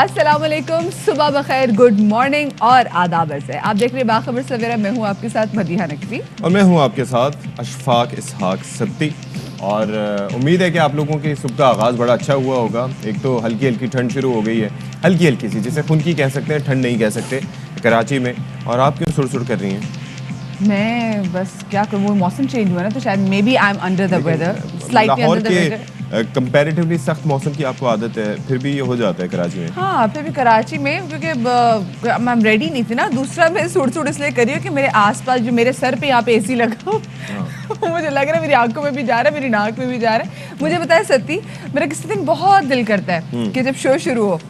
अस्सलाम वालेकुम, सुबह बखैर, गुड मॉर्निंग और आदाब से। आप देख रहे हैं बाखबर सवेरा। मैं हूँ आपके साथ मदीहा नकवी और मैं हूँ आपके साथ अशफाक इसहाक सत्ती। और उम्मीद है कि आप लोगों की सुबह का आगाज़ बड़ा अच्छा हुआ होगा। एक तो हल्की हल्की ठंड शुरू हो गई है, हल्की हल्की सी, जिसे खुनकी कह सकते हैं, ठंड नहीं कह सकते, कराची में। और आप क्यों सुड़ कर रही हैं? मैं बस क्या करूँ, वो मौसम चेंज हुआ ना, तो शायद may be I am under the weather, slightly Lahore under the weather. के कंपैरेटिवली सख्त मौसम की आपको आदत है, फिर भी ये हो जाता है कराची में। हाँ, फिर भी कराची में, क्योंकि मैं रेडी नहीं थी ना। दूसरा मैं सुड़ इसलिए कर रही हूँ कि मेरे आसपास जो मेरे सर पे यहाँ पे एसी लगा मुझे लग रहा है मेरी आंखों में भी जा रहा है, मेरी नाक में भी जा रहा है। मुझे बताया सत्ती, मेरा किसी दिन बहुत दिल करता है कि जब शो शुरू हो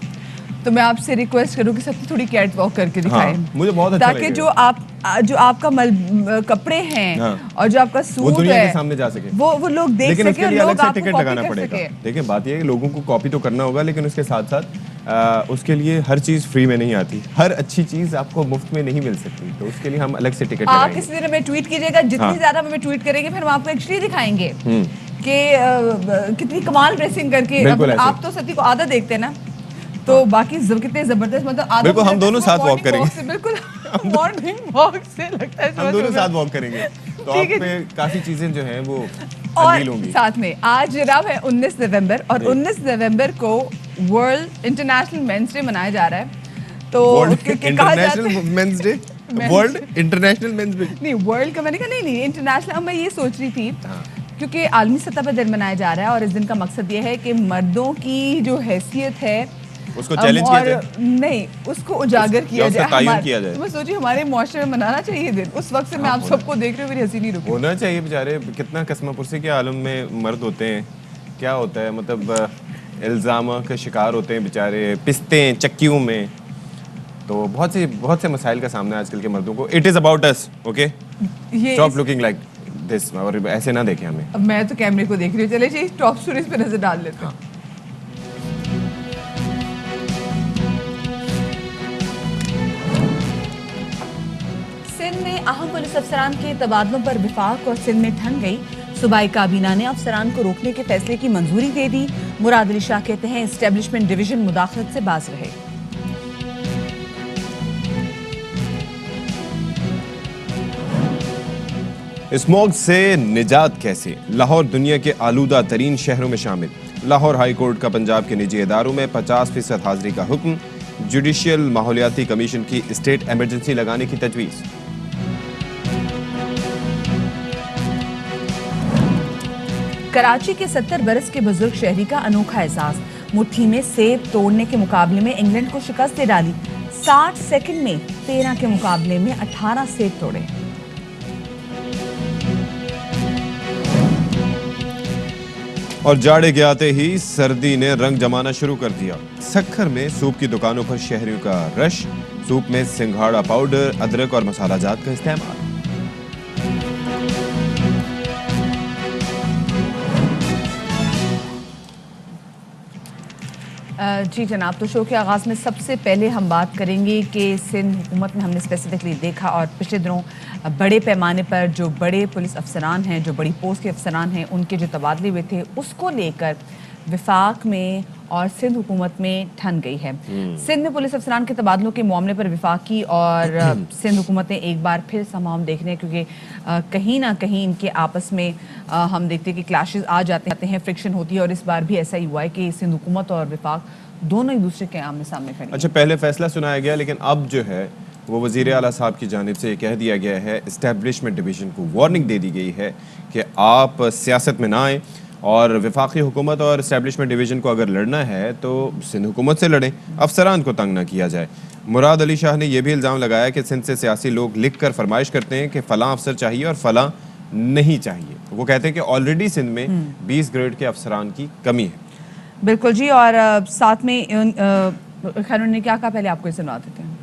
तो मैं आपसे रिक्वेस्ट करूँ कि सत्ती थोड़ी कैट वॉक करके दिखाएं। हाँ, मुझे बहुत अच्छा ताकि जो आपका कपड़े हैं, हाँ, और जो आपका सूट है, वो दुनिया के सामने जा सके, वो लोग देख लेकिन सके उसके लिए और अलग लोग से आपको टिकट कॉपी लगाना कर पड़ेगा। सके। देखिए, बात ये है कि लोगों को कॉपी तो करना होगा, लेकिन उसके साथ साथ उसके लिए हर चीज़ फ्री में नहीं आती। हर अच्छी चीज़ आपको मुफ्त में नहीं मिल सकती, तो उसके लिए हम अलग से टिकट आप लगाएंगे। किसी दिन हमें ट्वीट कीजिएगा, जितनी ज्यादा हमें ट्वीट करेंगे फिर हम आपको एक्चुअली दिखाएंगे कि कितनी कमाल ड्रेसिंग करके। आप तो सत्ती को आधा देखते हैं ना, तो बाकी कितने जबरदस्त, मतलब आधा। बिल्कुल, हम दोनों साथ वॉक करेंगे। बिल्कुल मॉर्निंग वॉक से लगता है हम दोनों साथ वॉक करेंगे, तो आप पे काफी चीजें जो हैं वो और होंगी। साथ में आज जनाब है 19 नवंबर, और 19 नवंबर को वर्ल्ड इंटरनेशनल मेंस डे मनाया जा रहा है। तो international men's day, world international men's day नहीं, वर्ल्ड का मैंने कहा नहीं इंटरनेशनल। अब मैं ये सोच रही थी क्योंकि आलमी सतह पर दिन मनाया जा रहा है, और इस दिन का मकसद ये है कि मर्दों की जो हैसियत है उसको चैलेंज किया जाए, नहीं उसको उजागर किया जाए, तो मैं सोची हमारे मुआशरे में मनाना चाहिए दिन। उस वक्त से मैं आप सबको देख रही हूँ, मेरी हंसी नहीं रुकी। होना चाहिए। बेचारे कितना कसमापुरसी के आलम में मर्द होते हैं, क्या होता है, मतलब इल्ज़ाम के शिकार होते हैं बेचारे, पिसते हैं चक्कियों में। तो बहुत से मसाइल का सामना है आजकल के मर्दों को। It is about us, okay, stop looking like this. और ऐसे ना देखें हमें। अब मैं तो कैमरे को देख रही हूँ, चले जी टॉप स्टोरीज पे नजर डाल लेते हैं। सिंध में अहम पुलिस अफसरान के तबादलों पर विफाक और सिंध में ठन गई। सूबाई काबीना ने अफसरान को रोकने के फैसले की मंजूरी दे दी। मुराद अली शाह कहते हैं एस्टेब्लिशमेंट डिवीजन मुदाखलत से बाज रहे। स्मॉग से निजात कैसे? लाहौर दुनिया के आलूदा तरीन शहरों में शामिल। लाहौर हाई कोर्ट का पंजाब के निजी इदारों में 50% हाजिरी का हुक्म। जुडिशियल माहौलियाती कमीशन की स्टेट एमरजेंसी लगाने की तजवीज़। कराची के 70 बरस के बुजुर्ग शहरी का अनोखा एहसास। मुट्ठी में सेब तोड़ने के मुकाबले में इंग्लैंड को शिकस्त दे डाली। 60 सेकंड में 13 के मुकाबले में 18 सेब तोड़े। और जाड़े के आते ही सर्दी ने रंग जमाना शुरू कर दिया। सक्खर में सूप की दुकानों पर शहरियों का रश। सूप में सिंघाड़ा पाउडर, अदरक और मसाला जात का इस्तेमाल। जी जनाब, तो शो के आगाज़ में सबसे पहले हम बात करेंगे कि सिंध हुकूमत में हमने स्पेसिफिकली देखा, और पिछले दिनों बड़े पैमाने पर जो बड़े पुलिस अफसरान हैं, जो बड़ी पोस्ट के अफसरान हैं, उनके जो तबादले हुए थे, उसको लेकर विफाक में और सिंध हुकूमत में ठन गई है। सिंध में पुलिस अफसरान के तबादलों के मामले पर विफाकी और सिंध हुकूमतें एक बार फिर हम देख रहे हैं, क्योंकि कहीं ना कहीं इनके आपस में हम देखते हैं कि क्लैशेस आ जाते हैं, फ्रिक्शन होती है। और इस बार भी ऐसा ही हुआ है कि सिंध हुकूमत और विफाक दोनों एक दूसरे के आमने सामने खड़े हैं। अच्छा, पहले फैसला सुनाया गया, लेकिन अब जो है वो वज़ीर आला साहब की जानिब से कह दिया गया है, इस्टेब्लिशमेंट डिवीज़न को वार्निंग दे दी गई है कि आप सियासत में ना आएँ, और वफाकी हुकूमत और इस्टेब्लिशमेंट डिवीज़न को अगर लड़ना है तो सिंध हुकूमत से लड़ें, अफसरान को तंग ना किया जाए। मुराद अली शाह ने यह भी इल्ज़ाम लगाया कि सिंध से सियासी लोग लिख कर फरमाइश करते हैं कि फ़लाँ अफसर चाहिए और फ़लाँ नहीं चाहिए। वो कहते हैं कि ऑलरेडी सिंध में 20 ग्रेड के अफसरान की कमी है। बिल्कुल जी, और साथ में खैर उन्होंने क्या कहा, पहले आपको सुना देते हैं।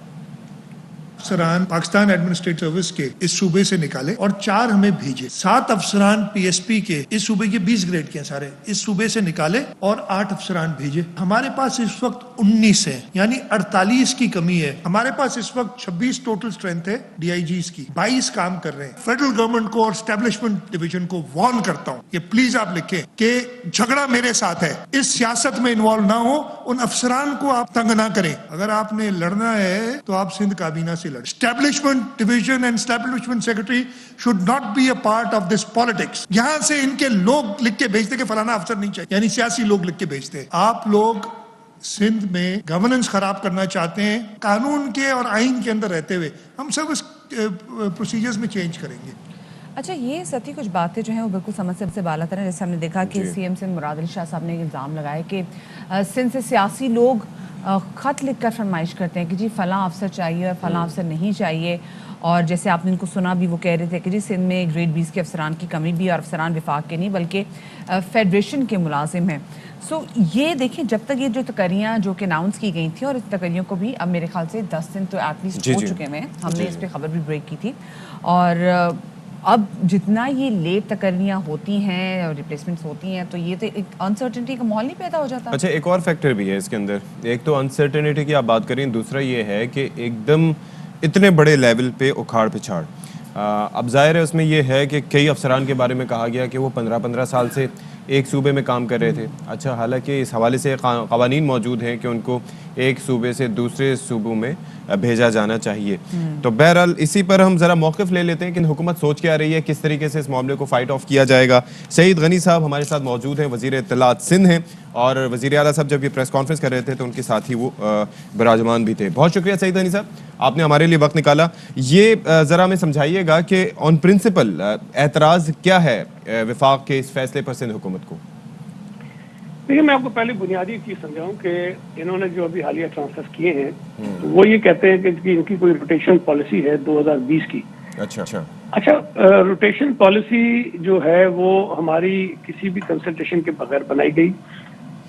अफसरान पाकिस्तान एडमिनिस्ट्रेटिव सर्विस के इस सूबे से निकाले और 4 हमें भेजे। 7 अफसरान पीएसपी के इस सूबे के 20 ग्रेड के सारे इस सूबे से निकाले और 8 अफसरान भेजे। हमारे पास इस वक्त 19 है, यानी 48 की कमी है। हमारे पास इस वक्त 26 टोटल स्ट्रेंथ है डीआईजीज की, 22 काम कर रहे हैं। फेडरल गवर्नमेंट को और एस्टेब्लिशमेंट डिवीजन को वार्न करता हूँ, ये प्लीज आप लिखें कि झगड़ा मेरे साथ है, इस सियासत में इन्वॉल्व ना हो, उन अफसरान को आप तंग ना करें। अगर आपने लड़ना है तो आप सिंध काबीना से लड़ें। Establishment division and establishment secretary should not be a part of this politics. यहां से इनके लोग लिख के भेजते कि फलाना अफसर नहीं चाहिए, यानी सियासी लोग लिख के भेजते। आप लोग सिंध में गवर्नेंस खराब करना चाहते हैं, कानून के और आइन के अंदर रहते हुए। हम सब इस प्रोसीजर्स में चेंज करेंगे। अच्छा, ये सती कुछ बातें जो हैं वो बिल्कुल समझ से बालातर हैं। जैसे हमने देखा कि सीएम सिंध मुराद अली शाह साहब ने इल्ज़ाम लगाया कि सिंध से सियासी लोग ख़त लिखकर फरमाइश करते हैं कि जी फ़लाँ अफसर चाहिए और फ़लाँ अफसर नहीं चाहिए। और जैसे आपने इनको सुना भी, वो कह रहे थे कि जी सिंध में ग्रेड 20 के अफसरान की कमी भी है, और अफसरान विफाक के नहीं बल्कि फेडरेशन के मुलाजिम हैं। सो ये देखें, जब तक ये जो तकरियाँ जो कि अनाउंस की गई थी, और इस तकरियों को भी अब मेरे ख्याल से 10 दिन तो एटलीस्ट हो चुके हैं, हमने इस पर खबर भी ब्रेक की थी। और अब जितना ये लेट तकरियाँ होती हैं और रिप्लेसमेंट्स होती हैं, तो ये तो एक अनसर्टेनिटी का माहौल नहीं पैदा हो जाता। अच्छा, एक और फैक्टर भी है इसके अंदर। एक तो अनसर्टेनिटी की आप बात करें, दूसरा ये है कि एकदम इतने बड़े लेवल पे उखाड़ पिछाड़। अब जाहिर है उसमें ये है कि कई अफसरान के बारे में कहा गया कि वो 15-15 साल से एक सूबे में काम कर रहे थे। अच्छा, हालांकि इस हवाले से क़वानीन मौजूद हैं कि उनको एक सूबे से दूसरे सूबों में भेजा जाना चाहिए। तो बहरहाल इसी पर हम ज़रा मौक़िफ़ ले लेते हैं कि हुकूमत सोच के आ रही है, किस तरीके से इस मामले को फ़ाइट ऑफ किया जाएगा। सईद गनी साहब हमारे साथ मौजूद हैं, वज़ीर इत्तलात सिंध हैं, और वज़ीर आला साहब जब ये प्रेस कॉन्फ्रेंस कर रहे थे तो उनके साथ ही वो विराजमान भी थे। बहुत शुक्रिया सईद गनी साहब, आपने हमारे लिए वक्त निकाला। ये ज़रा हमें समझाइएगा कि ऑन प्रिंसिपल एतराज़ क्या है वफाक के इस फैसले पर सिंध हुकूमत को? देखिए, मैं आपको पहले बुनियादी एक चीज समझाऊं कि इन्होंने जो अभी हालिया ट्रांसफर किए हैं, तो वो ये कहते हैं कि इनकी कोई रोटेशन पॉलिसी है 2020 की। अच्छा, रोटेशन पॉलिसी जो है वो हमारी किसी भी कंसल्टेशन के बगैर बनाई गई,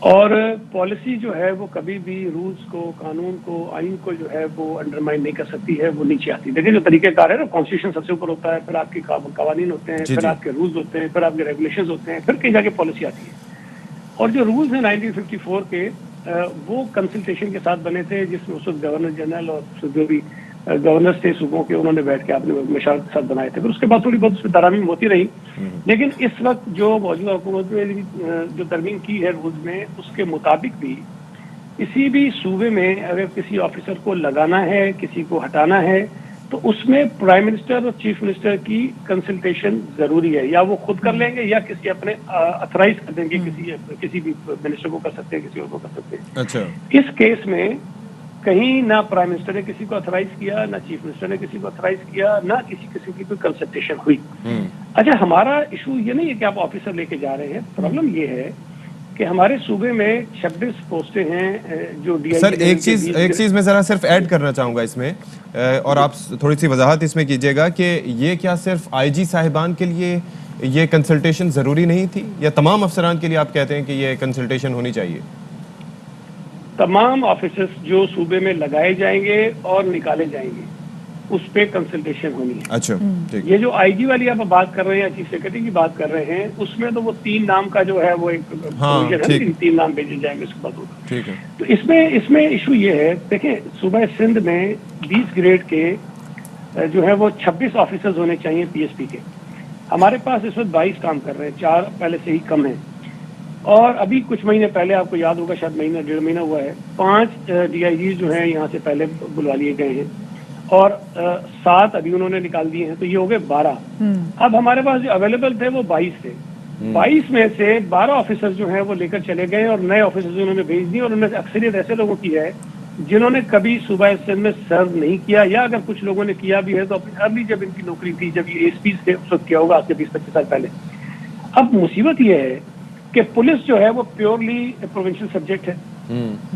और पॉलिसी जो है वो कभी भी रूल्स को, कानून को, आइन को जो है वो अंडरमाइन नहीं कर सकती है, वो नीचे आती है। देखिए, जो तरीकेकार है ना, कॉन्स्टिट्यूशन सबसे ऊपर होता है, फिर आपके कवानीन होते हैं, फिर आपके रूल्स होते हैं, फिर आपके रेगुलेशंस होते हैं, फिर कहीं जाके पॉलिसी आती है। और जो रूल्स हैं 1954 के, वो कंसल्टेशन के साथ बने थे, जिसमें उस वक्त गवर्नर जनरल और जो भी गवर्नर्स थे सूबों के, उन्होंने बैठ के आपने मशावरत के साथ बनाए थे। फिर उसके बाद थोड़ी बहुत उसमें तरमीम होती रही, लेकिन इस वक्त जो मौजूदा हुकूमत ने जो तरमीम की है रूल्स में, उसके मुताबिक भी किसी भी सूबे में अगर किसी ऑफिसर को लगाना है, किसी को हटाना है, तो उसमें प्राइम मिनिस्टर और चीफ मिनिस्टर की कंसल्टेशन जरूरी है। या वो खुद कर लेंगे या किसी अपने अथराइज कर देंगे, किसी भी मिनिस्टर को कर सकते हैं, किसी और को कर सकते हैं। अच्छा, इस केस में कहीं ना प्राइम मिनिस्टर ने किसी को अथराइज किया, ना चीफ मिनिस्टर ने किसी को अथराइज किया, ना किसी किस्म की कोई कंसल्टेशन हुई। अच्छा, हमारा इशू ये नहीं है कि आप ऑफिसर लेके जा रहे हैं, प्रॉब्लम ये है कि हमारे सूबे में 26 पोस्टें हैं जो डीआईजी। सर, एक चीज मैं जरा सिर्फ ऐड करना चाहूंगा इसमें, और आप थोड़ी सी वजाहत इसमें कीजिएगा कि ये क्या सिर्फ आईजी साहिबान के लिए ये कंसल्टेशन जरूरी नहीं थी, या तमाम अफसरान के लिए आप कहते हैं कि ये कंसल्टेशन होनी चाहिए? तमाम ऑफिसर्स जो सूबे में लगाए जाएंगे और निकाले जाएंगे, उस पे कंसल्टेशन होनी है। अच्छा, ठीक। ये जो आईजी वाली आप बात कर रहे हैं, चीफ सेक्रेटरी की बात कर रहे हैं, उसमें तो वो 3 नाम का जो है वो एक प्रोविजन है, 3 नाम भेजे जाएंगे, उसके बाद होगा। ठीक है। तो इसमें इशू ये है, देखें, सूबा सिंध में 20 ग्रेड के जो है वो 26 ऑफिसर्स होने चाहिए पीएसपी के। हमारे पास इस वक्त 22 काम कर रहे हैं, 4 पहले से ही कम है। और अभी कुछ महीने पहले, आपको याद होगा, शायद महीना 1.5 महीना हुआ है, 5 डीआईजी जो हैं यहाँ से पहले बुलवा लिए गए हैं, और 7 अभी उन्होंने निकाल दिए हैं, तो ये हो गए 12। अब हमारे पास जो अवेलेबल थे वो 22 थे। 22 में से 12 ऑफिसर्स जो हैं वो लेकर चले गए, और नए ऑफिसर्स उन्होंने भेज दिए, और उनमें अक्सरियत ऐसे लोगों की है जिन्होंने कभी सूबा सिंध में सर्व नहीं किया, या अगर कुछ लोगों ने किया भी है तो अपनी अर्ली जब इनकी नौकरी थी, जब ये एसपी थे, उस वक्त किया होगा, आज से 20-25 साल पहले। अब मुसीबत ये है कि पुलिस जो है वो प्योरली प्रोविंशियल सब्जेक्ट है,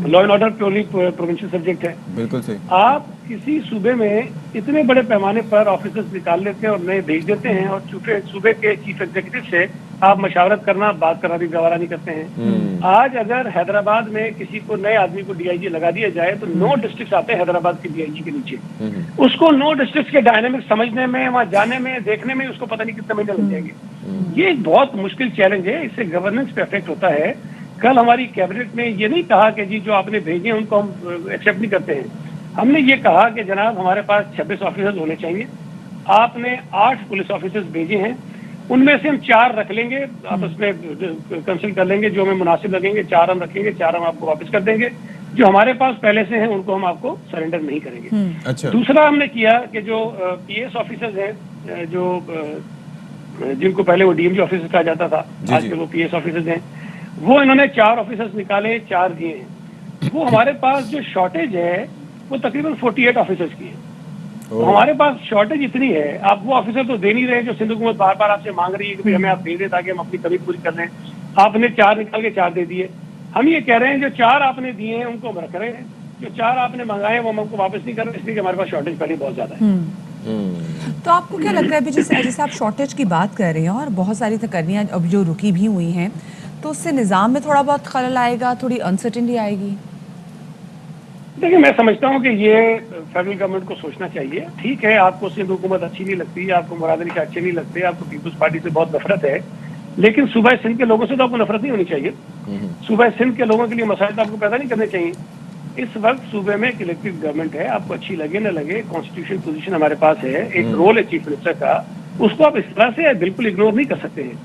law and order purely provincial subject है। बिल्कुल सही। आप किसी सूबे में इतने बड़े पैमाने पर ऑफिसर्स निकाल लेते हैं और नए भेज देते हैं, और सूबे के चीफ एग्जीक्यूटिव से आप मशावरत करना, बात करना भी गवारा नहीं करते हैं। आज अगर हैदराबाद में किसी को नए आदमी को डीआईजी लगा दिया जाए तो 9 डिस्ट्रिक्ट आते हैं हैदराबाद के डीआईजी के नीचे। उसको 9 डिस्ट्रिक्ट के डायनेमिक्स समझने में, वहां जाने में, देखने में उसको पता नहीं कितने महीने लग जाएंगे। ये एक बहुत मुश्किल चैलेंज है, इससे गवर्नेंस पे इफेक्ट होता है। कल हमारी कैबिनेट ने ये नहीं कहा कि जी जो आपने भेजे हैं उनको हम एक्सेप्ट नहीं करते हैं। हमने ये कहा कि जनाब हमारे पास 26 ऑफिसर्स होने चाहिए। आपने 8 पुलिस ऑफिसर्स भेजे हैं, उनमें से हम 4 रख लेंगे, आपस में कंसल्ट कर लेंगे, जो हमें मुनासिब लगेंगे 4 हम रखेंगे, 4 हम आपको वापस कर देंगे। जो हमारे पास पहले से हैं उनको हम आपको सरेंडर नहीं करेंगे। अच्छा। दूसरा हमने किया कि जो पीएस ऑफिसर्स हैं, जो जिनको पहले वो डीएमजी ऑफिसर्स कहा जाता था, आजकल वो पीएस ऑफिसर्स हैं, वो इन्होंने 4 ऑफिसर्स निकाले, 4 दिए हैं। वो हमारे पास जो शॉर्टेज है वो तकरीबन 48 ऑफिसर्स की है। तो हमारे पास शॉर्टेज इतनी है, आप वो ऑफिसर तो दे नहीं रहे जो सिंध हुकूमत बार बार आपसे मांग रही है कि भाई हमें आप दे दें ताकि हम अपनी कमी पूरी कर लें। आपने 4 निकाल के 4 दे दिए। हम ये कह रहे हैं जो 4 आपने दिए हैं उनको हम रख रहे हैं, जो 4 आपने मंगाए वो हम हमको वापस नहीं कर रहे, इसलिए हमारे पास शॉर्टेज पहले बहुत ज्यादा है। तो आपको क्या लगता है अभी जैसे आप शॉर्टेज की बात कर रहे हैं और बहुत सारी तकर्रियाँ अब जो रुकी भी हुई हैं, तो उससे निज़ाम में थोड़ा बहुत खलल आएगा, थोड़ी अनसर्टेनिटी आएगी? देखिए, मैं समझता हूँ कि ये फेडरल गवर्नमेंट को सोचना चाहिए। ठीक है, आपको सिंध हुकूमत अच्छी नहीं लगती, आपको मुराद अली शाह अच्छे नहीं लगते, आपको पीपुल्स पार्टी से बहुत नफरत है, लेकिन सूबा सिंध के लोगों से तो आपको नफरत नहीं होनी चाहिए। सूबा सिंध के लोगों के लिए मसाइल तो आपको पैदा नहीं करने चाहिए। इस वक्त सूबे में एक इलेक्टेड गवर्नमेंट है, आपको अच्छी लगे न लगे, कॉन्स्टिट्यूशन पोजीशन हमारे पास है, एक रोल है चीफ मिनिस्टर का, उसको आप इस तरह से बिल्कुल इग्नोर नहीं कर सकते हैं।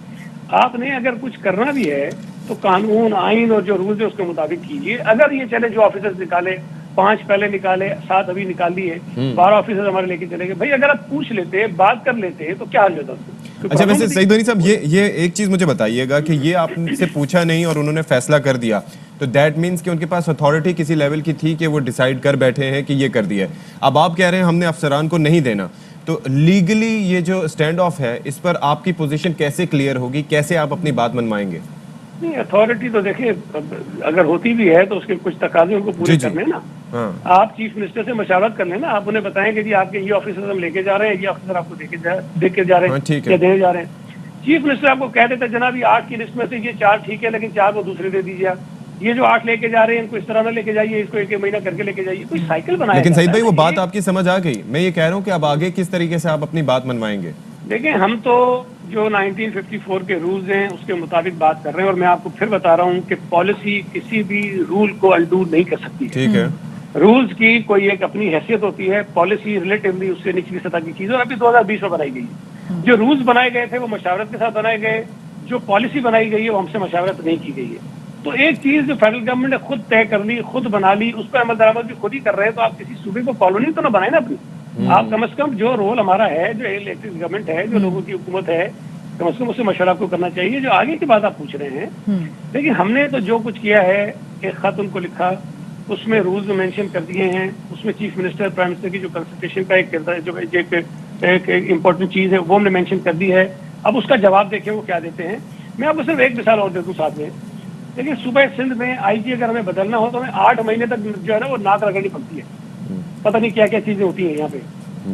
आपने अगर कुछ करना भी है तो कानून, आइन और जो रूल्स है उसके मुताबिक कीजिए। अगर ये चले जो ऑफिसर्स निकाले, 5 पहले निकाले, 7 अभी निकाल लिए, 12 ऑफिसर्स हमारे लेके चले गए, भाई अगर आप पूछ लेते, बात कर लेते तो क्या हाल होता उसको? अच्छा, वैसे सईद गनी साहब, ये एक चीज मुझे बताइएगा कि ये आपसे पूछा नहीं और उन्होंने फैसला कर दिया, तो दैट मीन्स कि उनके पास अथॉरिटी किसी लेवल की थी कि वो डिसाइड कर बैठे हैं कि ये कर दिया है। अब आप कह रहे हैं हमने अफसरान को नहीं देना, तो लीगली ये जो स्टैंड ऑफ है इस पर आपकी पोजीशन कैसे क्लियर होगी, कैसे आप अपनी बात मनवाएंगे? नहीं, अथॉरिटी तो देखिए अगर होती भी है तो उसके कुछ तकाजे उनको पूरे करने ना। आप चीफ मिनिस्टर से मशावरत कर लेना, आप उन्हें बताएं कि जी आपके ये ऑफिसर हम लेके जा रहे हैं, ये ऑफिसर आपको देके जा रहे हैं या देने जा रहे हैं। चीफ मिनिस्टर आपको कह देते जनाब ये 8 की लिस्ट में से ये 4 ठीक है, लेकिन 4 को दूसरे दे दीजिए। ये जो 8 लेके जा रहे हैं इनको इस तरह ना लेके जाइए, इसको 1 महीना करके लेके जाइए, कोई साइकिल बनाया। लेकिन सईद भाई वो बात आपकी समझ आ गई, मैं ये कह रहा हूँ कि अब आगे किस तरीके से आप अपनी बात मनवाएंगे? देखिए, हम तो जो 1954 के रूल्स हैं उसके मुताबिक बात कर रहे हैं, और मैं आपको फिर बता रहा हूँ कि पॉलिसी किसी भी रूल को अल्टू नहीं कर सकती है। ठीक है, रूल्स की कोई एक अपनी हैसियत होती है, पॉलिसी रिलेटिवली उससे निचली सतह की चीज, और अभी 2020 में बनाई गई है। जो रूल्स बनाए गए थे वो मशावरत के साथ बनाए गए, जो पॉलिसी बनाई गई है वो हमसे मशावरत नहीं की गई है। तो एक चीज जो फेडरल गवर्नमेंट ने खुद तय कर ली, खुद बना ली, उस पर अमल दरामद भी खुद ही कर रहे हैं, तो आप किसी सूबे को कॉलोनी तो ना बनाए ना अपनी। आप कम से कम जो रोल हमारा है, जो इलेक्टेड गवर्नमेंट है, जो लोगों की हुकूमत है, कम से कम उससे मशवरा आपको करना चाहिए। जो आगे की बात आप पूछ रहे हैं, लेकिन हमने तो जो कुछ किया है, एक खत उनको लिखा, उसमें रूल्स मेंशन कर दिए हैं, उसमें चीफ मिनिस्टर, प्राइम मिनिस्टर की जो कंसल्टेशन का एक किरदार, जो एक इम्पोर्टेंट चीज है वो हमने मेंशन कर दी है। अब उसका जवाब देखें वो क्या देते हैं। मैं आपको सिर्फ एक मिसाल और दे दूं साथ में। देखिए, सूबे सिंध में आईजी अगर हमें बदलना हो तो हमें 8 महीने तक जो है ना वो नाक रगड़नी पड़ती है, पता नहीं क्या क्या चीजें होती है यहाँ पे।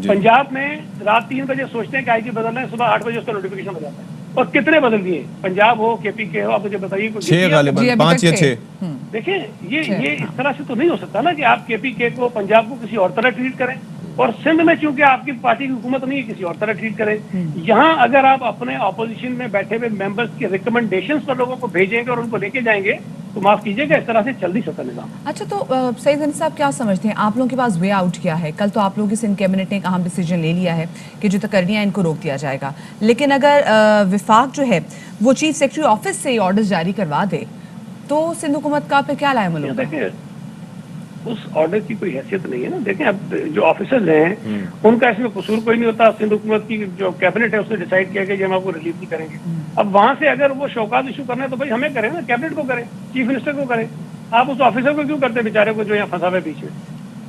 पंजाब में रात 3 बजे सोचते हैं कि आईजी बदलना है, सुबह 8 बजे उसका नोटिफिकेशन हो जाता है। और कितने बदल दिए, पंजाब हो, केपीके हो, आप मुझे बताइए। 6 5 या 6। देखिए, ये इस तरह से तो नहीं हो सकता ना कि आप केपीके को, पंजाब को किसी और तरह ट्रीट करें, और सिंध में चूंकि आपकी पार्टी की हुकूमत नहीं है किसी और तरह ट्रीट करें। यहाँ अगर आप अपने ऑपोजिशन में बैठे हुए मेंबर्स की रिकमेंडेशंस पर लोगों को भेजेंगे और उनको लेके जाएंगे तो माफ कीजिएगा, इस तरह से चल नहीं सकता निजाम। अच्छा, तो सईद गनी साहब क्या समझते हैं, आप लोगों के पास वे आउट क्या है? कल तो आप लोगों की सिंध कैबिनेट ने एक अहम डिसीजन ले लिया है कि जो तकर्रियाँ इनको रोक दिया जाएगा, लेकिन अगर विफाक जो है वो चीफ सेक्रेटरी ऑफिस से ऑर्डर जारी करवा दे तो सिंध हुकूमत का पे क्या लाएमल होगा? देखिए, उस ऑर्डर की कोई हैसियत नहीं है ना। देखें, अब जो ऑफिसर्स हैं उनका इसमें कसूर कोई नहीं होता। सिंध हुकूमत की जो कैबिनेट है उसने डिसाइड किया कि हम आपको रिलीव नहीं करेंगे। अब वहां से अगर वो शौकात इशू करना है तो भाई हमें करें ना, कैबिनेट को करें, चीफ मिनिस्टर को करें। आप उस ऑफिसर को क्यों करते बेचारे को जो यहाँ फंसा हुआ है बीच में?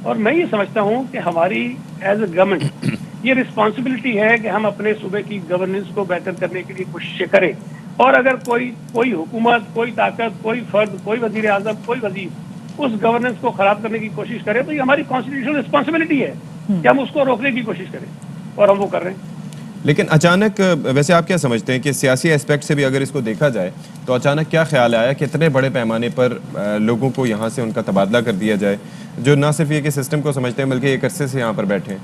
और मैं ये समझता हूँ कि हमारी एज ए गवर्नमेंट ये रिस्पॉन्सिबिलिटी है कि हम अपने सूबे की गवर्नेंस को बेहतर करने के लिए कोशिश करें। और अगर कोई हुकूमत, कोई ताकत, कोई फर्द, कोई वजीर आजम, कोई वजीर उस गवर्नेंस को खराब करने की कोशिश करे तो ये हमारी कॉन्स्टिट्यूशनल रिस्पॉन्सिबिलिटी है कि हम उसको रोकने की कोशिश करें, और हम वो कर रहे हैं। लेकिन अचानक वैसे आप क्या समझते हैं कि सियासी एस्पेक्ट से भी अगर इसको देखा जाए तो अचानक क्या ख्याल आया कि इतने बड़े पैमाने पर लोगों को यहाँ से उनका तबादला कर दिया जाए, जो ना सिर्फ ये कि सिस्टम को समझते हैं बल्कि एक अरसे से यहाँ पर बैठे हैं?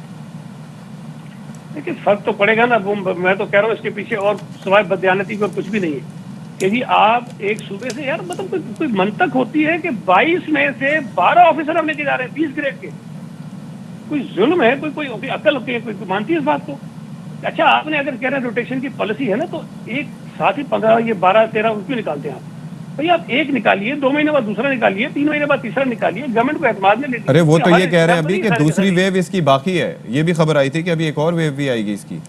देखिए फर्क तो पड़ेगा ना, वो मैं तो कह रहा हूँ इसके पीछे और सिवाय बदयानती को कुछ भी नहीं है कि जी आप एक सूबे से यार मतलब कोई मंतक होती है कि 22 में से 12 ऑफिसर हम लेके जा रहे हैं 20 ग्रेड के। कोई जुल्म है? कोई अकल होती है? कोई मानती है इस बात को? अच्छा आपने अगर कह रहे हैं रोटेशन की पॉलिसी है ना, तो एक साथ ही 15 ये 12 13 क्यों निकालते हैं आप? भाई आप एक निकालिए, 2 महीने बाद दूसरा निकालिए, 3 महीने बाद तीसरा निकालिए, गवर्नमेंट को एतमाद में लेती है। अरे वो तो ये कह रहे हैं अभी कि दूसरी वेव इसकी बाकी है, ये भी खबर आई थी कि अभी एक और वेव भी आएगी इसकी।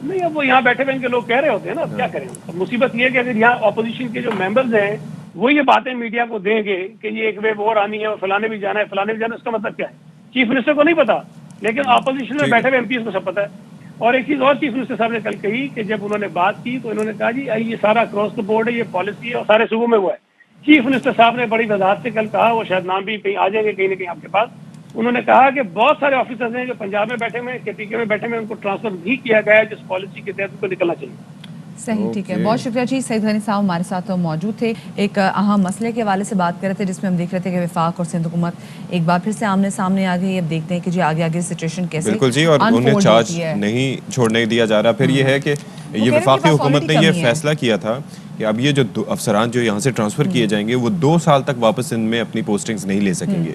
नहीं अब वो यहाँ बैठे हुए इनके लोग कह रहे होते हैं ना, अब क्या करें। मुसीबत ये है कि अगर यहाँ ऑपोजिशन के जो मेंबर्स हैं वो ये बातें मीडिया को देंगे कि ये एक वेव और आनी है और फलाने भी जाना है, फलाने भी जाना है, उसका मतलब क्या है? चीफ मिनिस्टर को नहीं पता, लेकिन ऑपोजिशन में बैठे हुए एमपीज को सब पता है। और एक चीज और चीफ मिनिस्टर साहब ने कल कही कि जब उन्होंने बात की तो इन्होंने कहा जी ये सारा क्रॉस द बोर्ड है, ये पॉलिसी है और सारे सूबों में हुआ है। चीफ मिनिस्टर साहब ने बड़ी वजाहत से कल कहा, वो शायद नाम भी कहीं आ जाएंगे कहीं ना कहीं आपके पास, उन्होंने कहा कि बहुत सारे ऑफिसर्स हैं जो पंजाब में बैठे हुए हैं, केपीके में बैठे हुए हैं, उनको ट्रांसफर भी किया गया है जिस पॉलिसी के तहत उनको निकलना चाहिए। सही, ठीक है, बहुत शुक्रिया जी। सईद गनी साहब हमारे साथ तो मौजूद थे, एक अहम मसले के हवाले से बात कर रहे थे जिसमें हम देख रहे थे कि वफाक और सिंध हुकूमत एक बार फिर से आमने सामने आ गई। अब देखते हैं कि जी आगे आगे सिचुएशन कैसे बिल्कुल जी, और उन्हें चार्ज नहीं छोड़ने दिया जा रहा। फिर ये है कि ये वफाकी हुकूमत ने ये फैसला किया था कि अब ये जो अफसरान जो यहाँ से ट्रांसफर किए जाएंगे वो 2 साल तक वापस इनमें अपनी पोस्टिंग्स नहीं ले सकेंगे।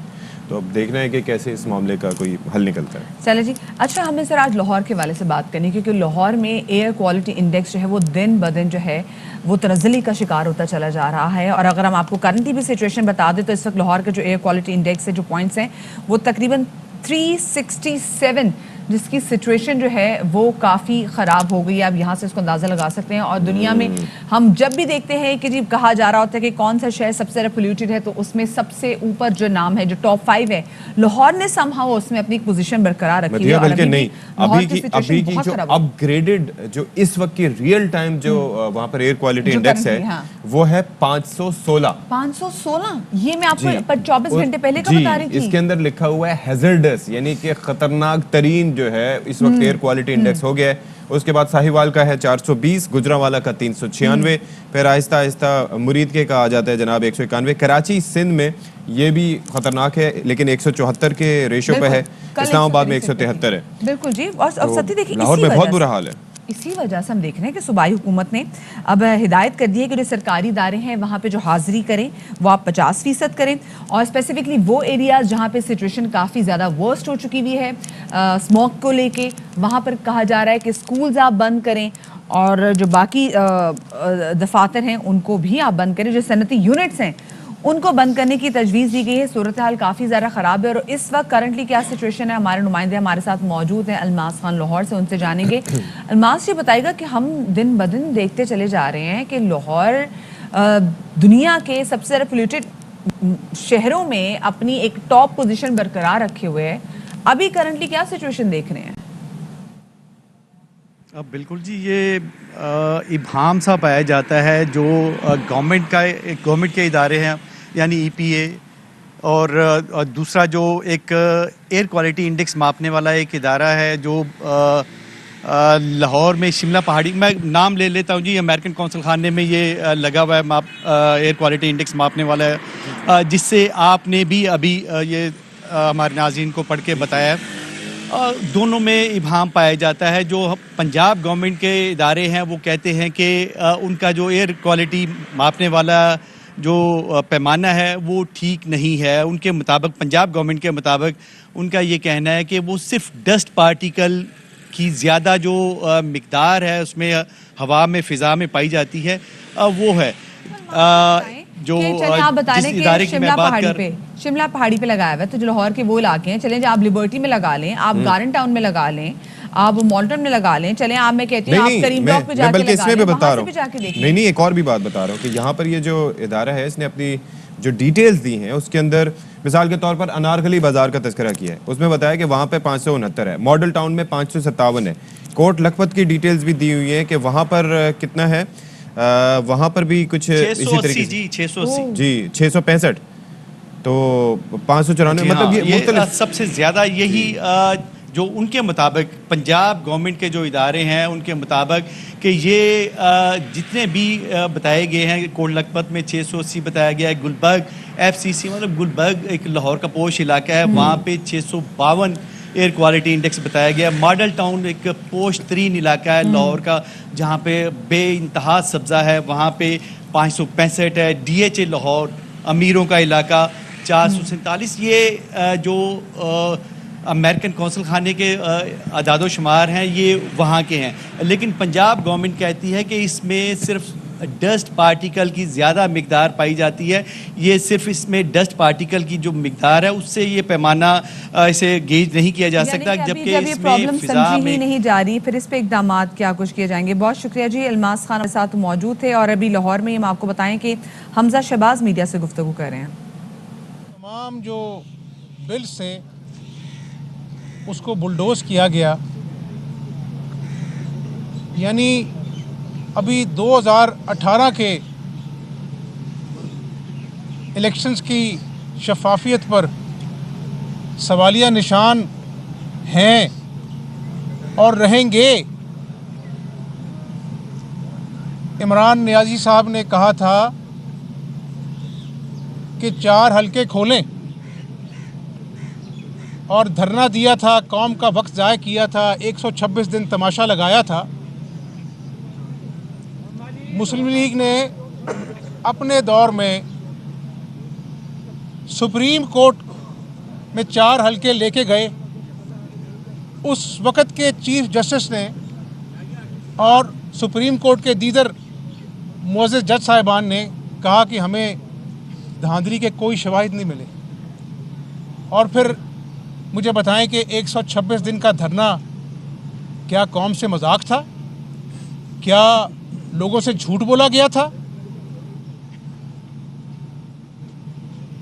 तो अब देखना है कि कैसे इस मामले का कोई हल निकलता है। चले जी, अच्छा हमें सर आज लाहौर के वाले से बात करनी, क्योंकि लाहौर में एयर क्वालिटी इंडेक्स जो है वो दिन ब दिन जो है वो तनज़्ज़ुली का शिकार होता चला जा रहा है। और अगर हम आपको करंटली भी सिचुएशन बता दें तो इस वक्त लाहौर के जो एयर क्वालिटी इंडेक्स है, जो पॉइंट्स हैं वो तकरीबन 367, जिसकी सिचुएशन जो है वो काफ़ी ख़राब हो गई है। आप यहाँ से उसको अंदाज़ा लगा सकते हैं। और दुनिया में हम जब भी देखते हैं कि जी कहा जा रहा होता है कि कौन सा शहर सबसे ज़्यादा पोल्यूटेड है, तो उसमें सबसे ऊपर जो नाम है, जो टॉप 5 है, लाहौर ने समहाउ उसमें अपनी पोजीशन बरकरार रखी है। बल्कि नहीं, अभी की जो अपग्रेडेड जो इस वक्त की रियल टाइम जो वहाँ पर एयर क्वालिटी इंडेक्स है, हाँ, वो है 516। 516 ये मैं आपको 24 घंटे पहले का बता रही थी। इसके अंदर लिखा हुआ है हैजर्डस, यानी कि खतरनाक तरीन जो है इस वक्त एयर क्वालिटी इंडेक्स हो गया है। उसके बाद साहिवाल का है 420, गुजरांवाला का 396, फिर आहिस्ता आहिस्ता मुरीद के का आ जाता है जनाब 191। कराची सिंध में ये भी खतरनाक है लेकिन 174 के रेशो पे है। इस्लामाबाद में 173 है। बिल्कुल जी। और अब सत्य देखिए, लाहौर में बहुत बुरा हाल है। इसी वजह से हम देख रहे हैं कि सूबाई हुकूमत ने अब हिदायत कर दी है कि जो सरकारी इदारे हैं वहाँ पे जो हाजिरी करें वो आप 50% करें, और स्पेसिफिकली वो एरियाज़ जहाँ पे सिचुएशन काफ़ी ज़्यादा वर्स्ट हो चुकी हुई है स्मोक को लेके, वहाँ पर कहा जा रहा है कि स्कूल्स आप बंद करें और जो बाकी दफातर हैं उनको भी आप बंद करें, जो सनती यूनिट्स हैं उनको बंद करने की तजवीज़ दी गई है। सूरत हाल काफ़ी ज़्यादा ख़राब है। और इस वक्त करंटली क्या सिचुएशन है, हमारे नुमाइंदे हमारे साथ मौजूद हैं, अलमास खान लाहौर से, उनसे जानेंगे। अलमास ये बताएगा कि हम दिन ब दिन देखते चले जा रहे हैं कि लाहौर दुनिया के सबसे ज़्यादा पोल्यूटेड शहरों में अपनी एक टॉप पोजीशन बरकरार रखे हुए है। अभी करंटली क्या सिचुएशन देख रहे हैं? अब बिल्कुल जी, ये इब्हाम सा पाया जाता है जो गवर्नमेंट के इदारे हैं, यानी EPA, और दूसरा जो एक एयर क्वालिटी इंडेक्स मापने वाला एक इदारा है जो लाहौर में शिमला पहाड़ी, मैं नाम ले लेता हूँ जी, अमेरिकन कौंसल खाने में ये लगा हुआ है एयर क्वालिटी इंडेक्स मापने वाला है, जिससे आपने भी अभी ये हमारे नाज़रीन को पढ़ के बताया है। दोनों में इब्हाम पाया जाता है। जो पंजाब गवर्नमेंट के इदारे हैं वो कहते हैं कि उनका जो एयर क्वालिटी मापने वाला जो पैमाना है वो ठीक नहीं है। उनके मुताबिक, पंजाब गवर्नमेंट के मुताबिक, उनका ये कहना है कि वो सिर्फ डस्ट पार्टिकल की ज़्यादा जो मिकदार है उसमें हवा में, फ़िज़ा में पाई जाती है, वो है जो आप बता रहे हैं कि शिमला पहाड़ी पे लगाया हुआ है, तो जो लाहौर के वो इलाके हैं, चलें आप लिबर्टी में लगा लें, आप गार्डन टाउन में लगा लें, आप मॉल्टन में लगा लें, चलें आप, मैं कहती हूँ आप करीम टॉप पे जाके लगा लें, वहां से भी जाके देख लें। नहीं, एक और भी बात बता रहा हूँ कि यहाँ पर ये जो इदारा है इसने अपनी जो डिटेल्स दी हैं उसके अंदर मिसाल के तौर पर अनारकली बाजार का तस्करा किया है। उसमें बताया कि वहाँ पे 569 है, मॉडल टाउन में 557 है, कोट लखपत की डिटेल्स भी दी हुई है कि वहाँ पर कितना है, वहाँ पर भी कुछ इसी तरीके से 680 जी 665, तो 594, मतलब ये सबसे ज़्यादा यही जो उनके मुताबिक पंजाब गवर्नमेंट के जो इदारे हैं उनके मुताबिक कि ये जितने भी बताए गए हैं, कोट लखपत में 680 बताया गया है, गुलबर्ग FCC मतलब गुलबर्ग एक लाहौर का पोश इलाका है, वहाँ पे 652 एयर क्वालिटी इंडेक्स बताया गया। मॉडल टाउन एक पोश तरीन इलाका है लाहौर का, जहाँ पे बे इंतहा सब्ज़ा है, वहाँ पे 565 है। DHA लाहौर अमीरों का इलाका 447। ये जो अमेरिकन कौंसल खाने के अदाद शुमार हैं ये वहाँ के हैं, लेकिन पंजाब गवर्नमेंट कहती है कि इसमें सिर्फ डस्ट पार्टिकल की ज़्यादा मिकदार पाई जाती है। ये सिर्फ इसमें डस्ट पार्टिकल की जो मिकदार है उससे ये पैमाना इसे गेज नहीं किया जा सकता, जबकि जब ये इसमें प्रॉब्लम फिजा समझी ही में नहीं जा रही, फिर इस पे इकदाम क्या कुछ किए जाएंगे। बहुत शुक्रिया जी। अल्मास खान हमारे साथ मौजूद थे और अभी लाहौर में हम आपको बताएं कि हमजा शहबाज मीडिया से गुफ्तगू कर रहे हैं। तमाम जो बिल्स थे उसको बुलडोज किया गया, यानी अभी 2018 के इलेक्शंस की शफाफियत पर सवालिया निशान हैं और रहेंगे। इमरान नियाज़ी साहब ने कहा था कि 4 हलके खोलें और धरना दिया था, कौम का वक्त ज़ाय किया था, 126 दिन तमाशा लगाया था। मुस्लिम लीग ने अपने दौर में सुप्रीम कोर्ट में 4 हलके लेके गए। उस वक़्त के चीफ जस्टिस ने और सुप्रीम कोर्ट के दीदर मुअज़्ज़ज़ जज साहिबान ने कहा कि हमें धांधली के कोई शवाहिद नहीं मिले। और फिर मुझे बताएं कि 126 दिन का धरना क्या कौम से मजाक था? क्या लोगों से झूठ बोला गया था?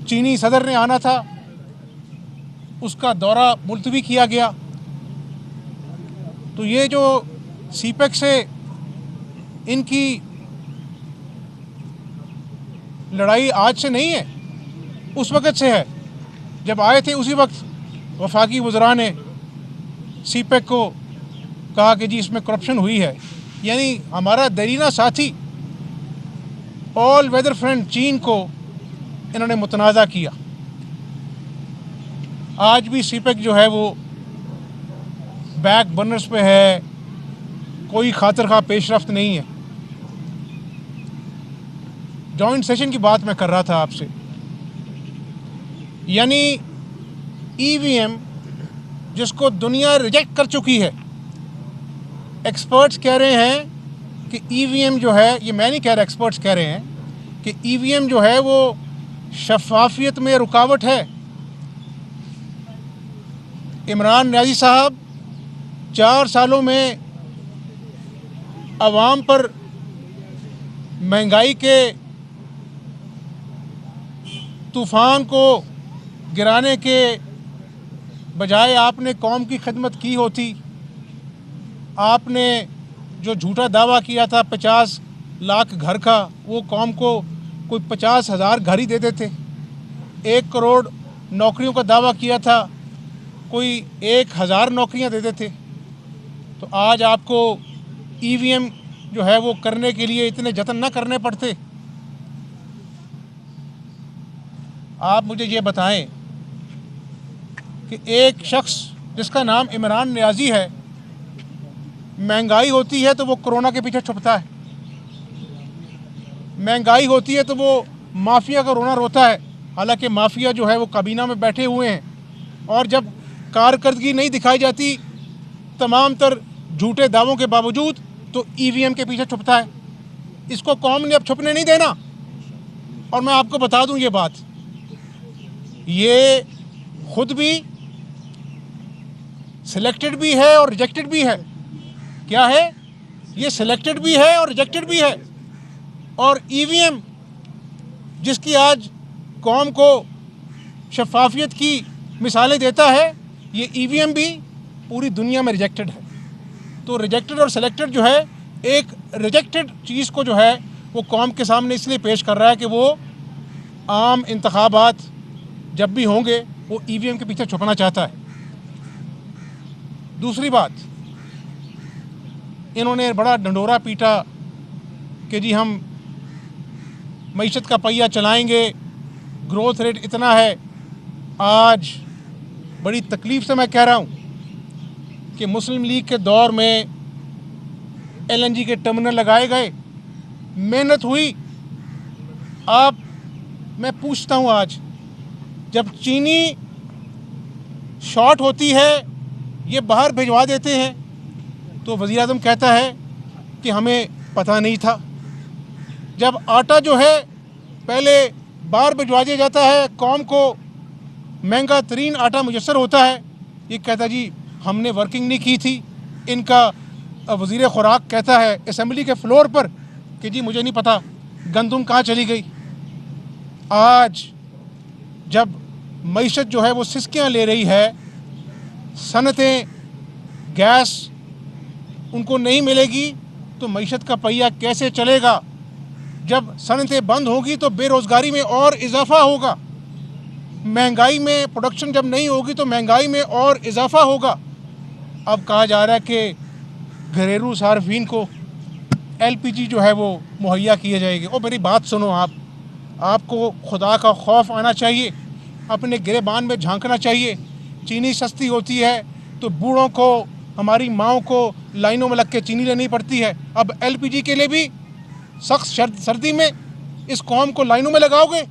चीनी सदर ने आना था, उसका दौरा मुलतवी किया गया। तो ये जो सीपेक से इनकी लड़ाई आज से नहीं है, उस वक़्त से है। जब आए थे उसी वक्त वफाकी वज़रा ने सीपेक को कहा कि जी इसमें करप्शन हुई है। यानी हमारा दरीना साथी ऑल वेदर फ्रेंड चीन को इन्होंने मुतनाज़ा किया। आज भी सीपेक जो है वो बैक बर्नर्स पे है, कोई खातिर खा पेशरफ्त नहीं है। जॉइंट सेशन की बात मैं कर रहा था आपसे, यानी EVM जिसको दुनिया रिजेक्ट कर चुकी है। एक्सपर्ट्स कह रहे हैं कि EVM जो है, ये मैं नहीं कह रहा, एक्सपर्ट्स कह रहे हैं कि EVM जो है वो शफाफियत में रुकावट है। इमरान नियाज़ी साहब 4 सालों में अवाम पर महंगाई के तूफ़ान को गिराने के बजाय आपने कौम की खिदमत की होती। आपने जो झूठा दावा किया था 50 लाख घर का, वो कौम को कोई 50,000 घर ही दे देते। 1 करोड़ नौकरियों का दावा किया था, कोई 1,000 नौकरियां दे देते। तो आज आपको EVM जो है वो करने के लिए इतने जतन न करने पड़ते। आप मुझे ये बताएं कि एक शख्स जिसका नाम इमरान नियाज़ी है, महंगाई होती है तो वो कोरोना के पीछे छुपता है, महंगाई होती है तो वो माफिया का रोना रोता है। हालांकि माफिया जो है वो काबीना में बैठे हुए हैं, और जब कारकर्दगी नहीं दिखाई जाती तमाम तर झूठे दावों के बावजूद, तो EVM के पीछे छुपता है। इसको कौम ने अब छुपने नहीं देना। और मैं आपको बता दूं ये बात, ये खुद भी सिलेक्टेड भी है और रिजेक्टेड भी है। क्या है? ये सिलेक्टेड भी है और रिजेक्टेड भी है। और EVM जिसकी आज कौम को शफाफियत की मिसालें देता है, ये EVM भी पूरी दुनिया में रिजेक्टेड है। तो रिजेक्टेड और सिलेक्टेड जो है, एक रिजेक्टेड चीज़ को जो है वो कौम के सामने इसलिए पेश कर रहा है कि वो आम इंतखाबात जब भी होंगे वो EVM के पीछे छुपना चाहता है। दूसरी बात, इन्होंने बड़ा ढंढोरा पीटा कि जी हम मईशत का पहिया चलाएंगे, ग्रोथ रेट इतना है। आज बड़ी तकलीफ़ से मैं कह रहा हूँ कि मुस्लिम लीग के दौर में LNG के टर्मिनल लगाए गए, मेहनत हुई। अब मैं पूछता हूँ, आज जब चीनी शॉर्ट होती है, ये बाहर भिजवा देते हैं, तो वज़ीर आज़म कहता है कि हमें पता नहीं था। जब आटा जो है पहले बाहर भिजवा दिया जाता है, कौम को महंगा तरीन आटा मुयस्सर होता है, ये कहता जी हमने वर्किंग नहीं की थी। इनका वज़ीर खुराक कहता है असेंबली के फ्लोर पर कि जी मुझे नहीं पता गंदम कहाँ चली गई। आज जब मईशत जो है वो सिसकियाँ ले रही है, सनतें गैस उनको नहीं मिलेगी तो मईशत का पहिया कैसे चलेगा। जब सनतें बंद होगी तो बेरोज़गारी में और इजाफ़ा होगा, महंगाई में प्रोडक्शन जब नहीं होगी तो महंगाई में और इजाफ़ा होगा। अब कहा जा रहा है कि घरेलू सार्फिन को LPG जो है वो मुहैया किए जाएगी। और मेरी बात सुनो, आपको खुदा का खौफ आना चाहिए, अपने गिरेबान में झांकना चाहिए। चीनी सस्ती होती है तो बूढ़ों को, हमारी माओं को लाइनों में लग के चीनी लेनी पड़ती है। अब LPG के लिए भी सख्त सर्दी में इस कौम को लाइनों में लगाओगे।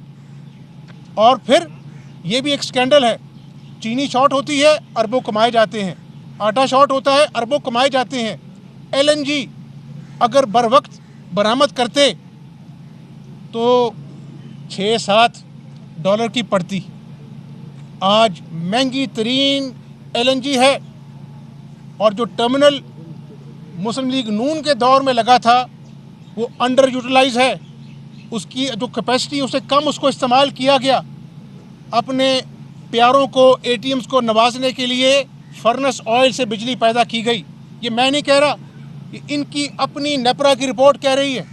और फिर ये भी एक स्कैंडल है, चीनी शॉर्ट होती है, अरबों कमाए जाते हैं, आटा शॉर्ट होता है, अरबों कमाए जाते हैं। LNG अगर बर वक्त बरामद करते तो 6-7 डॉलर की पड़ती। आज महंगी तरीन LNG है। और जो टर्मिनल मुस्लिम लीग नून के दौर में लगा था वो अंडर यूटिलाइज है, उसकी जो कैपेसिटी उससे कम उसको इस्तेमाल किया गया। अपने प्यारों को, ATMs को नवाजने के लिए फर्नेस ऑयल से बिजली पैदा की गई। ये मैं नहीं कह रहा, ये इनकी अपनी नेपरा की रिपोर्ट कह रही है।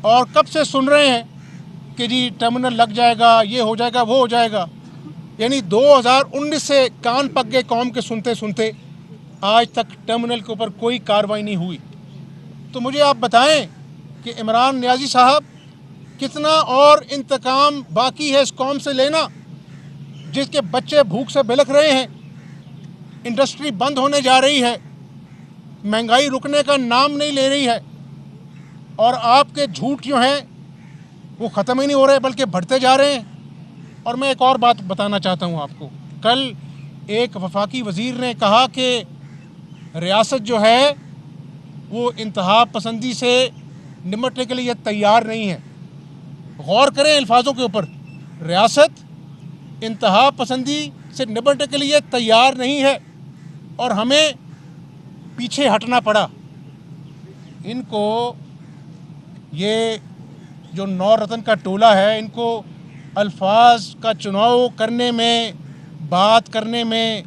और कब से सुन रहे हैं कि जी टर्मिनल लग जाएगा, ये हो जाएगा, वो हो जाएगा। यानी 2019 से कान पक गए कौम के सुनते सुनते, आज तक टर्मिनल के ऊपर कोई कार्रवाई नहीं हुई। तो मुझे आप बताएं कि इमरान नियाज़ी साहब, कितना और इंतकाम बाकी है इस कौम से लेना, जिसके बच्चे भूख से बिलख रहे हैं, इंडस्ट्री बंद होने जा रही है, महंगाई रुकने का नाम नहीं ले रही है, और आपके झूठ जो हैं वो ख़त्म ही नहीं हो रहे बल्कि बढ़ते जा रहे हैं। और मैं एक और बात बताना चाहता हूँ आपको, कल एक वफाकी वज़ीर ने कहा कि रियासत जो है वो इंतहा पसंदी से निपटने के लिए तैयार नहीं है। गौर करें अल्फाजों के ऊपर, रियासत इंतहा पसंदी से निपटने के लिए तैयार नहीं है और हमें पीछे हटना पड़ा। इनको ये जो नौ रतन का टोला है, इनको अल्फाज का चुनाव करने में, बात करने में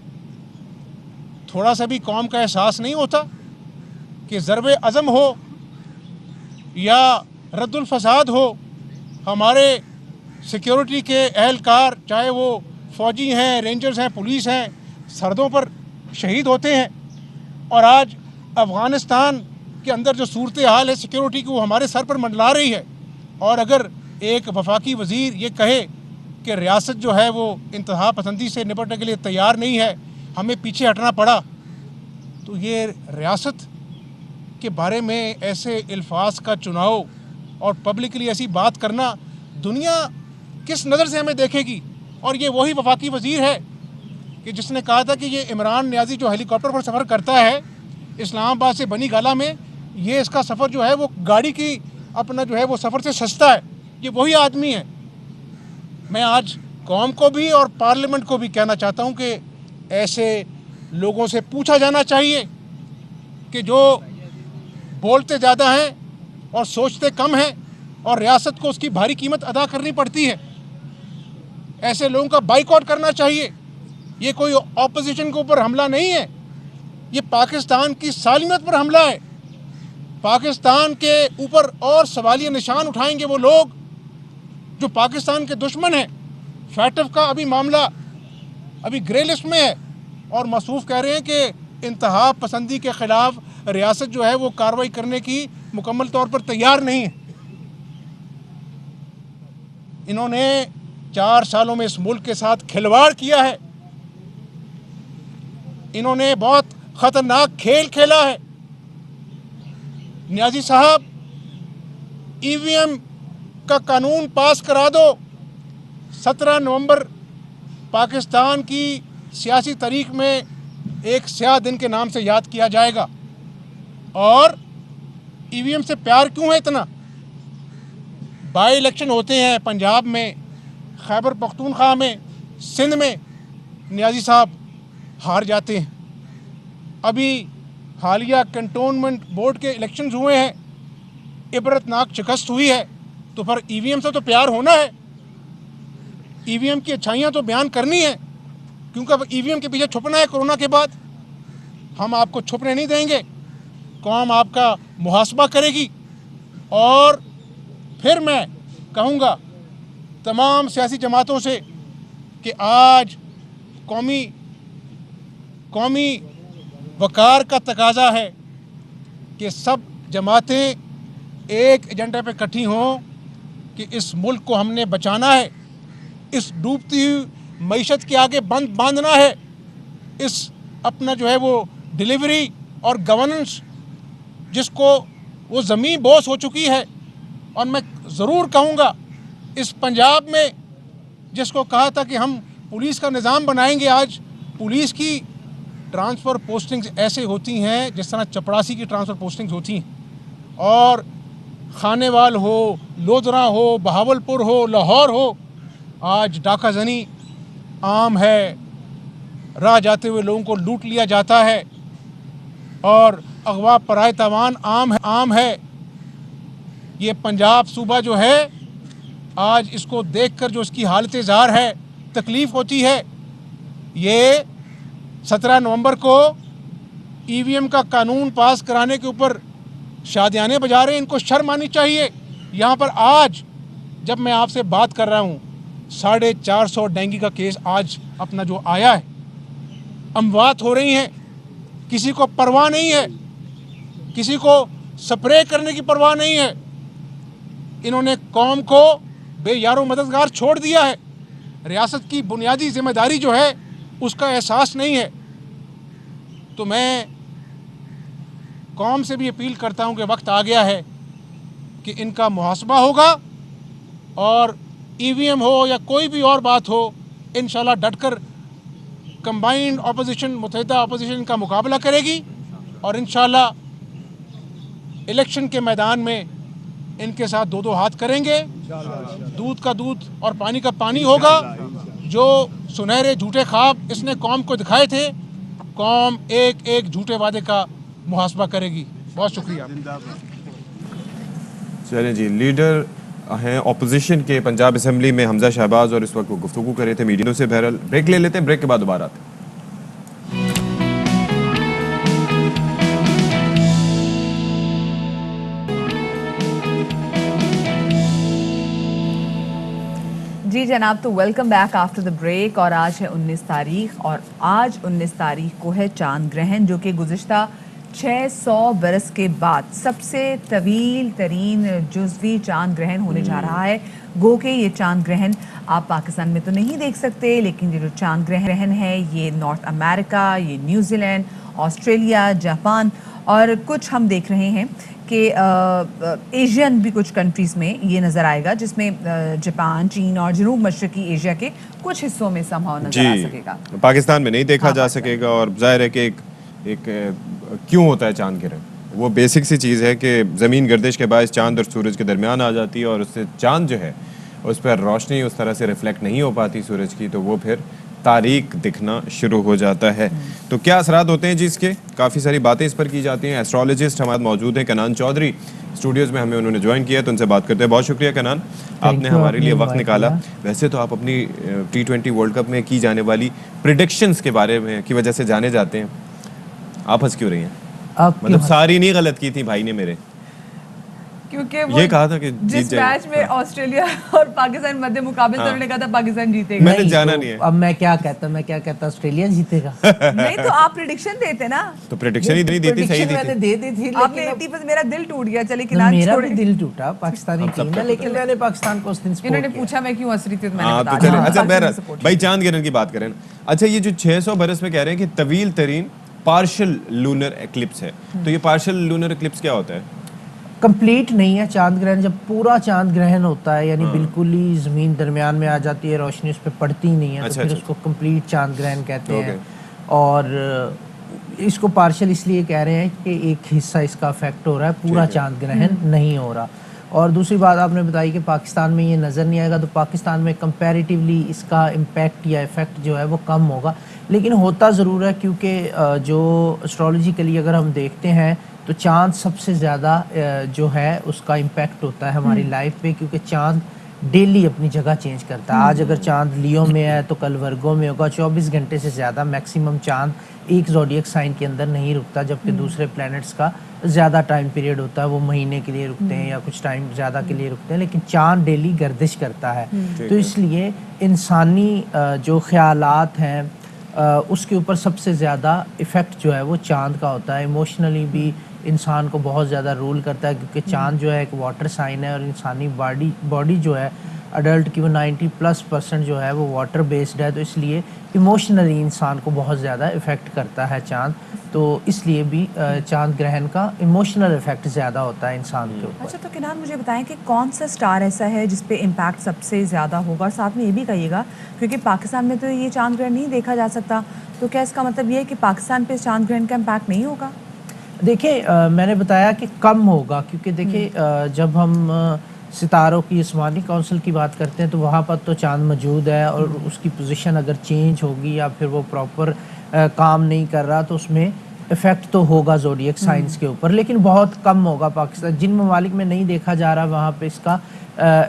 थोड़ा सा भी कौम का एहसास नहीं होता कि ज़रबे अज़म हो या रद्दुल फसाद हो, हमारे सिक्योरिटी के एहलकार, चाहे वो फ़ौजी हैं, रेंजर्स हैं, पुलिस हैं, सरहदों पर शहीद होते हैं। और आज अफ़गानिस्तान के अंदर जो सूरत हाल है सिक्योरिटी की, वो हमारे सर पर मंडला रही है। और अगर एक वफाकी वज़ीर ये कहे कि रियासत जो है वो इंतहा पसंदी से निपटने के लिए तैयार नहीं है, हमें पीछे हटना पड़ा, तो ये रियासत के बारे में ऐसे अल्फाज का चुनाव और पब्लिकली ऐसी बात करना, दुनिया किस नज़र से हमें देखेगी। और ये वही वफाकी वज़ीर है कि जिसने कहा था कि ये इमरान नियाज़ी जो हेलीकॉप्टर पर सफ़र करता है इस्लामाबाद से बनी गाला में, ये इसका सफ़र जो है वो गाड़ी की अपना जो है वो सफ़र से सस्ता है। ये वही आदमी है। मैं आज कौम को भी और पार्लियामेंट को भी कहना चाहता हूँ कि ऐसे लोगों से पूछा जाना चाहिए कि जो बोलते ज़्यादा हैं और सोचते कम हैं और रियासत को उसकी भारी कीमत अदा करनी पड़ती है, ऐसे लोगों का बाइकआउट करना चाहिए। ये कोई ऑपोजिशन के ऊपर हमला नहीं है, ये पाकिस्तान की सालियत पर हमला है। पाकिस्तान के ऊपर और सवालिया निशान उठाएंगे वो लोग जो पाकिस्तान के दुश्मन हैं। फैटफ का अभी मामला अभी ग्रे लिस्ट में है और मसूफ कह रहे हैं कि इंतहा पसंदी के ख़िलाफ़ रियासत जो है वो कार्रवाई करने की मुकम्मल तौर पर तैयार नहीं है। इन्होंने 4 सालों में इस मुल्क के साथ खिलवाड़ किया है। इन्होंने बहुत ख़तरनाक खेल खेला है। नियाज़ी साहब, ईवीएम का कानून पास करा दो। 17 नवंबर पाकिस्तान की सियासी तारीख में एक स्याह दिन के नाम से याद किया जाएगा। और ईवीएम से प्यार क्यों है इतना? बाई इलेक्शन होते हैं पंजाब में, खैबर पख्तूनख्वा में, सिंध में, नियाज़ी साहब हार जाते हैं। अभी हालिया कंटोनमेंट बोर्ड के इलेक्शंस हुए हैं, इबरतनाक शिकस्त हुई है। तो फिर ईवीएम से तो प्यार होना है, ईवीएम की अच्छाइयाँ तो बयान करनी है, क्योंकि अब ईवीएम के पीछे छुपना है। कोरोना के बाद हम आपको छुपने नहीं देंगे, कौम आपका मुहासबा करेगी। और फिर मैं कहूँगा तमाम सियासी जमातों से कि आज कौमी वकार का तकाजा है कि सब जमातें एक एजेंडे पे इकट्ठी हों कि इस मुल्क को हमने बचाना है, इस डूबती हुई मईशत के आगे बांधना है, इस अपना जो है वो डिलीवरी और गवर्नेंस जिसको वो ज़मीन बोस हो चुकी है। और मैं ज़रूर कहूँगा इस पंजाब में जिसको कहा था कि हम पुलिस का निज़ाम बनाएंगे, आज पुलिस की ट्रांसफ़र पोस्टिंग्स ऐसे होती हैं जिस तरह चपरासी की ट्रांसफ़र पोस्टिंग्स होती हैं। और खानेवाल हो, लोधरा हो, बहावलपुर हो, लाहौर हो, आज डाका जनी आम है। राह जाते हुए लोगों को लूट लिया जाता है और अगवा पराए तावान आम है। ये पंजाब सूबा जो है आज इसको देखकर जो इसकी हालत ज़ार है, तकलीफ़ होती है। ये 17 नवंबर को ईवीएम का कानून पास कराने के ऊपर शादियाने बजा रहे हैं, इनको शर्म आनी चाहिए। यहाँ पर आज जब मैं आपसे बात कर रहा हूँ 450 डेंगू का केस आज अपना जो आया है, अमवात हो रही हैं, किसी को परवाह नहीं है, किसी को स्प्रे करने की परवाह नहीं है। इन्होंने कौम को बेयारो मददगार छोड़ दिया है। रियासत की बुनियादी जिम्मेदारी जो है उसका एहसास नहीं है। तो मैं कौम से भी अपील करता हूं कि वक्त आ गया है कि इनका मुहासबा होगा और ईवीएम हो या कोई भी और बात हो, इंशाल्लाह डटकर कंबाइंड अपोजिशन, मुत्तहिदा अपोजिशन का मुकाबला करेगी और इंशाल्लाह इलेक्शन के मैदान में इनके साथ दो हाथ करेंगे। दूध का दूध और पानी का पानी होगा। जो सुनहरे झूठे ख्वाब इसने कौम को दिखाए थे, कौम एक एक झूठे वादे का मुहासबा करेगी। बहुत शुक्रिया। चलें जी, लीडर हैं ऑपोजिशन के पंजाब असेंबली में हमजा शहबाज और इस वक्त वो गुफ्तगू कर रहे थे मीडिया से। बहरहाल ब्रेक ले लेते हैं, ब्रेक के बाद दोबारा आते हैं। जी जनाब, तो welcome back after the break. और आज है 19 तारीख और आज 19 तारीख को है चांद ग्रहण, जो कि गुज़िश्ता 600 बरस के बाद सबसे तवील तरीन जुज़वी चांद ग्रहण होने जा रहा है। गो के ये चांद ग्रहण आप पाकिस्तान में तो नहीं देख सकते, लेकिन ये जो चांद ग्रहण है ये नॉर्थ अमेरिका, ये न्यूजीलैंड, ऑस्ट्रेलिया, जापान और कुछ हम देख रहे हैं कि एशियन भी कुछ कंट्रीज़ में ये नज़र आएगा, जिसमें जापान, चीन और जनूब मशरकी एशिया के कुछ हिस्सों में संभव नज़र आ सकेगा। पाकिस्तान में नहीं देखा जा सकेगा। और जाहिर है कि एक क्यों होता है चांद ग्रहण, वो बेसिक सी चीज़ है कि ज़मीन गर्दिश के बायस चांद और सूरज के दरमियान आ जाती है और उससे चांद जो है उस पर रोशनी उस तरह से रिफ्लेक्ट नहीं हो पाती सूरज की, तो वो फिर तारीक दिखना शुरू हो जाता है। तो क्या असरात होते हैं जी इसके? काफ़ी सारी बातें इस पर की जाती हैं। एस्ट्रोलॉजिस्ट हमारे मौजूद हैं, कनान चौधरी स्टूडियोज़ में हमें उन्होंने ज्वाइन किया, तो उनसे बात करते हैं। बहुत शुक्रिया कनान, आपने हमारे लिए वक्त निकाला। वैसे तो आप अपनी T20 वर्ल्ड कप में की जाने वाली प्रिडिक्शंस के बारे में की वजह से जाने जाते हैं। आप हंस क्यों रही हैं? मतलब सारी नहीं गलत की थी भाई ने मेरे। क्योंकि वो ये कहा था कि जीत जिस जाएगा। मैच में ऑस्ट्रेलिया और पाकिस्तान मध्य मुकाबले तो उन्होंने कहा था पाकिस्तान जीतेगा। मैंने नहीं, जाना तो नहीं है। अब मैं क्या कहता ऑस्ट्रेलिया जीतेगा। नहीं तो आप प्रिडिक्शन देते ना, तो प्रेडिक्शन ही नहीं देती, सही Prediction मैंने दी दे दी थी, आपने लेकिन 80% मेरा दिल टूट गया। चले अब किनारे मेरा छोड़े। भी दिल टूटा पाकिस्तानी हम टीम सबका है, लेकिन मैंने पाकिस्तान को उस दिन support इन्होंने किया। पूछा मैं क्यों हंस रही थी तो मैंने हाँ बता तो चले। दिया। अच्छा पाकिस्तान बहरहाल support भाई चांद गिरन की बात करें। अच्छा ये जो 600 बरस में कह रहे हैं कि तवील तरीन पार्शियल लूनर एक्लिप्स है, तो ये पार्शियल लूनर एक्लिप्स क्या होता है? कंप्लीट नहीं है चांद ग्रहण। जब पूरा चांद ग्रहण होता है यानी बिल्कुल ही जमीन दरमियान में आ जाती है, रोशनी उस पर पड़ती नहीं है, अच्छा, तो फिर अच्छा। उसको कंप्लीट चांद ग्रहण कहते Okay. हैं। और इसको पार्शियल इसलिए कह रहे हैं कि एक हिस्सा इसका अफेक्ट हो रहा है, पूरा ठीक है। चांद ग्रहण नहीं हो रहा। और दूसरी बात आपने बताई कि पाकिस्तान में ये नज़र नहीं आएगा, तो पाकिस्तान में कंपैरेटिवली इसका इम्पैक्ट या इफ़ेक्ट जो है वो कम होगा, लेकिन होता ज़रूर है क्योंकि जो एस्ट्रोलॉजिकली अगर हम देखते हैं तो चांद सबसे ज़्यादा जो है उसका इम्पैक्ट होता है हमारी लाइफ पे, क्योंकि चांद डेली अपनी जगह चेंज करता है। आज अगर चांद लियो में है तो कल वर्गो में होगा। 24 घंटे से ज़्यादा मैक्सिमम चांद एक ज़ोडिएक साइन के अंदर नहीं रुकता, जबकि दूसरे प्लैनेट्स का ज़्यादा टाइम पीरियड होता है, वो महीने के लिए रुकते हैं या कुछ टाइम ज़्यादा के लिए रुकते हैं, लेकिन चांद डेली गर्दिश करता है। तो इसलिए इंसानी जो ख्यालात हैं उसके ऊपर सबसे ज़्यादा इफ़ेक्ट जो है वो चांद का होता है। इमोशनली भी इंसान को बहुत ज़्यादा रूल करता है, क्योंकि चांद जो है एक वाटर साइन है और इंसानी बॉडी जो है अडल्ट की वो 90+% जो है वो वाटर बेस्ड है, तो इसलिए इमोशनली इंसान को बहुत ज़्यादा इफ़ेक्ट करता है चांद। तो इसलिए भी चांद ग्रहण का इमोशनल इफ़ेक्ट ज़्यादा होता है इंसान के ऊपर। अच्छा तो किनान मुझे बताएं कि कौन सा स्टार ऐसा है जिस पे इम्पैक्ट सबसे ज़्यादा होगा, और साथ में ये भी कहिएगा क्योंकि पाकिस्तान में तो ये चांद ग्रहण नहीं देखा जा सकता, तो क्या इसका मतलब ये है कि पाकिस्तान पे चांद ग्रहण का इम्पैक्ट नहीं होगा? देखिए मैंने बताया कि कम होगा, क्योंकि देखिए जब हम सितारों की आसमानी काउंसिल की बात करते हैं तो वहाँ पर तो चांद मौजूद है, और उसकी पोजीशन अगर चेंज होगी या फिर वो प्रॉपर काम नहीं कर रहा तो उसमें इफ़ेक्ट तो होगा ज़ोडिएक साइंस के ऊपर, लेकिन बहुत कम होगा। पाकिस्तान जिन ममालिक में नहीं देखा जा रहा वहाँ पे इसका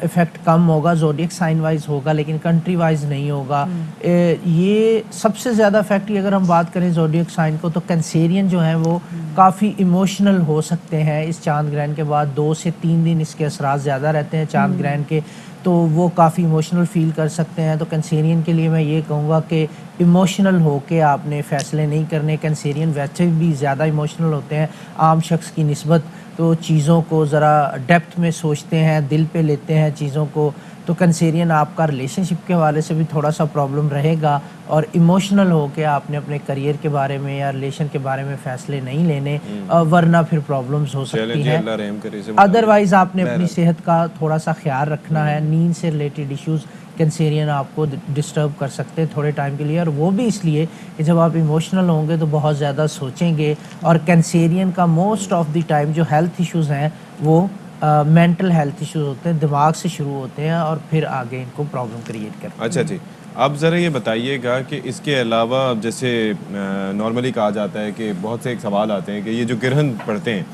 इफ़ेक्ट कम होगा, ज़ोडिएक साइन वाइज होगा, लेकिन कंट्री वाइज नहीं होगा। ये सबसे ज़्यादा इफेक्ट की अगर हम बात करें ज़ोडिएक साइन को, तो कैंसेरियन जो हैं वो काफ़ी इमोशनल हो सकते हैं इस चांद ग्रहण के बाद। 2 से 3 दिन इसके असरात ज़्यादा रहते हैं चांद ग्रहण के, तो वो काफ़ी इमोशनल फील कर सकते हैं। तो कैंसेरियन के लिए मैं ये कहूँगा कि इमोशनल होके आपने फ़ैसले नहीं करने। कैंसेरियन वैसे भी ज़्यादा इमोशनल होते हैं आम शख्स की निस्बत, तो चीज़ों को ज़रा डेप्थ में सोचते हैं, दिल पे लेते हैं चीज़ों को। तो कैंसेरियन आपका रिलेशनशिप के हवाले से भी थोड़ा सा प्रॉब्लम रहेगा, और इमोशनल होके आपने अपने करियर के बारे में या रिलेशन के बारे में फ़ैसले नहीं लेने, वरना फिर प्रॉब्लम्स हो सकती हैं। अल्लाह रहम करे इसे। अदरवाइज़ आपने अपनी सेहत का थोड़ा सा ख्याल रखना है। नींद से रिलेटेड इश्यूज़ कैंसेरियन आपको डिस्टर्ब कर सकते हैं थोड़े टाइम के लिए, और वो भी इसलिए कि जब आप इमोशनल होंगे तो बहुत ज़्यादा सोचेंगे। और कैंसेरियन का मोस्ट ऑफ द टाइम जो हेल्थ इश्यूज़ हैं वो मेंटल हेल्थ इश्यूज होते हैं, दिमाग से शुरू होते हैं और फिर आगे इनको प्रॉब्लम क्रिएट करते हैं। अच्छा जी, आप ज़रा ये बताइएगा कि इसके अलावा जैसे नॉर्मली कहा जाता है कि बहुत से एक सवाल आते हैं कि ये जो ग्रहण पड़ते हैं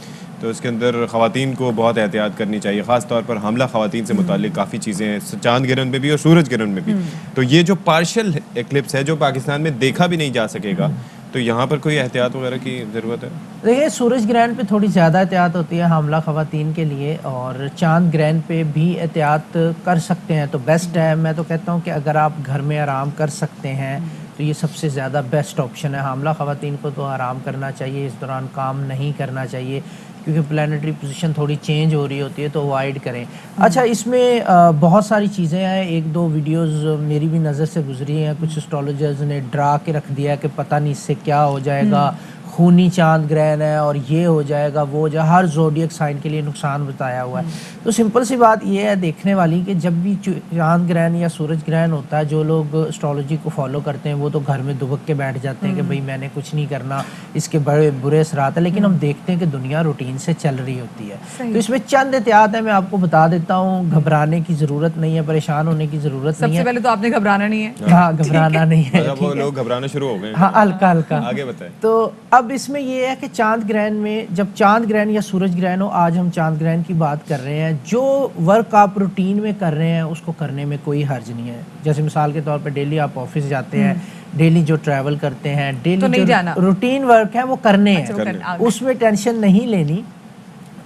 तो इसके अंदर ख़वातीन को बहुत एहतियात करनी चाहिए, ख़ास तौर पर हमला ख़वातीन से मुताल्लिक काफ़ी चीज़ें हैं, चांद ग्रहण में भी और सूरज ग्रहण में भी। तो ये जो पार्शियल एक्लिप्स है जो पाकिस्तान में देखा भी नहीं जा सकेगा, तो यहाँ पर कोई एहतियात वगैरह की ज़रूरत है? देखिए सूरज ग्रहण पे थोड़ी ज़्यादा एहतियात होती है हमला ख़वातीन के लिए, और चांद ग्रहण पे भी एहतियात कर सकते हैं तो बेस्ट है। मैं तो कहता हूँ कि अगर आप घर में आराम कर सकते हैं तो ये सबसे ज़्यादा बेस्ट ऑप्शन है। हमला ख़वातीन को तो आराम करना चाहिए, इस दौरान काम नहीं करना चाहिए, क्योंकि प्लानिटरी पोजीशन थोड़ी चेंज हो रही होती है, तो अवॉइड करें। अच्छा, इसमें बहुत सारी चीज़ें हैं। 1-2 वीडियोस मेरी भी नज़र से गुजरी हैं। कुछ एस्ट्रोलॉजर्स ने डरा के रख दिया कि पता नहीं इससे क्या हो जाएगा, खूनी चांद ग्रहण है और ये हो जाएगा वो हो जाएगा, हर ज़ोडिएक साइन के लिए नुकसान बताया हुआ है। तो सिंपल सी बात ये है देखने वाली कि जब भी चांद ग्रहण या सूरज ग्रहण होता है, जो लोग एस्ट्रोलॉजी को फॉलो करते हैं वो तो घर में दुबक के बैठ जाते हैं कि भाई मैंने कुछ नहीं करना, इसके बड़े बुरे असरात है। लेकिन हम देखते हैं कि दुनिया रूटीन से चल रही होती है, तो इसमें चंद एहतियात है, मैं आपको बता देता हूँ। घबराने की ज़रूरत नहीं है, परेशान होने की ज़रूरत नहीं सबसे है। पहले तो आपने घबराना नहीं है। हाँ, घबराना नहीं है। मतलब वो लोग घबराना शुरू हो गए। हाँ, हल्का हल्का। आगे बताएं। तो अब इसमें ये है कि चांद ग्रहण में, जब चांद ग्रहण या सूरज ग्रहण हो, आज हम चांद ग्रहण की बात कर रहे हैं, जो वर्क आप रूटीन में कर रहे हैं उसको करने में कोई हर्ज नहीं है। जैसे मिसाल के तौर पे डेली आप ऑफिस जाते हैं, डेली जो ट्रैवल करते हैं, डेली तो नहीं जो जाना। रूटीन वर्क है वो करने अच्छा, वो हैं, करने, आगे। उसमें टेंशन नहीं लेनी।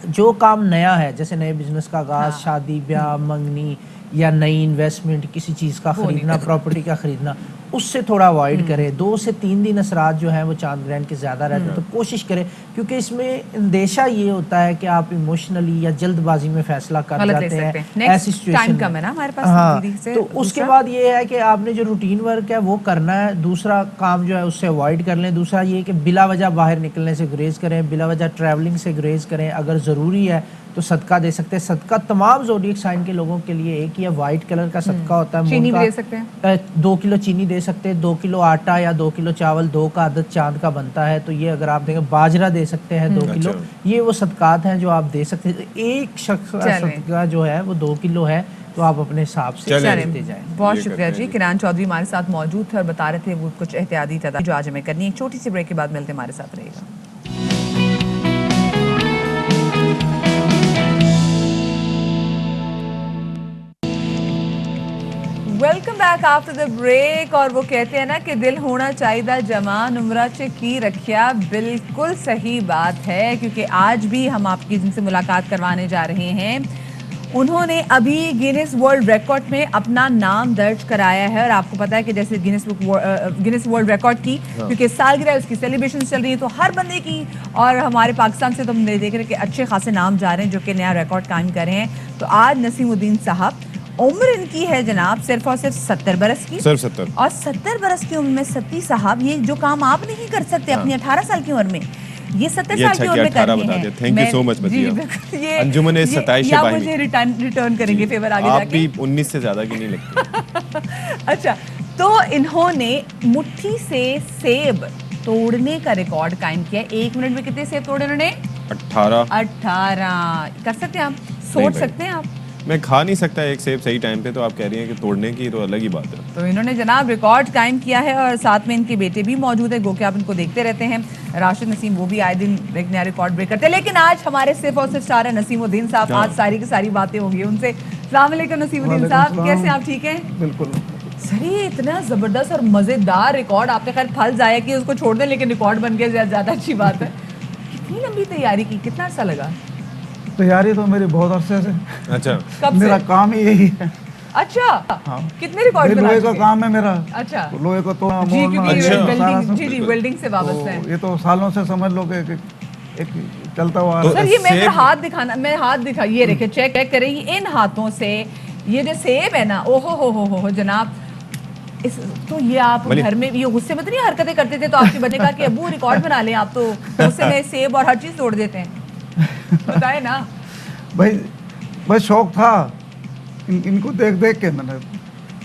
जो काम नया है, जैसे नए बिजनेस का आगाज, शादी ब्याह, मंगनी या नई इन्वेस्टमेंट, किसी चीज़ का खरीदना, प्रॉपर्टी का खरीदना, उससे थोड़ा अवॉइड करें। 2 से 3 दिन असरात जो है वो चांद ग्रहण के ज़्यादा रहते हैं, तो कोशिश करें, क्योंकि इसमें अंदेशा ये होता है कि आप इमोशनली या जल्दबाजी में फैसला कर जाते हैं ऐसी सिचुएशन कम है ना हमारे पास। हाँ, तो उसके बाद ये है कि आपने जो रूटीन वर्क है वो करना है, दूसरा काम जो है उससे अवॉइड कर लें। दूसरा ये कि बिला वजह बाहर निकलने से गुरेज करें, बिला वजह ट्रैवलिंग से गुरेज करें। अगर ज़रूरी है तो सदका दे सकते हैं। सदका तमाम ज़ोडिएक साइन के लोगों के लिए एक ही है, वाइट कलर का सदका होता है। चीनी भी दे सकते हैं, 2 किलो चीनी दे सकते हैं, 2 किलो आटा या 2 किलो चावल, 2 का अदद चांद का बनता है, तो ये अगर आप देखें, बाजरा दे सकते हैं 2 किलो। ये वो सदकात हैं जो आप दे सकते हैं। एक शख्स का सदका जो है वो 2 किलो है, तो आप अपने हिसाब से देते जाएं। बहुत शुक्रिया जी। किरान चौधरी हमारे साथ मौजूद थे और बता रहे थे वो कुछ एहतियाती तदाबीर जो आज हमें करनी है। एक छोटी सी ब्रेक के बाद मिलते, हमारे साथ रहेगा। Welcome back after the break. और वो कहते हैं ना कि दिल होना चाहिए जवान, उम्रा च की रखिया। बिल्कुल सही बात है, क्योंकि आज भी हम आपकी जिनसे मुलाकात करवाने जा रहे हैं, उन्होंने अभी गिनीज वर्ल्ड रिकॉर्ड में अपना नाम दर्ज कराया है। और आपको पता है कि जैसे गिनीज वर्ल्ड रिकॉर्ड की क्योंकि सालगिरह उसकी सेलिब्रेशन चल रही है, तो हर बंदे की, और हमारे पाकिस्तान से तो हम देख रहे हैं कि अच्छे खासे नाम जा रहे हैं जो कि नया रिकॉर्ड कायम कर रहे हैं। तो आज नसीमुद्दीन साहब, उम्र इनकी है जनाब सिर्फ और सिर्फ 70 बरस की, सिर्फ 70, और 70 बरस की उम्र में सत्ती साहब ये जो काम आप नहीं कर सकते अपनी 18 साल की उम्र में, ये 70 साल की उम्र में कर रहे हैं। थैंक यू सो मच ये अंजुमन 27 या मुझे रिटर्न करेंगे फेवर आगे आप जाके। भी 19 से ज्यादा की नहीं लगती। अच्छा, तो इन्होंने मुट्ठी से सेब तोड़ने का रिकॉर्ड कायम किया। 1 मिनट में कितने सेब तोड़े उन्होंने? 18 कर सकते हैं आप? सोच सकते हैं आप? मैं खा नहीं सकता एक सेब सही टाइम पे, तो आप कह रही हैं कि तोड़ने की तो अलग ही बात है। तो इन्होंने जनाब रिकॉर्ड कायम किया है, और साथ में इनके बेटे भी मौजूद है, गो कि आप इनको देखते रहते हैं, राशिद नसीम, वो भी आए दिन एक नया रिकॉर्ड ब्रेक करते हैं। लेकिन आज हमारे सिर्फ और सिर्फ स्टार है नसीमुद्दीन साहब। आज सारी की सारी बातें होंगी उनसे। अस्सलाम वालेकुम नसीमुद्दीन साहब, कैसे आप? ठीक हैं? बिल्कुल। सर ये इतना जबरदस्त और मजेदार रिकॉर्ड, आपने खैर फल जाया कि उसको छोड़ दें, लेकिन रिकॉर्ड बन गया, ज्यादा अच्छी बात है। कितनी लंबी तैयारी की, कितना अर्सा लगा? तैयारी तो मेरी बहुत अरसे से। अच्छा, कब मेरा से? काम ही यही है। अच्छा, हाँ। कितने रिकॉर्ड बना लोहे चुके? का काम है मेरा। अच्छा, तो लोहे को तो जी, क्योंकि वेल्डिंग, जी जी, वेल्डिंग से तो वाबस्ता है। ये तो सालों से समझ लो कि एक चलता हुआ तो सर ये मैं सेब- हाथ दिखाना, मैं हाथ दिखा, ये देखिए, चेक करें, इन हाथों से ये जो सेब है ना, ओहो हो जनाब, इस तो ये आप घर में भी गुस्से में तो नहीं हरकतें करते थे, तो आपके बच्चे कहा कि अबू रिकॉर्ड बना लें, आप तो गुस्से में सेब और हर चीज तोड़ देते हैं, बताए ना भाई। बस शौक था इनको देख देख के मैंने।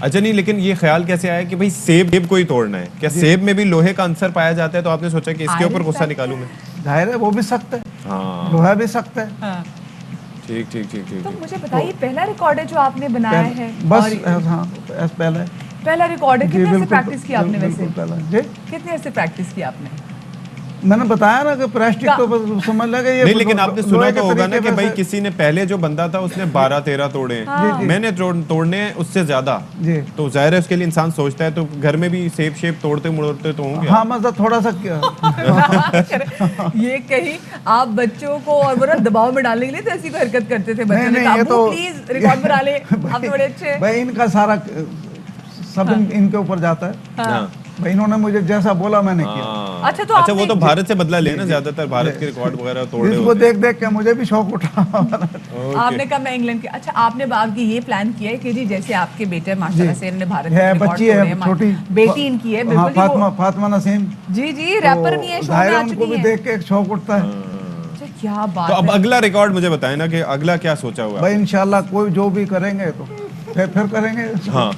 अच्छा, नहीं, लेकिन ये ख्याल कैसे आया कि भाई सेब को ही तोड़ना है? क्या सेब में भी लोहे का अंसर पाया जाता है, तो आपने सोचा कि इसके ऊपर गुस्सा निकालूं मैं? जाहिर है वो भी सख्त है, हाँ, लोहा भी सख्त है। हाँ। ठीक ठीक ठीक ठीक तो ठीक। मुझे बताइए, पहला रिकॉर्ड है जो आपने बनाया है? बस और हाँ, पहले पहला रिकॉर्ड है, जी, कितने से बिल्कुल, प्रैक्टिस की आपने? बिल्कुल वैसे पहला जी, कितने से प्रैक्टिस की आपने? मैंने बताया ना कि प्लास्टिक तो बस समझ लगे ये। नहीं, लेकिन आपने सुना लोहे के तो होगा ना तरीके कि भाई से- किसी ने पहले जो बंदा था उसने 12-13 तोड़े हैं, हाँ। जी। मैंने तोड़ने हैं उससे ज्यादा। जी। तो जाहिर है उसके लिए इंसान सोचता है, तो घर में भी सेब शेप तोड़ते मुड़ते तो होंगे। हाँ, मतलब थोड़ा सा ये कहीं आप बच्चों को और वो ना दबाव में डालने के लिए तो ऐसी कोई हरकत करते थे? बच्चों ने नहीं, कहा, ये "अब्बू, तो- प्लीज रिकॉर्ड बना ले, आप तो बड़े अच्छे हैं।" भाई इनका सारा सब इनके ऊपर जाता है। हाँ। भाई इन्होंने मुझे जैसा बोला मैंने किया। हाँ। अच्छा, तो अच्छा, वो आपने- तो भारत से बदला लेना, ज्यादातर भारत के रिकॉर्ड वगैरह तोड़े इसको होते देख देख के मुझे भी शौक उठा। हैं। आपने कहा मैं इंग्लैंड के। अच्छा, आपने बाप की ये प्लान किया है कि जी जैसे आपके बेटे माशाल्लाह से इन्होंने भारत है, के रिकॉर्ड बच्ची तोड़े है हैं, छोटी, बेटी इनकी है, हाँ, बिल्कुल ही वो- फातिमा नसीम। जी जी, रैपर भी है, तो शो में जाहिर आ है उनको चुकी भी है। देख के एक शौक उठता है। अच्छा, क्या बात तो अब है। अगला रिकॉर्ड मुझे बताएं ना कि अगला क्या सोचा हुआ है? भाई इंशाल्लाह कोई जो भी करेंगे तो फिर करेंगे। हाँ,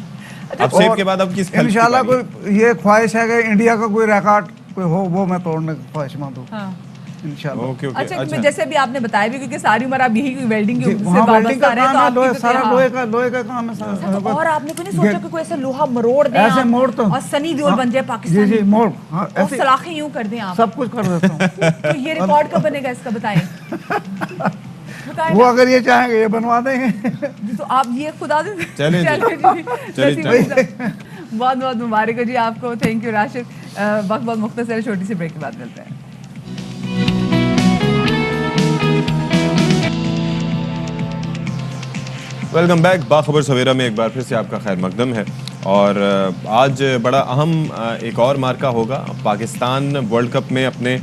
अब सेब के बाद अब किस फल की इंशाल्लाह बारी है? कोई ये ख्वाहिश है कि इंडिया का कोई रिकॉर्ड कोई हो, वो मैं तोड़ने की ख्वाहिशमंद हूँ हाँ। इंशाल्लाह। Okay okay. अच्छा, अच्छा, जैसे भी आपने बताया भी, क्योंकि सारी उम्र आप यही वेल्डिंग जी, से वहाँ वेल्डिंग वाबस्ता का रहे, काम तो है, आपकी लोहे तो- सारा हाँ। लोहे का काम है अच्छा, सारा। तो और आपने कोई नहीं सोचा कि कोई ऐसा लोहा मरोड़ दें ऐसे आप मोड़ तो और सनी देओल हाँ, बन जाए जी पाकिस्तान जी मोड़, हाँ, और ऐसे सलाखें यूं कर दें आप? सब कुछ कर देता हूँ। तो ये रिकॉर्ड कब बनेगा इसका, बताएं? बताएं वो ना। अगर ये चाहेंगे ये बनवा देंगे। तो आप ये खुदा दे चलें जी। चलिए, बहुत बहुत मुबारक हो जी आपको। Thank you Rashid. वक्त बहुत मुख्तसर है, छोटी सी ब्रेक के बाद मिलते हैं। Welcome back. बाखबर सवेरा में एक बार फिर से आपका खैर मकदम है। और आज बड़ा अहम एक और मार्का होगा। पाकिस्तान वर्ल्ड कप में अपने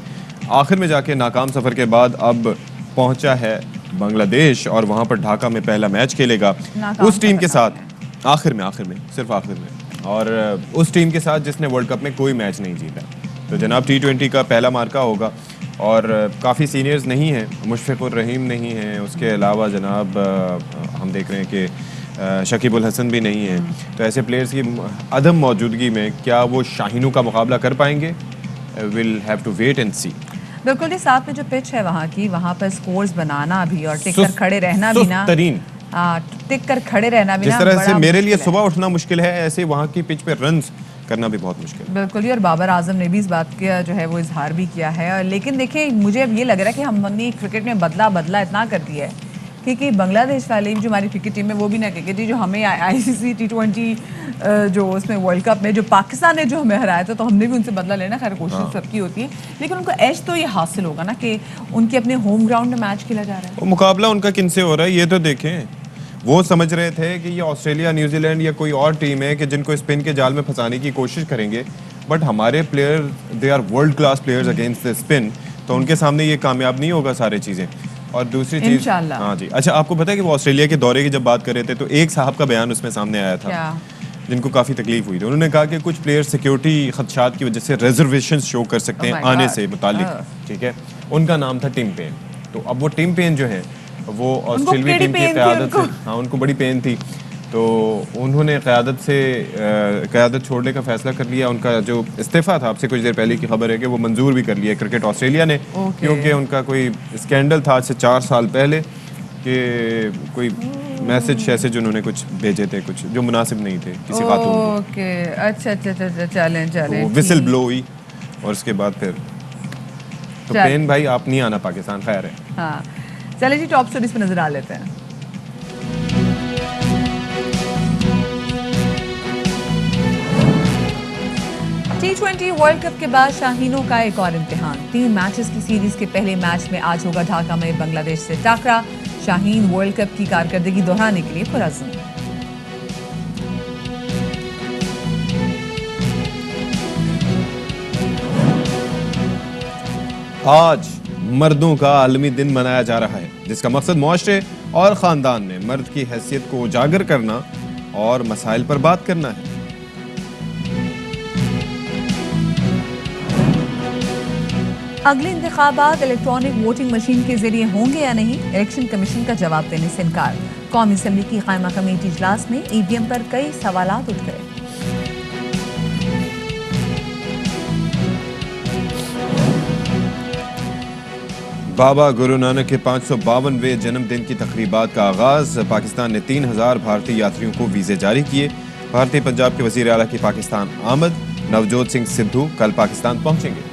आखिर में जाके नाकाम सफ़र के बाद अब पहुंचा है बांग्लादेश और वहां पर ढाका में पहला मैच खेलेगा उस टीम के साथ, आखिर में सिर्फ आखिर में, और उस टीम के साथ जिसने वर्ल्ड कप में कोई मैच नहीं जीता। तो जनाब T20 का पहला मार्का होगा और काफ़ी सीनियर्स नहीं हैं, मुशफ़िक़ुर रहीम नहीं हैं, उसके अलावा जनाब हम देख रहे हैं कि शकीब उल हसन भी नहीं है। तो ऐसे प्लेयर्स की अदम मौजूदगी में क्या वो शाहीनों का मुकाबला कर पाएंगे? Will have to wait and see. बिल्कुल जी, साथ में जो पिच है वहाँ पर स्कोर्स बनाना भी और टिक कर खड़े रहना भी ना, टिक कर खड़े रहना भी जिस ना, तरह से मेरे लिए मुश्किल सुबह उठना मुश्किल है, ऐसे वहाँ की पिच पे रन्स करना भी बहुत मुश्किल है। बिल्कुल ही। और बाबर आजम ने भी इस बात का जो है वो इजहार भी किया है। लेकिन देखिए, मुझे अब ये लग रहा है कि हमने क्रिकेट में बदला इतना कर दिया है कि बांग्लादेश वाले जो हमारी क्रिकेट टीम है वो भी ना क्रिकेट जो हमें ICC T20 जो उसमें वर्ल्ड कप में जो पाकिस्तान ने जो हमें हराया था, तो हमने भी उनसे बदला लेना, खैर कोशिश सबकी होती है, लेकिन उनको एज तो ये हासिल होगा ना कि उनके अपने होम ग्राउंड में मैच खेला जा रहा है। वो मुकाबला उनका किनसे हो रहा है ये तो देखें। वो समझ रहे थे कि ये ऑस्ट्रेलिया, न्यूजीलैंड या कोई और टीम है कि जिनको स्पिन के जाल में फंसाने की कोशिश करेंगे, बट हमारे player they are world class players against the spin, तो उनके सामने ये कामयाब नहीं होगा सारी चीज़ें। और दूसरी चीज़, हाँ जी, अच्छा आपको पता है कि वो ऑस्ट्रेलिया के दौरे की जब बात कर रहे थे तो एक साहब का बयान उसमें सामने आया था जिनको काफ़ी तकलीफ हुई थी। उन्होंने कहा कि कुछ प्लेयर सिक्योरिटी खदशात की वजह से रिजर्वेशन शो कर सकते हैं आने से मुतालिक, ठीक है। उनका नाम था टिम पेन। तो अब वो टिम पेन जो है वो ऑस्ट्रेलिया टीम की क़यादत से, हाँ उनको बड़ी पेन थी, तो उन्होंने क़यादत छोड़ने का फैसला कर लिया। उनका जो इस्तीफ़ा था, आपसे कुछ देर पहले की खबर है कि वो मंजूर भी कर लिया क्रिकेट ऑस्ट्रेलिया ने, क्योंकि उनका कोई स्कैंडल था आज से 4 साल पहले कि कोई मैसेज उन्होंने कुछ भेजे थे कुछ जो मुनासिब नहीं थे किसी खातून को। ओके, अच्छा, चलें विसिल ब्लो हुई और उसके बाद फिर तो पेन भाई आप नहीं आना पाकिस्तान, खैर है। हाँ चलिए जी, टॉप स्टोरीज पे नजर आ लेते हैं। T20 वर्ल्ड कप के बाद शाहीनों का एक और इम्तिहान। 3 मैचेस की सीरीज के पहले मैच में आज होगा ढाका में बांग्लादेश से टकरा। शाहीन वर्ल्ड कप की कारकर्दगी दोहराने के लिए पुरअज़्म। आज मर्दों का आलमी दिन मनाया जा रहा है, जिसका मकसद मुआशरे और ख़ानदान में मर्द की हैसियत को उजागर करना और मसाइल पर बात करना है। अगले इंतखाबात इलेक्ट्रॉनिक वोटिंग मशीन के जरिए होंगे या नहीं, इलेक्शन कमीशन का जवाब देने से इनकार। कौमी असम्बली की कायमा कमेटी इजलास में EVM पर कई सवालात उठ गए। बाबा गुरु नानक के 552वें जन्मदिन की तकरीबात का आगाज। पाकिस्तान ने 3000 भारतीय यात्रियों को वीज़े जारी किए। भारतीय पंजाब के वज़ीर आला की पाकिस्तान आमद। नवजोत सिंह सिद्धू कल पाकिस्तान पहुंचेंगे।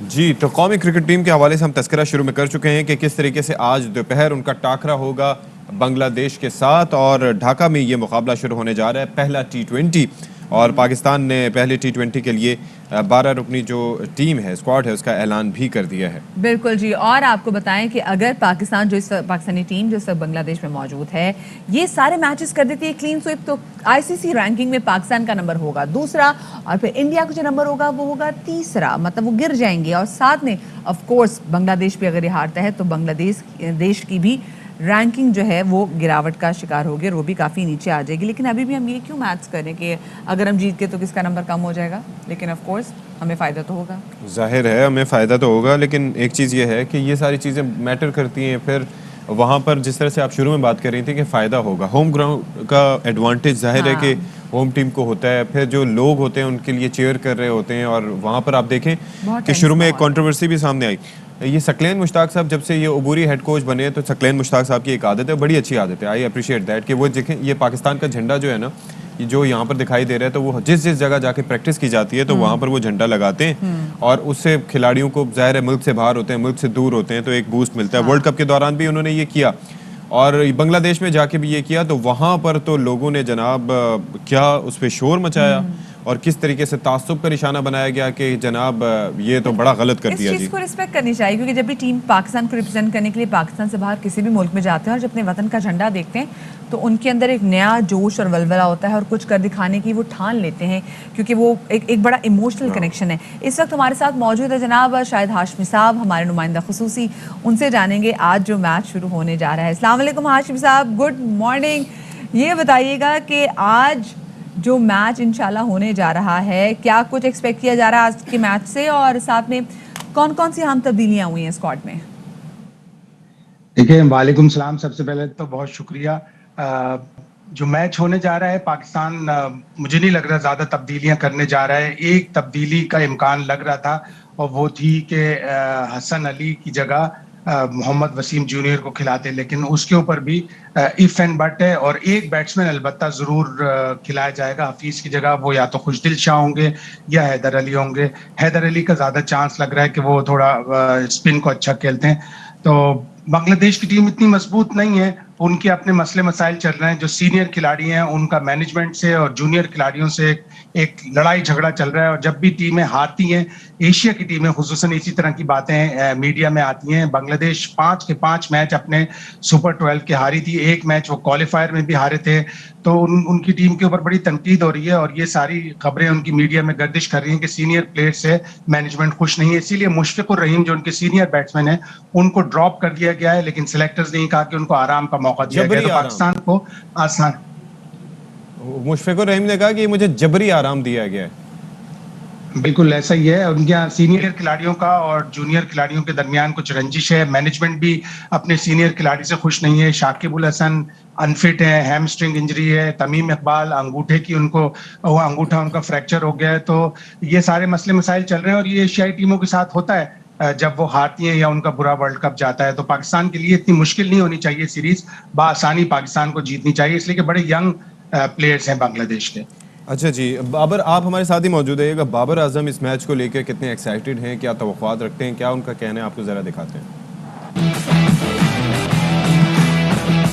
जी, तो कौमी क्रिकेट टीम के हवाले से हम तस्करा शुरू में कर चुके हैं कि किस तरीके से आज दोपहर उनका टाकरा होगा बांग्लादेश के साथ और ढाका में ये मुकाबला शुरू होने जा रहा है, पहला T20। और पाकिस्तान ने पहले T20 के लिए 12 रुकनी जो टीम है, स्क्वाड है, उसका ऐलान भी कर दिया है। बिल्कुल जी। और आपको बताएं कि अगर पाकिस्तानी टीम जो इस वक्त बांग्लादेश में मौजूद है ये सारे मैचेस कर देती है क्लीन स्वीप, तो ICC रैंकिंग में पाकिस्तान का नंबर होगा दूसरा और फिर इंडिया का जो नंबर होगा वो होगा तीसरा, मतलब वो गिर जाएंगे। और साथ में ऑफ कोर्स बांग्लादेश भी अगर ये हारता है तो बांग्लादेश देश की भी रैंकिंग जो है वो गिरावट का शिकार होगी और वो भी काफ़ी नीचे आ जाएगी। लेकिन अभी भी हम ये क्यों मैच करें कि अगर हम जीत के तो किसका नंबर कम हो जाएगा, लेकिन ऑफ कोर्स हमें फ़ायदा तो होगा। जाहिर है हमें फ़ायदा तो होगा, लेकिन एक चीज़ ये है कि ये सारी चीज़ें मैटर करती हैं। फिर वहाँ पर जिस तरह से आप शुरू में बात कर रही थी कि फ़ायदा होगा, होम ग्राउंड का एडवांटेज जाहिर है कि होम टीम को होता है। फिर जो लोग होते हैं उनके लिए चेयर कर रहे होते हैं और वहाँ पर आप देखें कि शुरू में एक कंट्रोवर्सी भी सामने आई। ये सकलैन मुश्ताक साहब जब से ये अबूरी हेड कोच बने तो सकलैन मुश्ताक साहब की एक आदत है, बड़ी अच्छी आदत है, आई अप्रिशिएट दैट, कि वो देखें ये पाकिस्तान का झंडा जो है ना, जो यहाँ पर दिखाई दे रहा है, तो वो जिस जगह जाके प्रैक्टिस की जाती है तो वहाँ पर वो झंडा लगाते हैं और उससे खिलाड़ियों को जाहिर है मुल्क से बाहर होते हैं, मुल्क से दूर होते हैं, तो एक बूस्ट मिलता है। वर्ल्ड कप के दौरान भी उन्होंने ये किया और बांग्लादेश में जाके भी ये किया, तो वहाँ पर तो लोगों ने जनाब क्या उस पर शोर मचाया। और किस तरीके से तासुब का निशाना बनाया गया कि जनाब ये तो बड़ा गलत कर इस दिया चीज़ जी। को रिस्पेक्ट करनी चाहिए, क्योंकि जब भी टीम पाकिस्तान को रिप्रेजेंट करने के लिए पाकिस्तान से बाहर किसी भी मुल्क में जाते हैं और जब अपने वतन का झंडा देखते हैं तो उनके अंदर एक नया जोश और वलवला होता है और कुछ कर दिखाने की वो ठान लेते हैं, क्योंकि वो एक बड़ा इमोशनल कनेक्शन है। इस वक्त हमारे साथ मौजूद है जनाब शाहिद हाशमी साहब, हमारे नुमाइंदा खुसूसी। उनसे जानेंगे आज जो मैच शुरू होने जा रहा है। अस्सलाम वालेकुम हाशमी साहब, गुड मॉर्निंग। ये बताइएगा कि आज जो मैच इंशाल्लाह होने जा रहा है, क्या कुछ एक्सपेक्ट किया जा रहा है आज के मैच से, और साथ में कौन कौन सी अहम तब्दीलियां हुई हैं स्क्वाड में? देखिए, वालेकुम सलाम। सबसे पहले तो बहुत शुक्रिया। जो मैच होने जा रहा है पाकिस्तान, मुझे नहीं लग रहा ज़्यादा तब्दीलियां करने जा रहा है। एक तब्दीली का इम्कान लग रहा था और वो थी कि हसन अली की जगह मोहम्मद वसीम जूनियर को खिलाते, लेकिन उसके ऊपर भी इफ एंड बट है और एक बैट्समैन अलबत्ता ज़रूर खिलाया जाएगा। हफीज़ की जगह वो या तो खुशदिल शाह होंगे या हैदर अली होंगे। हैदर अली का ज़्यादा चांस लग रहा है कि वो थोड़ा स्पिन को अच्छा खेलते हैं। तो बांग्लादेश की टीम इतनी मजबूत नहीं है, उनके अपने मसले मसाइल चल रहे हैं। जो सीनियर खिलाड़ी हैं उनका मैनेजमेंट से और जूनियर खिलाड़ियों से एक लड़ाई झगड़ा चल रहा है और जब भी टीमें हारती हैं, एशिया की टीमें खुसूसन इसी तरह की बातें मीडिया में आती हैं। बांग्लादेश 5 के 5 मैच अपने सुपर 12 के हारी थी, एक मैच वो क्वालिफायर में भी हारे थे। तो उनकी टीम के ऊपर बड़ी तनकीद हो रही है और ये सारी खबरें उनकी मीडिया में गर्दिश कर रही हैं कि सीनियर प्लेयर से मैनेजमेंट खुश नहीं है। इसीलिए मुशफिकुर रहीम जो उनके सीनियर बैट्समैन है उनको ड्रॉप कर दिया गया है, लेकिन सिलेक्टर्स ने कहा कि उनको आराम का मौका दिया गया। तो पाकिस्तान को आसान, मुशफिकुर रहीम ने कहा कि मुझे जबरी आराम दिया गया है। बिल्कुल ऐसा ही है। उनके यहाँ सीनियर खिलाड़ियों का और जूनियर खिलाड़ियों के दरमियान कुछ रंजिश है। मैनेजमेंट भी अपने सीनियर खिलाड़ी से खुश नहीं है। शाकिब उल हसन अनफिट है, हैमस्ट्रिंग इंजरी है। तमीम इकबाल अंगूठे की अंगूठा उनका फ्रैक्चर हो गया है। तो ये सारे मसले मसाइल चल रहे हैं और ये एशियाई टीमों के साथ होता है जब वो हारती हैं या उनका बुरा वर्ल्ड कप जाता है। तो पाकिस्तान के लिए इतनी मुश्किल नहीं होनी चाहिए सीरीज, बआसानी पाकिस्तान को जीतनी चाहिए, इसलिए कि बड़े यंग प्लेयर्स हैं बांग्लादेश के। अच्छा जी, बाबर आप हमारे साथ ही मौजूद है। बाबर आजम इस मैच को लेकर कितने एक्साइटेड हैं, क्या तवक्कुआत रखते हैं, क्या उनका कहना है, आपको ज़रा दिखाते हैं।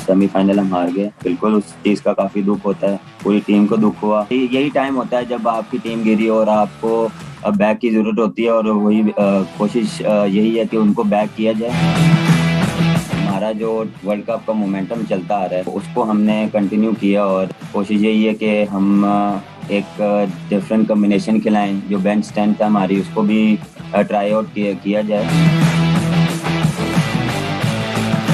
सेमीफाइनल हम हार गए, बिल्कुल उस चीज़ का काफ़ी दुख होता है, पूरी टीम को दुख हुआ। यही टाइम होता है जब आपकी टीम गिरी और आपको बैक की ज़रूरत होती है और वही कोशिश यही है कि उनको बैक किया जाए। हमारा जो वर्ल्ड कप का मोमेंटम चलता आ रहा है उसको हमने कंटिन्यू किया और कोशिश यही है कि हम एक डिफरेंट कॉम्बिनेशन खिलाएं। जो बेंच स्ट्रेंथ है हमारी उसको भी ट्राई आउट किया जाए।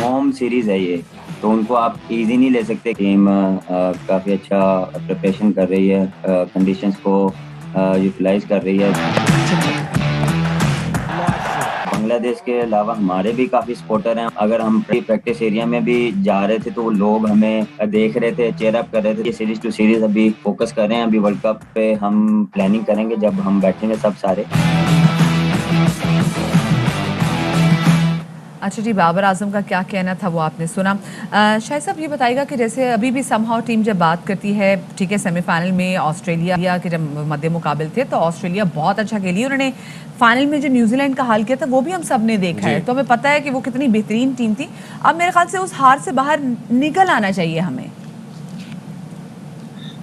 होम सीरीज़ है ये, तो उनको आप इजी नहीं ले सकते। टीम काफ़ी अच्छा प्रिपरेशन कर रही है, कंडीशंस को यूटिलाइज कर रही है। बांग्लादेश के अलावा हमारे भी काफी सपोर्टर हैं। अगर हम प्रैक्टिस एरिया में भी जा रहे थे तो लोग हमें देख रहे थे, चेयर अप कर रहे थे। ये सीरीज टू सीरीज अभी फोकस कर रहे हैं। अभी वर्ल्ड कप पे हम प्लानिंग करेंगे जब हम बैठेंगे सब सारे। अच्छा जी, बाबर आजम का क्या कहना था वो आपने सुना। शायद साहब ये बताइएगा कि जैसे अभी भी समहाउ टीम जब बात करती है, ठीक है, सेमीफाइनल में ऑस्ट्रेलिया के जब मध्य मुकाबले थे तो ऑस्ट्रेलिया बहुत अच्छा खेली। उन्होंने फाइनल में जो न्यूजीलैंड का हाल किया था वो भी हम सब ने देखा है, तो हमें पता है कि वो कितनी बेहतरीन टीम थी। अब मेरे ख्याल से उस हार से बाहर निकल आना चाहिए हमें।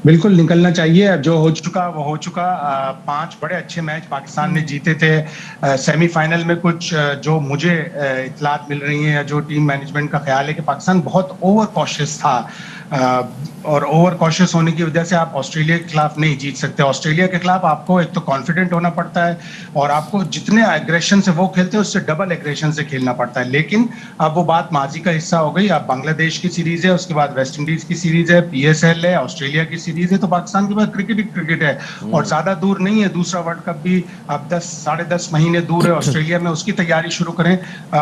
बिल्कुल निकलना चाहिए। अब जो हो चुका वो हो चुका। 5 बड़े अच्छे मैच पाकिस्तान ने जीते थे। सेमीफाइनल में कुछ जो मुझे इतलात मिल रही हैं या जो टीम मैनेजमेंट का ख्याल है कि पाकिस्तान बहुत ओवर कॉशियस था और ओवर कॉशियस होने की वजह से आप ऑस्ट्रेलिया के खिलाफ नहीं जीत सकते। ऑस्ट्रेलिया के खिलाफ आपको एक तो कॉन्फिडेंट होना पड़ता है और आपको जितने एग्रेशन से वो खेलते हैं उससे डबल एग्रेशन से खेलना पड़ता है। लेकिन अब वो बात माजी का हिस्सा हो गई। अब बांग्लादेश की सीरीज है, उसके बाद वेस्ट इंडीज की सीरीज है, PSL है, ऑस्ट्रेलिया की सीरीज है। तो पाकिस्तान के पास क्रिकेट ही क्रिकेट है और ज्यादा दूर नहीं है। दूसरा वर्ल्ड कप भी अब 10-10.5 महीने दूर है ऑस्ट्रेलिया में। उसकी तैयारी शुरू करें,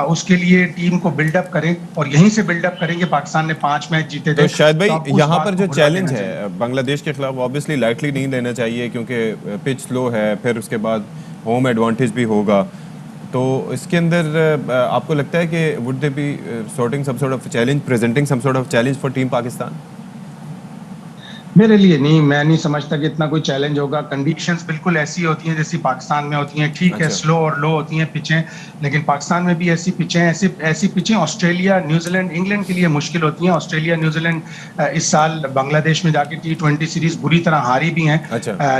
उसके लिए टीम को बिल्डअप करें और यहीं से बिल्डअप करेंगे। पाकिस्तान ने 5 मैच जीते थे। तो शायद भाई यहाँ पर जो चैलेंज है बांग्लादेश के खिलाफ ऑब्वियसली लाइटली नहीं लेना चाहिए क्योंकि पिच स्लो है, फिर उसके बाद होम एडवांटेज भी होगा। तो इसके अंदर आपको लगता है कि would they be sorting some sort of challenge, presenting some sort of challenge for team Pakistan? मेरे लिए नहीं, मैं नहीं समझता कि इतना कोई चैलेंज होगा। कंडीशंस बिल्कुल ऐसी होती हैं जैसी पाकिस्तान में होती हैं, ठीक है, स्लो और लो होती हैं पिचें, लेकिन पाकिस्तान में भी ऐसी पिचें ऐसी पिचें ऑस्ट्रेलिया, न्यूजीलैंड, इंग्लैंड के लिए मुश्किल होती हैं। ऑस्ट्रेलिया, न्यूजीलैंड इस साल बांग्लादेश में जाके T20 सीरीज बुरी तरह हारी भी हैं।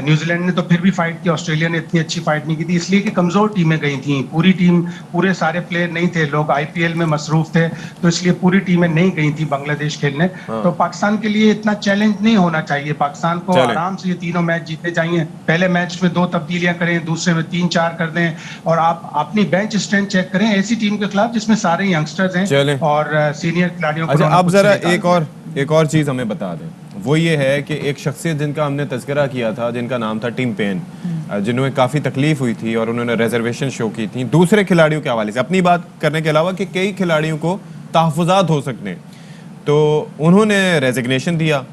न्यूजीलैंड ने तो फिर भी फाइट की, ऑस्ट्रेलिया ने इतनी अच्छी फाइट नहीं की थी, इसलिए कि कमजोर टीमें गई थी। पूरी टीम, पूरे सारे प्लेयर नहीं थे, लोग IPL में मसरूफ थे, तो इसलिए पूरी टीमें नहीं गई थी बांग्लादेश खेलने। तो पाकिस्तान के लिए इतना चैलेंज नहीं होना चाहिए। पाकिस्तान को आराम से ये तीनों मैच जीतने चाहिए। पहले मैच में 2 तब्दीलियां करें, दूसरे में 3-4 कर दें, और आप अपनी बेंच स्ट्रेंथ चेक करें ऐसी टीम के खिलाफ जिसमें सारे यंगस्टर्स हैं और सीनियर खिलाड़ियों को। अच्छा, अब जरा एक और चीज हमें बता दें, वो ये है कि एक शख्सियत जिनका हमने तज़किरा किया था, जिनका नाम था टिम पेन, जिन्होंने काफ़ी तकलीफ हुई थी और उन्होंने रिजर्वेशन शो की थी दूसरे खिलाड़ियों के हवाले से, अपनी बात करने के अलावा कि कई खिलाड़ियों को तहफ़्फ़ुज़ात हो सकते हैं, तो उन्होंने रेजिग्नेशन दिया।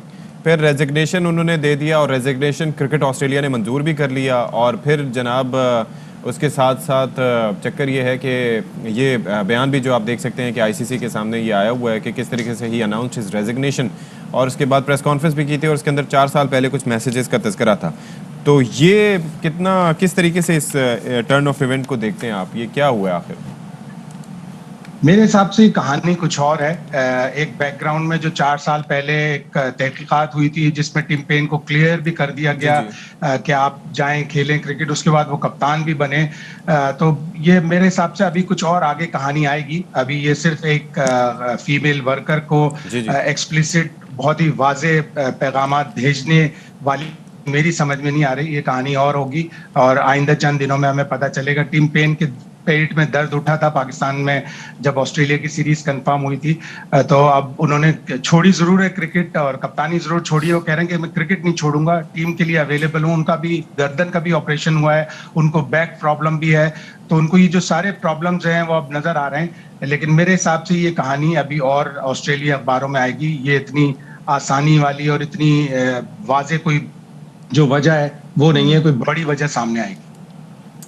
फिर रेजिग्नेशन उन्होंने दे दिया और रेजिग्नेशन क्रिकेट ऑस्ट्रेलिया ने मंजूर भी कर लिया। और फिर जनाब उसके साथ साथ चक्कर ये है कि ये बयान भी जो आप देख सकते हैं कि ICC के सामने ये आया हुआ है कि किस तरीके से ही अनाउंस हिज रेजिग्नेशन, और उसके बाद प्रेस कॉन्फ्रेंस भी की थी और उसके अंदर 4 साल पहले कुछ मैसेजेस का तज़किरा था। तो ये किस तरीके से इस टर्न ऑफ इवेंट को देखते हैं आप, ये क्या हुआ है आखिर? मेरे हिसाब से कहानी कुछ और है। एक बैकग्राउंड में जो 4 साल पहले एक तहकीकात हुई थी जिसमें टिम पेन को क्लियर भी कर दिया गया कि आप जाएं खेलें क्रिकेट, उसके बाद वो कप्तान भी बने। तो ये मेरे हिसाब से अभी कुछ और आगे कहानी आएगी। अभी ये सिर्फ एक फीमेल वर्कर को एक्सप्लिसिट बहुत ही वाज़े पैगामात भेजने वाली मेरी समझ में नहीं आ रही। ये कहानी और होगी और आइंदा चंद दिनों में हमें पता चलेगा। टिम पेन के पेट में दर्द उठा था पाकिस्तान में जब ऑस्ट्रेलिया की सीरीज कंफर्म हुई थी, तो अब उन्होंने छोड़ी जरूर है क्रिकेट और कप्तानी जरूर छोड़ी है। वो कह रहे हैं कि मैं क्रिकेट नहीं छोड़ूंगा, टीम के लिए अवेलेबल हूँ। उनका भी गर्दन का भी ऑपरेशन हुआ है, उनको बैक प्रॉब्लम भी है, तो उनको ये जो सारे प्रॉब्लम्स हैं वो अब नजर आ रहे हैं। लेकिन मेरे हिसाब से ये कहानी अभी और ऑस्ट्रेलिया अखबारों में आएगी। ये इतनी आसानी वाली और इतनी वाज़े कोई जो वजह है वो नहीं है, कोई बड़ी वजह सामने आएगी।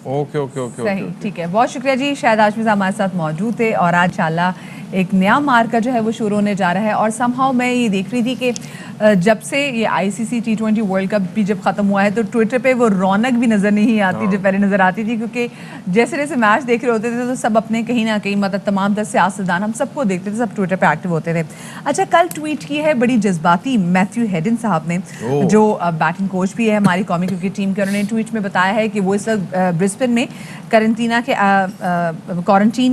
ओके, सही, ठीक है, बहुत शुक्रिया जी। शायद हाशमी साहब हमारे साथ मौजूद थे और आज इंशाल्लाह एक नया मार्का जो है वो शुरू होने जा रहा है। और समहाउ मैं ये देख रही थी कि जब से ये ICC T20 वर्ल्ड कप भी जब ख़त्म हुआ है तो ट्विटर पे वो रौनक भी नज़र नहीं आती जो पहले नज़र आती थी, क्योंकि जैसे जैसे मैच देख रहे होते थे तो सब अपने कहीं ना कहीं मतलब तमाम तरह सियासतदान हम सबको देखते थे, सब ट्विटर पे एक्टिव होते थे। अच्छा, कल ट्वीट की है बड़ी जज्बाती मैथ्यू हेडन साहब ने, जो बैटिंग कोच भी है हमारी कौमी क्रिकेट टीम के। उन्होंने ट्वीट में बताया है कि वो इस वक्त ब्रिस्बेन में क्वारंटीन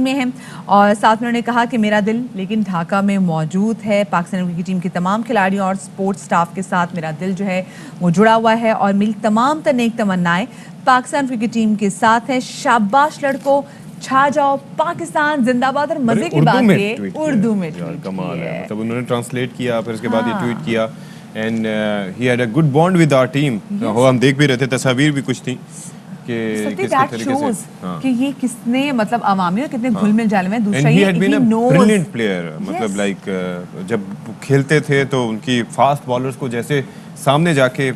में हैं और साथ में उन्होंने कहा कि मेरा दिल लेकिन ढाका में मौजूद है। पाकिस्तान क्रिकेट टीम के तमाम खिलाड़ियों और स्पोर्ट्स स्टाफ के साथ मेरा दिल जो है वो जुड़ा हुआ है और मेरी तमाम नेक तमन्नाएं पाकिस्तान क्रिकेट टीम के साथ है। शाबाश लड़कों, छा जाओ, पाकिस्तान जिंदाबाद। और मजे की बात ये उर्दू में कमाल है, मतलब उन्होंने ट्रांसलेट किया, फिर उसके बाद ये ट्वीट किया and he had a good bond with our team. हम देख भी रहे थे, तस्वीर भी कुछ थी कि किस तरीके से कि ये किसने मतलब अवामी और कितने घुल मिल जाल में। दूसरा ये ब्रिलियंट प्लेयर, मतलब लाइक जब खेलते थे तो उनकी फास्ट बॉलर्स को जैसे सामने जाके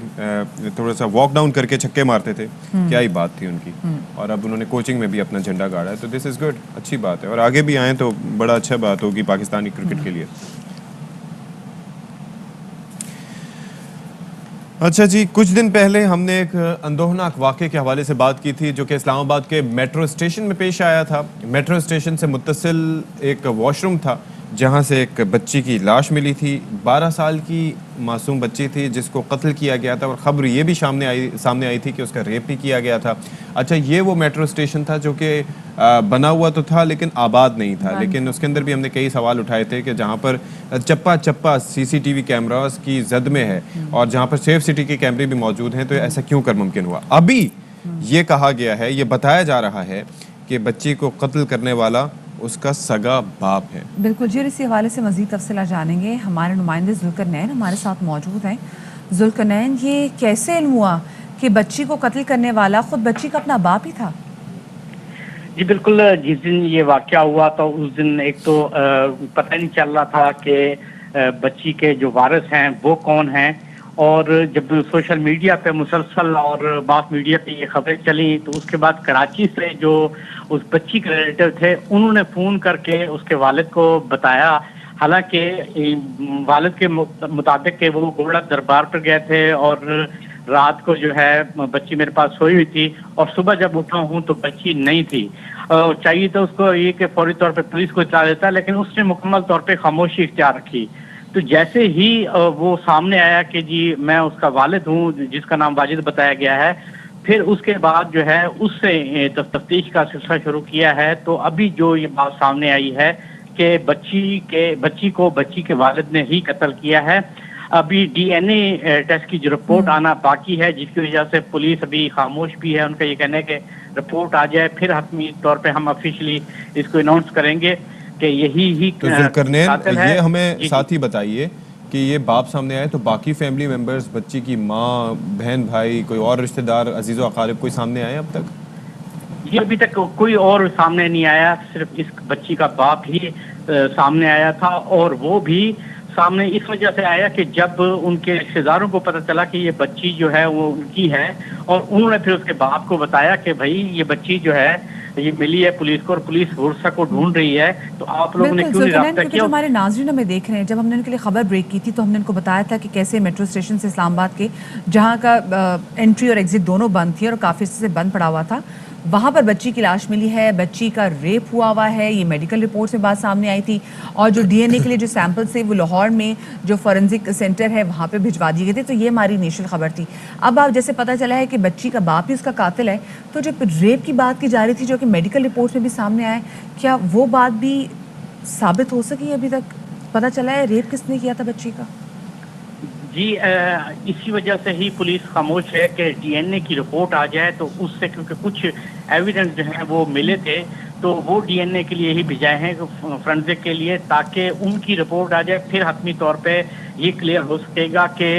थोड़ा सा वॉक डाउन करके छक्के मारते थे, क्या ही बात थी उनकी। और अब उन्होंने कोचिंग में भी अपना झंडा गाड़ा है, तो दिस इज गुड, अच्छी बात है और आगे भी आए तो बड़ा अच्छा बात होगी पाकिस्तानी क्रिकेट के लिए। अच्छा जी, कुछ दिन पहले हमने एक अंदोहनाक वाक़े के हवाले से बात की थी जो कि इस्लामाबाद के मेट्रो स्टेशन में पेश आया था। मेट्रो स्टेशन से मुत्तसिल एक वॉशरूम था जहां से एक बच्ची की लाश मिली थी। 12 साल की मासूम बच्ची थी जिसको कत्ल किया गया था और ख़बर ये भी सामने आई थी कि उसका रेप भी किया गया था। अच्छा, ये वो मेट्रो स्टेशन था जो कि बना हुआ तो था लेकिन आबाद नहीं था, लेकिन उसके अंदर भी हमने कई सवाल उठाए थे कि जहाँ पर चप्पा चप्पा CCTV कैमरास की जद में है और जहाँ पर सेफ सिटी के कैमरे भी मौजूद हैं, तो ऐसा क्यों कर मुमकिन हुआ? अभी ये कहा गया है, ये बताया जा रहा है कि बच्ची को कत्ल करने वाला उसका सगा बाप है। बिल्कुल जी, इसी हवाले से मज़ीद तफसीला जानेंगे। हमारे नुमाइंदे जुल्करनैन हमारे साथ मौजूद हैं। जुल्करनैन, ये कैसे इल्म हुआ कि बच्ची को कत्ल करने वाला खुद बच्ची का अपना बाप ही था? जी बिल्कुल, जिस दिन ये वाक़या हुआ तो उस दिन एक तो पता नहीं चल रहा था कि बच्ची के जो वारिस हैं वो कौन हैं, और जब सोशल मीडिया पे मुसलसल और मास मीडिया पे ये खबरें चली तो उसके बाद कराची से जो उस बच्ची के रिलेटिव थे उन्होंने फ़ोन करके उसके वालिद को बताया। हालांकि वालिद के मुताबिक के वो गोल्डा दरबार पर गए थे और रात को जो है बच्ची मेरे पास सोई हुई थी और सुबह जब उठा हूँ तो बच्ची नहीं थी। चाहिए तो उसको ये कि फौरी तौर पे पुलिस को इत्तला देता, लेकिन उसने मुकम्मल तौर पे खामोशी इख्तियार रखी। तो जैसे ही वो सामने आया कि जी मैं उसका वालिद हूँ जिसका नाम वाजिद बताया गया है, फिर उसके बाद जो है उससे तफ्तीश का सिलसिला शुरू किया है। तो अभी जो ये बात सामने आई है कि बच्ची के वालिद ने ही कत्ल किया है। अभी डीएनए टेस्ट की जो रिपोर्ट आना बाकी है, जिसकी वजह से पुलिस अभी खामोश भी है। उनका ये कहना है कि रिपोर्ट आ जाए फिर हतमी तौर पे हम ऑफिशियली इसको अनाउंस करेंगे कि यही तो ज़ुल्करनैन ये हमें साथ ही बताइए कि ये बाप सामने आए तो बाकी फैमिली मेंबर्स, बच्ची की माँ, बहन, भाई, कोई और रिश्तेदार, अजीज़ व अकारिब कोई सामने आए अब तक? ये अभी तक कोई और सामने नहीं आया, सिर्फ इस बच्ची का बाप ही सामने आया था। और वो भी सामने इस वजह से आया कि जब उनके रिश्तेदारों को पता चला कि ये बच्ची जो है वो उनकी है, और उन्होंने फिर उसके बाप को बताया कि भाई ये बच्ची जो है ये मिली है पुलिस को और पुलिस वर्षा को ढूंढ रही है, तो आप लोगों ने क्यों नहीं रब्ता किया? जो हमारे नाज़रीन हमें देख रहे हैं, जब हमने उनके लिए खबर ब्रेक की थी तो हमने उनको बताया था कि कैसे मेट्रो स्टेशन से इस्लामाबाद के जहाँ का एंट्री और एग्जिट दोनों बंद थी और काफ़ी से बंद पड़ा हुआ था, वहाँ पर बच्ची की लाश मिली है, बच्ची का रेप हुआ है। ये मेडिकल रिपोर्ट से बात सामने आई थी और जो डीएनए के लिए जो सैंपल्स थे वो लाहौर में जो फॉरेंसिक सेंटर है वहाँ पे भिजवा दिए गए थे। तो ये हमारी इनिशियल खबर थी। अब आप जैसे पता चला है कि बच्ची का बाप ही उसका कातिल है, तो जो रेप की बात की जा रही थी जो कि मेडिकल रिपोर्ट में भी सामने आया, क्या वो बात भी साबित हो सकी? अभी तक पता चला है रेप किसने किया था बच्ची का? जी इसी वजह से ही पुलिस खामोश है कि डीएनए की रिपोर्ट आ जाए तो उससे, क्योंकि कुछ एविडेंस जो है वो मिले थे तो वो डीएनए के लिए ही भिजाए हैं फोरेंसिक के लिए, ताकि उनकी रिपोर्ट आ जाए फिर हतमी तौर पे ये क्लियर हो सकेगा कि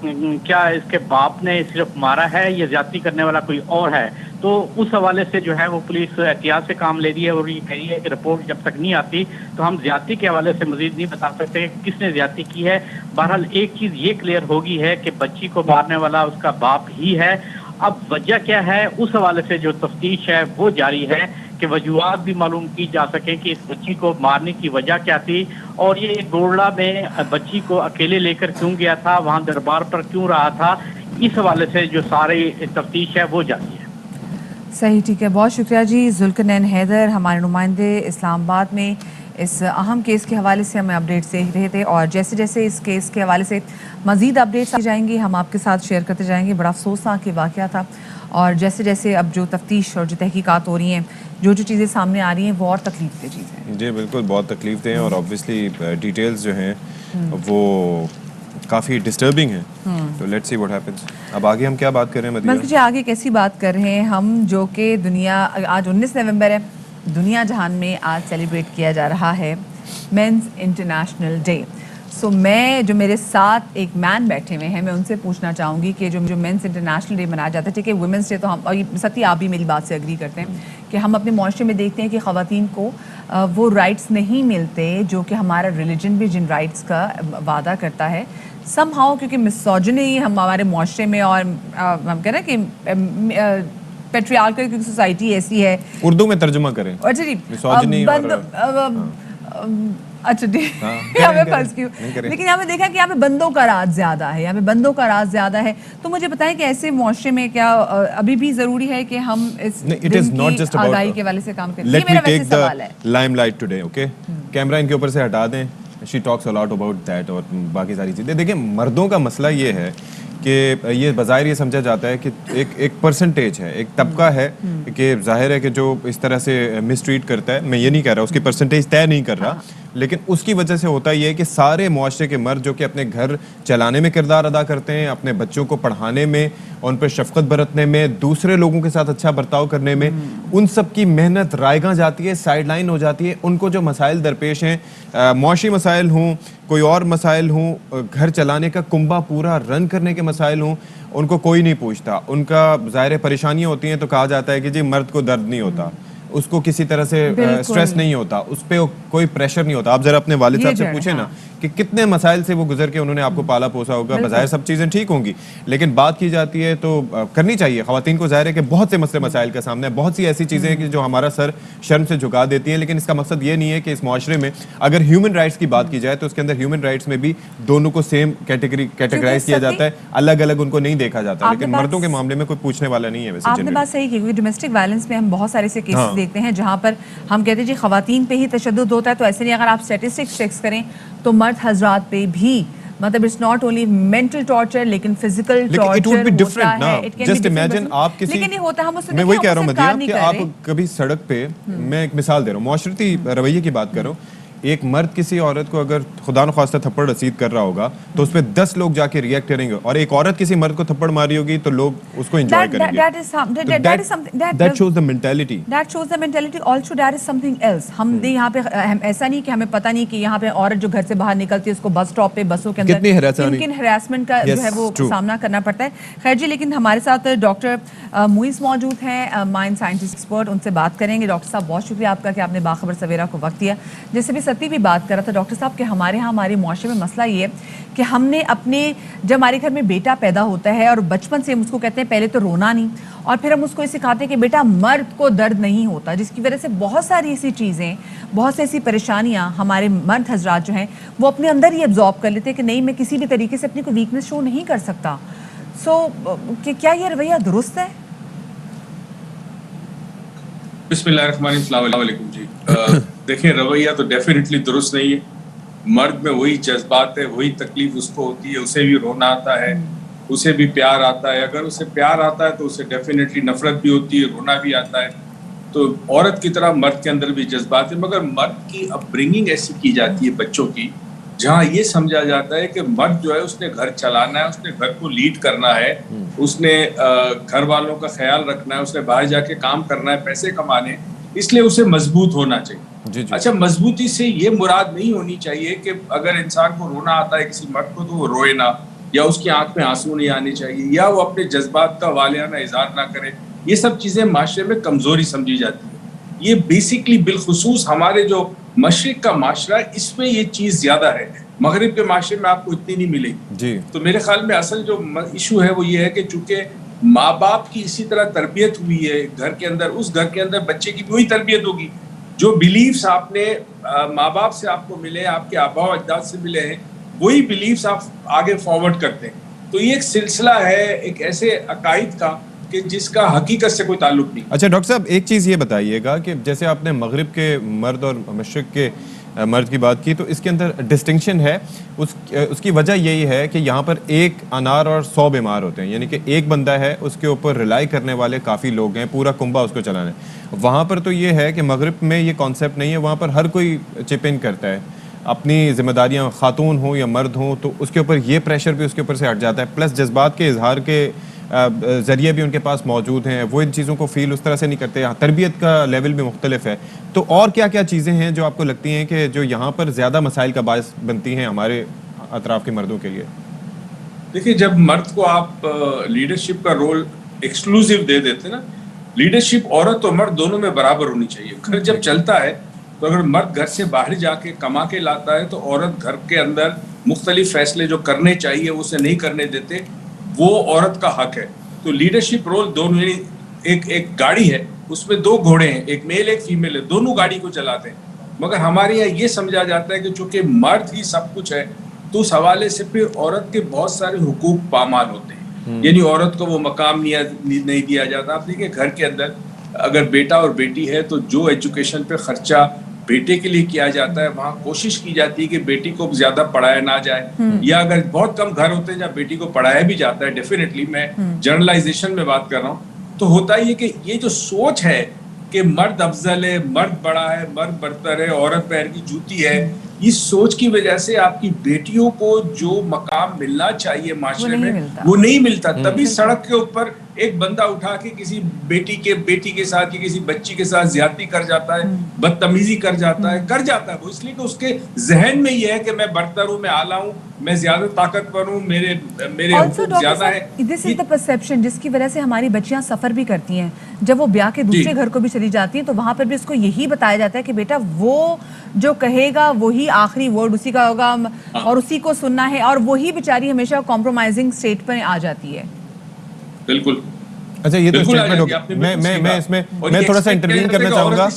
क्या इसके बाप ने सिर्फ मारा है या ज्यादती करने वाला कोई और है। तो उस हवाले से जो है वो पुलिस एहतियात से काम ले रही है और ये कह रही है कि रिपोर्ट जब तक नहीं आती तो हम ज्यादती के हवाले से मजीद नहीं बता सकते किसने ज्यादती की है। बहरहाल एक चीज ये क्लियर होगी है कि बच्ची को मारने वाला उसका बाप ही है। अब वजह क्या है उस हवाले से जो तफ्तीश है वो जारी है कि वजूहात भी मालूम की जा सके कि इस बच्ची को मारने की वजह क्या थी और ये गोल्डा में बच्ची को अकेले लेकर क्यों गया था, वहाँ दरबार पर क्यों रहा था। इस हवाले से जो सारी तफ्तीश है वो जारी है। सही, ठीक है, बहुत शुक्रिया जी। ज़ुल्करनैन हैदर हमारे नुमाइंदे इस्लामाबाद में इस अहम केस के हवाले से हमें अपडेट्स दे रहे थे और जैसे जैसे इस केस के हवाले से मज़ीद अपडेट्स आ जाएंगी हम आपके साथ शेयर करते जाएंगे। बड़ा अफसोसनाक ये वाक़या था और जैसे जैसे अब जो तफ्तीश और जो तहकीकात हो रही हैं, जो जो चीज़ें सामने आ रही हैं वो और तकलीफ दे चीज़ें हैं। जी बिल्कुल, बहुत तकलीफ दे हैं और ऑब्वियसली डिटेल्स जो हैं वो काफ़ी डिस्टर्बिंग है। तो लेट्स सी व्हाट हैपेंस। अब आगे हम क्या बात कर रहे हैं मदीना? जी आगे कैसी बात कर रहे हैं हम, जो कि दुनिया, आज 19 नवंबर है, दुनिया जहान में आज सेलिब्रेट किया जा रहा है मेंस इंटरनेशनल डे। सो मैं, जो मेरे साथ एक मैन बैठे हुए हैं, मैं उनसे पूछना चाहूँगी कि जो मेंस इंटरनेशनल डे मनाया जाता है, ठीक है, वुमेंस डे तो हम, और सती आप भी मेरी बात से एग्री करते हैं कि हम अपने माशरे में देखते हैं कि ख़वातीन को वो राइट्स नहीं मिलते जो कि हमारा रिलीजन भी जिन राइट्स का वादा करता है। समहाउ क्योंकि मिसोजिनी हमारे माशरे में और हम कह रहे हैं कि पेट्रियार्कल क्योंकि सोसाइटी ऐसी है। उर्दू में तर्जुमा करें। अच्छा जी, अच्छा ठीक, यहाँ पे फंस क्यों, लेकिन यहाँ पे देखा कि यहाँ पे बंदों का राज ज्यादा है, यहाँ पे बंदों का राज ज्यादा है। तो मुझे बताएं कि ऐसे मुआशरे में क्या अभी भी जरूरी है कि हम इस दिन की आगाही के वाले से काम करें? ये मेरा वैसे सवाल है। लाइमलाइट टुडे, ओके, कैमरा इनके ऊपर से हटा दें। She talks a lot about that और बाकी सारी चीज़ें। देखिए, मर्दों का मसला ये है कि ये बज़ाहिर ये समझा जाता है कि एक परसेंटेज है, एक तबका है कि जाहिर है कि जो इस तरह से मिसट्रीट करता है, मैं ये नहीं कह रहा उसकी परसेंटेज तय नहीं कर रहा, लेकिन उसकी वजह से होता ये है कि सारे मुआशरे के मर्द जो कि अपने घर चलाने में किरदार अदा करते हैं, अपने बच्चों को पढ़ाने में, उन पर शफकत बरतने में, दूसरे लोगों के साथ अच्छा बर्ताव करने में, उन सब की मेहनत रायगा जाती है, साइडलाइन हो जाती है। उनको जो मसाइल दरपेश हैं, मुआशी मसाइल हों, कोई और मसाइल हों, घर चलाने का कुंबा पूरा रन करने के मसाइल हों, उनको कोई नहीं पूछता। उनका ज़ाहिर परेशानियाँ होती हैं तो कहा जाता है कि जी मर्द को दर्द नहीं होता, उसको किसी तरह से स्ट्रेस नहीं होता, उस पर कोई प्रेशर नहीं होता। आप जरा अपने वालिद साहब से पूछे ना कि कितने मसाइल से वो गुजर के उन्होंने आपको पाला पोसा होगा। बजाय सब चीज़ें ठीक होंगी, लेकिन बात की जाती है तो करनी चाहिए। ख़वातीन को ज़ाहिर है कि बहुत से मसले मसाइल का सामना है, बहुत सी ऐसी चीज़ें हैं कि जो हमारा सर शर्म से झुका देती हैं, लेकिन इसका मकसद ये नहीं है कि इस माशरे में अगर ह्यूमन राइट्स की बात की जाए तो उसके अंदर ह्यूमन राइट्स में भी दोनों को सेम कैटेगराइज किया जाता है, अलग अलग उनको नहीं देखा जाता। लेकिन मर्दों के मामले में कोई पूछने वाला नहीं है। वैसे आपने बात सही की, क्योंकि डोमेस्टिक वायलेंस में हम बहुत सारे ऐसे केसेस देखते हैं जहां पर हम कहते हैं जी खवातीन पे ही तशद्दुद होता है, तो ऐसे नहीं, अगर आप स्टैटिस्टिक्स चेक करें तो मर्द हजरात पे भी, मतलब it's not only mental torture लेकिन physical torture it would be different ना। होता है। जस्ट इमेजिन आप किसी, लेकिन ये होता है, हम उससे मैं वही कह रहा हूँ मदिया कि आप आप कभी सड़क पे, मैं एक मिसाल दे रहा हूँ, माशरती रवैये की बात कर रहा हूँ, एक मर्द किसी औरत को अगर खुदा न ख्वास्ता थप्पड़ रसीद कर रहा होगा तो उस पर 10 लोग जाके रिएक्ट करेंगे, और एक औरत किसी मर्द को थप्पड़ मारी होगी तो लोग उसको एंजॉय करेंगे। That shows the mentality. That shows the mentality. Also, that is something else. हम यहाँ पे ऐसा नहीं कि हमें पता नहीं कि यहाँ पे औरत जो घर से बाहर निकलती है उसको बस स्टॉप पे, बसों के अंदर किन हरासमेंट का जो है वो सामना करना पड़ता है। खैर जी, लेकिन हमारे साथ डॉक्टर मुइज़ मौजूद हैं, माइंड साइंटिस्ट एक्सपर्ट, उनसे बात करेंगे। डॉक्टर साहब, बहुत शुक्रिया आपका कि आपने बाखबर सवेरा को वक्त दिया। जैसे भी सती भी बात कर रहा था डॉक्टर साहब कि हमारे यहाँ हमारे मुआशरे में मसला ये है कि हमने अपने, जब हमारे घर में बेटा पैदा होता है और बचपन से हम उसको कहते हैं पहले तो रोना नहीं, और फिर हम उसको ये सिखाते हैं कि बेटा मर्द को दर्द नहीं होता, जिसकी वजह से बहुत सारी ऐसी चीज़ें, बहुत सी ऐसी परेशानियाँ हमारे मर्द हजरात जो हैं वो अपने अंदर ही एब्जॉर्ब कर लेते हैं कि नहीं, मैं किसी भी तरीके से अपनी को वीकनेस शो नहीं कर सकता। क्या ये रवैया दुरुस्त है? बिस्मिल्लाहिर्रहमानिर्रहीम जी। देखिए, रवैया तो डेफिनेटली दुरुस्त नहीं है। मर्द में वही जज्बात है, वही तकलीफ उसको होती है, उसे भी रोना आता है, उसे भी प्यार आता है। अगर उसे प्यार आता है तो उसे डेफिनेटली नफरत भी होती है, रोना भी आता है। तो औरत की तरह मर्द के अंदर भी जज्बात है, मगर मर्द की अपब्रिंगिंग ऐसी की जाती है बच्चों की, जहाँ ये समझा जाता है कि मर्द जो है उसने घर चलाना है, उसने घर को लीड करना है, उसने घर वालों का ख्याल रखना है, उसने बाहर जाके काम करना है, पैसे कमाने, इसलिए उसे मजबूत होना चाहिए। जी। अच्छा, मजबूती से ये मुराद नहीं होनी चाहिए कि अगर इंसान को रोना आता है किसी मर्द को तो वो रोए ना, या उसकी आंख में आंसू नहीं आने चाहिए, या वो अपने जज्बात का वालियाना इजहार ना करे। ये सब चीजें माशरे में कमजोरी समझी जाती है। ये बेसिकली बिलखुसूस हमारे जो मशरिक का माशरा है इसमें ये चीज ज्यादा है, मगरिब के माशरे में आपको इतनी नहीं मिलेगी जी। तो मेरे ख्याल में असल जो इशू है वो ये है कि चूंकि माँ बाप की इसी तरह तरबियत हुई है घर के अंदर, उस घर के अंदर बच्चे की भी वही तरबियत होगी। जो बिलीव्स आपने माँ बाप से आपको मिले, आपके आबा अजदाद से मिले हैं, वही बिलीव्स आप आगे फॉरवर्ड करते हैं। तो ये एक सिलसिला है एक ऐसे अकाइद का कि जिसका हकीकत से कोई ताल्लुक नहीं। अच्छा डॉक्टर साहब, एक चीज़ ये बताइएगा कि जैसे आपने मगरिब के मर्द और मशरिक के मर्द की बात की, तो इसके अंदर डिस्टिंक्शन है, उसकी वजह यही है कि यहाँ पर एक अनार और 100 बीमार होते हैं, यानी कि एक बंदा है उसके ऊपर रिलाई करने वाले काफ़ी लोग हैं, पूरा कुंबा उसको चलाना है। वहाँ पर तो ये है कि मगरिब में ये कॉन्सेप्ट नहीं है, वहाँ पर हर कोई चिप इन करता है, अपनी जिम्मेदारियाँ खातून हो या मर्द हों, तो उसके ऊपर ये प्रेशर भी उसके ऊपर से हट जाता है, प्लस जज्बात के इजहार के ज़रिए भी उनके पास मौजूद हैं, वो इन चीज़ों को फील उस तरह से नहीं करते। तरबियत का लेवल भी मुख्तलिफ है। तो और क्या क्या चीज़ें हैं जो आपको लगती हैं कि जो यहाँ पर ज़्यादा मसाइल का बायस बनती हैं हमारे अतराफ़ के मर्दों के लिए? देखिए, जब मर्द को आप लीडरशिप का रोल एक्सक्लूसिव दे देते ना, लीडरशिप औरत और मर्द दोनों में बराबर होनी चाहिए। घर जब चलता है तो अगर मर्द घर से बाहर जाके कमा के लाता है तो औरत घर के अंदर मुख्तलिफ फैसले जो करने चाहिए उसे नहीं करने देते, वो औरत का हक है। तो लीडरशिप रोल दोनों, एक गाड़ी है उसमें 2 घोड़े हैं, एक मेल एक फीमेल है, दोनों गाड़ी को चलाते हैं। मगर हमारे यहाँ ये समझा जाता है कि चूंकि मर्द ही सब कुछ है तो उस हवाले से फिर औरत के बहुत सारे हुकूक पामाल होते हैं, यानी औरत को वो मकाम नहीं दिया जाता। आप देखिए, घर के अंदर अगर बेटा और बेटी है तो जो एजुकेशन पे खर्चा बेटे के लिए किया जाता है, वहाँ कोशिश की जाती है कि बेटी को ज्यादा पढ़ाया ना जाए, या अगर बहुत कम घर होते हैं जहाँ बेटी को पढ़ाया भी जाता है, डेफिनेटली मैं जनरलाइजेशन में बात कर रहा हूँ, तो होता ही है कि ये जो सोच है कि मर्द अफजल है, मर्द बड़ा है, मर्द बरतर है, औरत पैर की जूती है, इस सोच की वजह से आपकी बेटियों को जो मकाम मिलना चाहिए माशरे में वो नहीं मिलता। तभी सड़क के ऊपर एक बंदा उठा के किसी बेटी के साथ या किसी बच्ची के साथ ज्यादती कर जाता है, बदतमीजी कर जाता है वो इसलिए कि उसके जहन में ये है कि मैं बरतर हूँ, मैं आला हूँ, मैं ज्यादा ताकतवर हूँ, मेरे ऑल्सो हुकूक ज्यादा है। दिस इज द परसेप्शन जिसकी वजह से हमारी बच्चियां सफर भी करती हैं। जब वो ब्याह के दूसरे घर को भी चली जाती हैं तो वहां पर भी उसको यही बताया जाता है कि बेटा वो जो कहेगा वही आखिरी वर्ड उसी का होगा और उसी को सुनना है, और वही बेचारी हमेशा कॉम्प्रोमाइजिंग स्टेट पर आ जाती है। बिल्कुल। अच्छा, ये तो स्टेटमेंट हो गया। मैं इसमें मैं थोड़ा सा इंटरवीन करना चाहूंगा।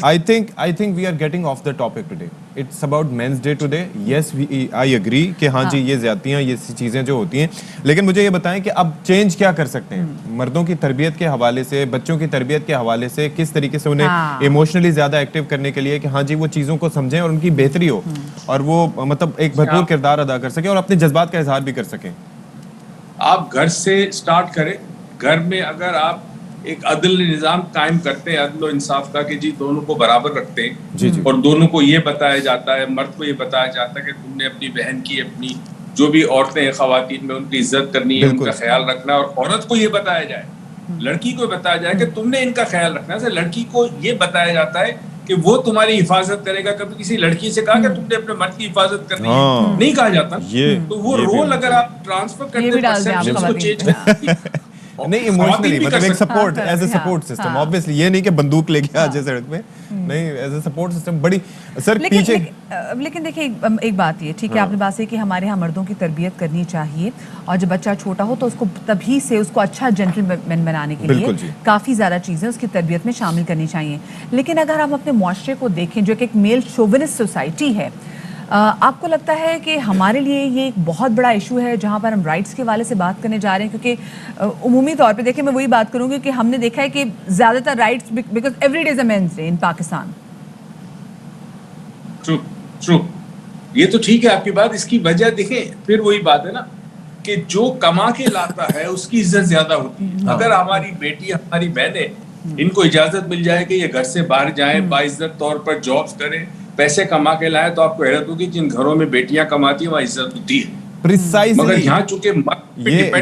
I think we are getting off the topic today. It's about men's day today. Yes, I agree कि हाँ जी, ये ज्यादतियां, ये चीजें जो होती हैं, लेकिन मुझे ये बताएं कि अब चेंज क्या कर सकते हैं मर्दों की तरबियत के हवाले से, बच्चों की तरबियत के हवाले से, किस तरीके से उन्हें इमोशनली ज्यादा एक्टिव करने के लिए कि हाँ जी वो चीजों को समझें और उनकी बेहतरी हो और वो मतलब एक भरपूर किरदार अदा कर सकें और अपने जज्बात का इजहार भी कर सकें। आप घर से स्टार्ट करें। घर में अगर आप एक अदल निज़ाम कायम करते हैं, अदल और इंसाफ का, कि जी दोनों को बराबर रखते हैं और दोनों को ये बताया जाता है, मर्द को ये बताया जाता है कि तुमने अपनी बहन की, अपनी जो भी औरतें हैं खवातीन में, उनकी इज्जत करनी है, उनका ख्याल रखना है, और औरत को ये बताया जाए, लड़की को बताया जाए कि तुमने इनका ख्याल रखना है। लड़की को ये बताया जाता है कि वो तुम्हारी हिफाजत करेगा। कभी किसी लड़की से कहा कि तुमने अपने मर्द की हिफाजत करनी है, नहीं कहा जाता। तो वो रोल अगर आप ट्रांसफर करते हैं नहीं, इमोशनली मतलब एक support, as a support system, obviously ये नहीं कि बंदूक लेके आ जाए सड़क पे, नहीं, एज ए सपोर्ट सिस्टम बड़ी सर पीछे। लेकिन देखिए एक बात ये ठीक है, आपने बात है कि हमारे यहाँ मर्दों की तरबियत करनी चाहिए और जब बच्चा छोटा हो तो उसको तभी से उसको अच्छा जेंटलमैन बनाने के लिए काफ़ी ज़्यादा चीज़ें उसकी तरबियत में शामिल करनी चाहिए। लेकिन अगर हम अपने मुआशरे को देखें जो कि एक मेल शोविनिस्ट सोसाइटी है, आपको लगता है कि हमारे लिए ये एक बहुत बड़ा इशू है जहाँ पर हम राइट्स के वाले से बात करने जा रहे हैं? क्योंकि उमूमी तौर पे देखिए, मैं वही बात करूँगी कि हमने देखा है कि ज़्यादातर rights, because every day is a men's day in Pakistan. True, ये तो ठीक है आपकी बात। इसकी वजह देखें, फिर वही बात है ना कि जो कमा के लाता है उसकी इज्जत ज्यादा होती है। अगर हमारी बेटी, हमारी बहनें, इनको इजाजत मिल जाए कि ये घर से बाहर जाएं, बाइज्जत तौर पर जॉब्स करें, पैसे कमा के लाए, तो आपको हैरत होगी जिन घरों में बेटियां कमाती हैं वहाँ इज्जत होती है। प्रिसाइसली, मगर यहाँ चूंकि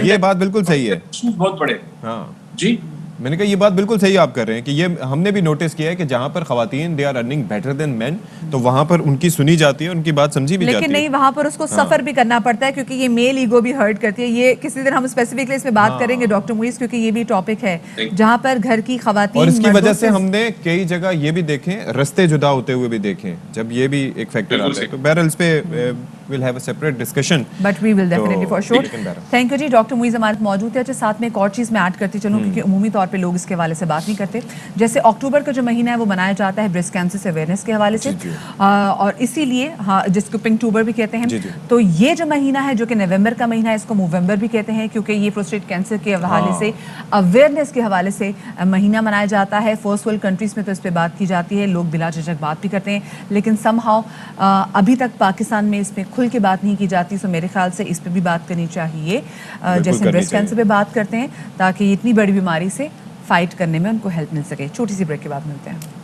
ये बात बिल्कुल सही है, बहुत बड़े। हाँ जी, मैंने कहा ये बात बिल्कुल सही आप कर रहे हैं कि ये हमने भी नोटिस किया है कि जहाँ पर खवातीन they are earning better than men, तो वहाँ पर उनकी सुनी जाती है, उनकी बात समझी भी जाती है। लेकिन नहीं, वहाँ पर उसको सफर भी करना पड़ता है क्योंकि ये मेल ईगो भी हर्ट करती है। ये किसी दिन हम स्पेसिफिकली इसमें बात करेंगे डॉक्टर मुईस, क्योंकि ये भी टॉपिक है जहाँ पर घर की खवातीन, और इसकी वजह से हमने कई जगह ये भी देखे, रास्ते जुदा होते हुए भी देखे, जब ये भी एक फैक्टर आता है। तो बहरहाल इस पे we'll have a separate discussion, but we will definitely for sure. Thank you जी, डॉक्टर मुईज़ हमारे मौजूद है। अच्छा, साथ में एक और चीज़ मैं ऐड करती चलूँ क्योंकि उमूमी तौर पे लोग इसके हवाले से बात नहीं करते। जैसे अक्टूबर का जो महीना है वो मनाया जाता है ब्रेस्ट कैंसर से अवेयरनेस के हवाले से, और इसीलिए हाँ, जिसको पिंकटूबर भी कहते हैं। तो ये जो महीना है जो कि नवंबर का महीना है, इसको मूवंबर भी कहते हैं क्योंकि ये प्रोस्टेट कैंसर के हवाले से, अवेयरनेस के हवाले से महीना मनाया जाता है। फर्स्ट वर्ल्ड कंट्रीज में तो इस पर बात की जाती है, लोग बिला झिझक बात भी करते हैं, लेकिन समहाउ अभी तक पाकिस्तान में इसमें खुल के बात नहीं की जाती। सो मेरे ख्याल से इस पे भी बात करनी चाहिए, जैसे ब्रेस्ट कैंसर पे बात करते हैं, ताकि इतनी बड़ी बीमारी से फाइट करने में उनको हेल्प मिल सके। छोटी सी ब्रेक के बाद मिलते हैं।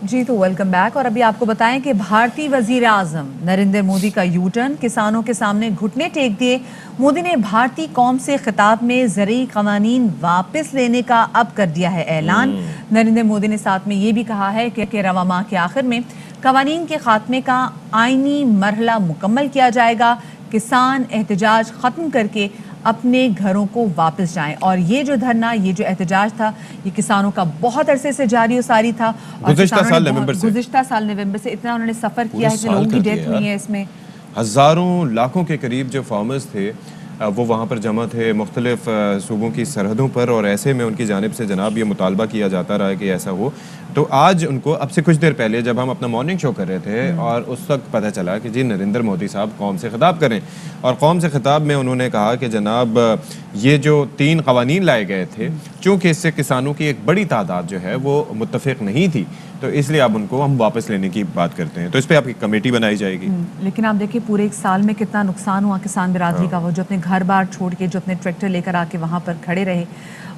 जी तो वेलकम बैक। और अभी आपको बताएं कि भारतीय वजीर आजम नरेंद्र मोदी का यू टर्न, किसानों के सामने घुटने टेक दिए। मोदी ने भारतीय कौम से खिताब में ज़रूरी कवानीन वापस लेने का अब कर दिया है ऐलान। नरेंद्र मोदी ने साथ में ये भी कहा है कि रवा माह के आखिर में कवानीन के खात्मे का आईनी मरहला मुकम्मल किया जाएगा। किसान एहतजाज ख़त्म करके अपने घरों को वापस जाएं। और ये जो धरना, ये जो एहतजाज था, ये किसानों का बहुत अरसे से जारी सारी था। गुज़िश्ता साल नवंबर से इतना उन्होंने सफ़र किया है कि लोगों की डेथ हुई है। इसमें हज़ारों लाखों के करीब जो फार्मर्स थे वो वहाँ पर जमा थे मुख्तलिफ सूबों की सरहदों पर, और ऐसे में उनकी जानिब से जनाब ये मुतालबा किया जाता रहा है कि ऐसा हो। तो आज उनको अब से कुछ देर पहले जब हम अपना मॉर्निंग शो कर रहे थे और उस वक्त पता चला कि जी नरेंद्र मोदी साहब कौम से खिताब करें, और कौम से खिताब में उन्होंने कहा कि जनाब ये जो 3 कवानीन लाए गए थे, चूँकि इससे किसानों की एक बड़ी तादाद जो है वो मुत्तफिक नहीं थी, तो इसलिए अब उनको हम वापस लेने की बात करते हैं। तो इस पर आपकी कमेटी बनाई जाएगी। लेकिन आप देखिए पूरे एक साल में कितना नुकसान हुआ किसान बिरादरी का। वो जो अपने घर बार छोड़ के, जो अपने ट्रैक्टर लेकर आके वहाँ पर खड़े रहे,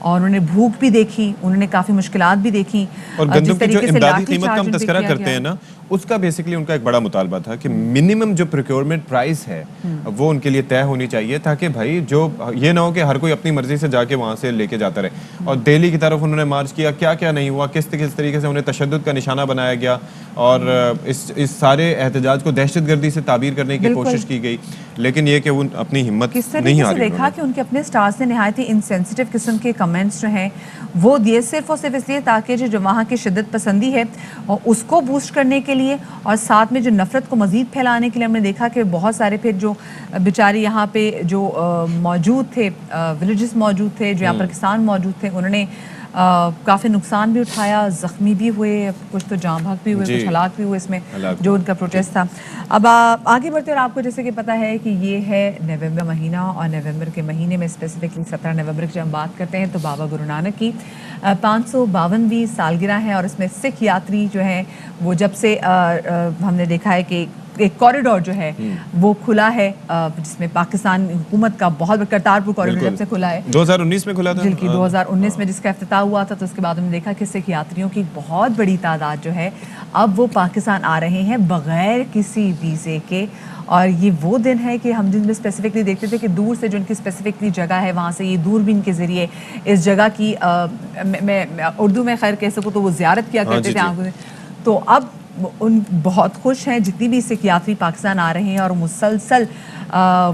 और उन्होंने भूख भी देखी, उन्होंने काफ़ी मुश्किलात भी देखी। और गंदम की जो इमदादी कीमत का हम तज़किरा करते हैं ना, उसका बेसिकली उनका एक बड़ा मुतालबा था कि मिनिमम जो प्रोक्योरमेंट प्राइस है वो उनके लिए तय होनी चाहिए, ताकि भाई जो ये ना हो कि हर कोई अपनी मर्जी से जाके वहाँ से लेके जाता रहे। और दिल्ली की तरफ उन्होंने मार्च किया, क्या क्या नहीं हुआ, किस तरीके से उन्हें तशद्दुद का निशाना बनाया गया और इस सारे एहतजाज को दहशतगर्दी से ताबीर करने की कोशिश की गई, लेकिन ये कि वो अपनी हिम्मत नहीं हारी। देखा कि उनके अपने स्टार्स ने नहायत ही इनसेंसिटिव किस्म के कमेंट्स जो हैं वो दिए सिर्फ और सिर्फ इसलिए ताकि जो वहाँ की शिद्दत पसंदी है और उसको बूस्ट करने के लिए और साथ में जो नफरत को मजीद फैलाने के लिए हमने देखा कि बहुत सारे फिर जो बेचारे यहाँ पे जो मौजूद थे, विलेजेस मौजूद थे, जो यहाँ पर किसान मौजूद थे, उन्होंने काफ़ी नुकसान भी उठाया, ज़ख्मी भी हुए, कुछ तो जाँ भाग भी हुए, कुछ हलाक भी हुए इसमें जो उनका प्रोटेस्ट था। अब आगे बढ़ते और आपको जैसे कि पता है कि ये है नवंबर महीना और नवंबर के महीने में स्पेसिफिकली 17 नवंबर की जब हम बात करते हैं तो बाबा गुरु नानक की 552वीं सालगिरह है और इसमें सिख यात्री जो हैं वो जब से हमने देखा है कि एक कॉरिडोर जो है वो खुला है जिसमें पाकिस्तान हुकूमत का बहुत करतारपुर कॉरिडोर जब से खुला है 2019 में खुला था, बल्कि 2019 में जिसका इफ्तिताह हुआ था, तो उसके बाद हमने देखा कि सिख यात्रियों की बहुत बड़ी तादाद जो है अब वो पाकिस्तान आ रहे हैं बगैर किसी वीज़े के। और ये वो दिन है कि हम जिनमें स्पेसिफिकली देखते थे कि दूर से जो उनकी स्पेसिफिकली जगह है वहाँ से ये दूरबीन के ज़रिए इस जगह की मैं उर्दू में खैर कह सकूँ तो वो ज़ियारत किया करते थे आंखों से। तो अब उन बहुत खुश हैं जितनी भी सिख यात्री पाकिस्तान आ रहे हैं और मुसलसल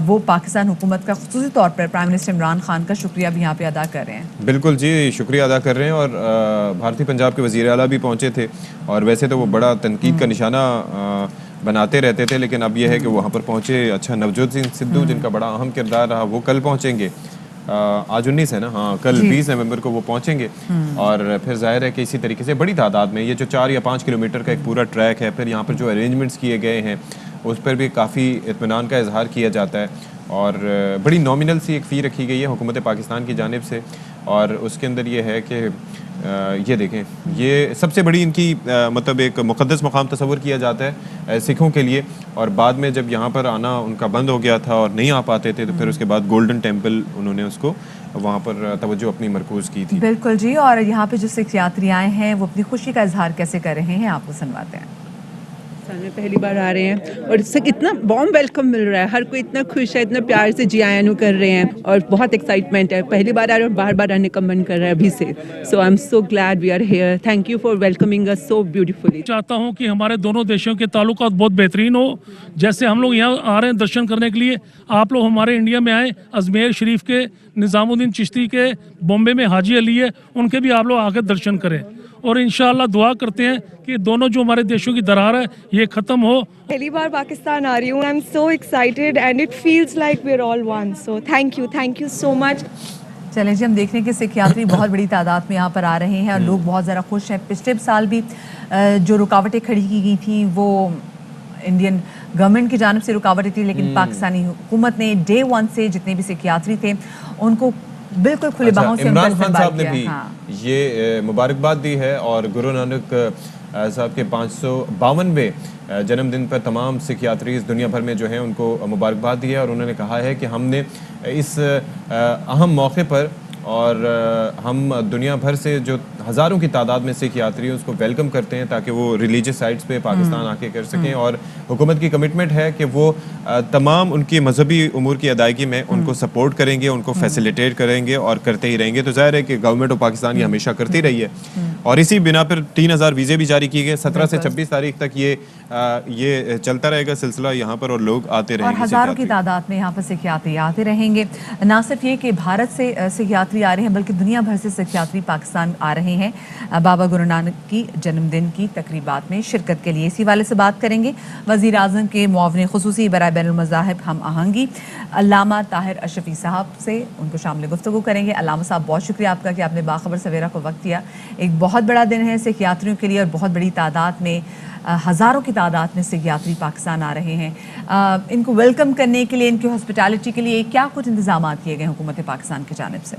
वो पाकिस्तान हुकूमत का खुसूसी तौर पर प्राइम मिनिस्टर इमरान खान का शुक्रिया भी यहाँ पे अदा कर रहे हैं। बिल्कुल जी, शुक्रिया अदा कर रहे हैं। और भारतीय पंजाब के वज़ीर आला भी पहुँचे थे और वैसे तो वो बड़ा तनकीद का निशाना बनाते रहते थे, लेकिन अब यह है कि वहाँ पर पहुँचे। अच्छा, नवजोत सिंह सिद्धू जिनका बड़ा अहम किरदार रहा वो कल पहुँचेंगे, आज 19 है ना, हाँ कल 20 नवंबर को वो पहुंचेंगे। और फिर जाहिर है कि इसी तरीके से बड़ी तादाद में ये जो 4 या 5 किलोमीटर का एक पूरा ट्रैक है, फिर यहाँ पर जो अरेंजमेंट्स किए गए हैं उस पर भी काफ़ी इत्मीनान का इजहार किया जाता है और बड़ी नॉमिनल सी एक फ़ी रखी गई है हुकूमत पाकिस्तान की जानिब से। और उसके अंदर ये है कि ये देखें, ये सबसे बड़ी इनकी मतलब एक मुक़द्दस मकाम तस्वर किया जाता है सिखों के लिए। और बाद में जब यहाँ पर आना उनका बंद हो गया था और नहीं आ पाते थे तो फिर उसके बाद गोल्डन टेम्पल उन्होंने उसको वहाँ पर तवज्जो अपनी मरकूज़ की थी। बिल्कुल जी। और यहाँ पे जो सिख यात्री आए हैं वो अपनी खुशी का इजहार कैसे कर रहे हैं आपको सुनवाते हैं। साल में पहली बार आ रहे हैं और इससे इतना वार्म वेलकम मिल रहा है, हर कोई इतना खुश है, इतना प्यार से जी आयानू कर रहे हैं और बहुत एक्साइटमेंट है। पहली बार आ रहे हैं और बार बार आने का मन कर रहा है अभी से। So I am so glad we are here. Thank you for welcoming us so beautifully. चाहता हूँ कि हमारे दोनों देशों के ताल्लुकात बहुत बेहतरीन हो। जैसे हम लोग यहाँ आ रहे हैं दर्शन करने के लिए, आप लोग हमारे इंडिया में आए, अजमेर शरीफ के निज़ामुद्दीन चिश्ती के, बॉम्बे में हाजी अली है, उनके भी आप लोग आकर दर्शन करें और इंशाअल्लाह दुआ करते हैं कि दोनों जो हमारे देशों की दरार है ये ख़त्म हो। पहली बार पाकिस्तान आ रही हूँ। I am so excited and it feels like we are all one. So thank you so much. चलें जी, हम देख रहे हैं कि सिख यात्री बहुत बड़ी तादाद में यहाँ पर आ रहे हैं और लोग बहुत ज़्यादा खुश हैं। पिछले साल भी जो रुकावटें खड़ी की गई थी वो इंडियन गवर्नमेंट की जानिब से रुकावटें थी, लेकिन पाकिस्तानी हुकूमत ने डे 1 से जितने भी सिख यात्री थे उनको बिल्कुल खुले बाहों से इमरान खान साहब ने भी ये मुबारकबाद दी है और गुरु नानक साहब के 552वें जन्मदिन पर तमाम सिख यात्री इस दुनिया भर में जो हैं उनको मुबारकबाद दी है। और उन्होंने कहा है कि हमने इस अहम मौके पर और हम दुनिया भर से जो हज़ारों की तादाद में सिख यात्री हैं उसको वेलकम करते हैं ताकि वो रिलीजियस साइट्स पे पाकिस्तान आके कर सकें। और हुकूमत की कमिटमेंट है कि वो तमाम उनकी मजहबी उमूर की अदायगी में उनको सपोर्ट करेंगे, उनको फैसिलिटेट करेंगे और करते ही रहेंगे। तो ज़ाहिर है कि गवर्नमेंट ऑफ पाकिस्तान ये हमेशा करती रही है और इसी बिना पर 3000 वीज़े भी जारी किए गए। 17 से 26 तारीख तक ये चलता रहेगा सिलसिला यहाँ पर और लोग आते रहेंगे। और हज़ारों की तादाद में यहाँ पर सिख यात्री आते रहेंगे। ना सिर्फ ये कि भारत से सिख यात्री आ रहे हैं बल्कि दुनिया भर से सिख यात्री पाकिस्तान आ रहे हैं बाबा गुरु नानक की जन्मदिन की तकरीबात में शिरकत के लिए। इसी वाले से बात करेंगे वज़ीर आज़म के मुआविन ख़ुसूसी बराए बैनुल मज़ाहिब हम आहंगी अल्लामा ताहिर अशरफी साहब से, उनको शामिल गुफ्तगू करेंगे। अल्लामा साहब बहुत शुक्रिया आपका कि आपने बाखबर सवेरा को वक्त दिया। एक बहुत बड़ा दिन है सिख यात्रियों के लिए और बहुत बड़ी तादाद में हज़ारों की तादाद में सिख यात्री पाकिस्तान आ रहे हैं। इनको वेलकम करने के लिए, इनकी हॉस्पिटैलिटी के लिए क्या कुछ इंतजाम किए गए हुकूमत पाकिस्तान की जानिब से?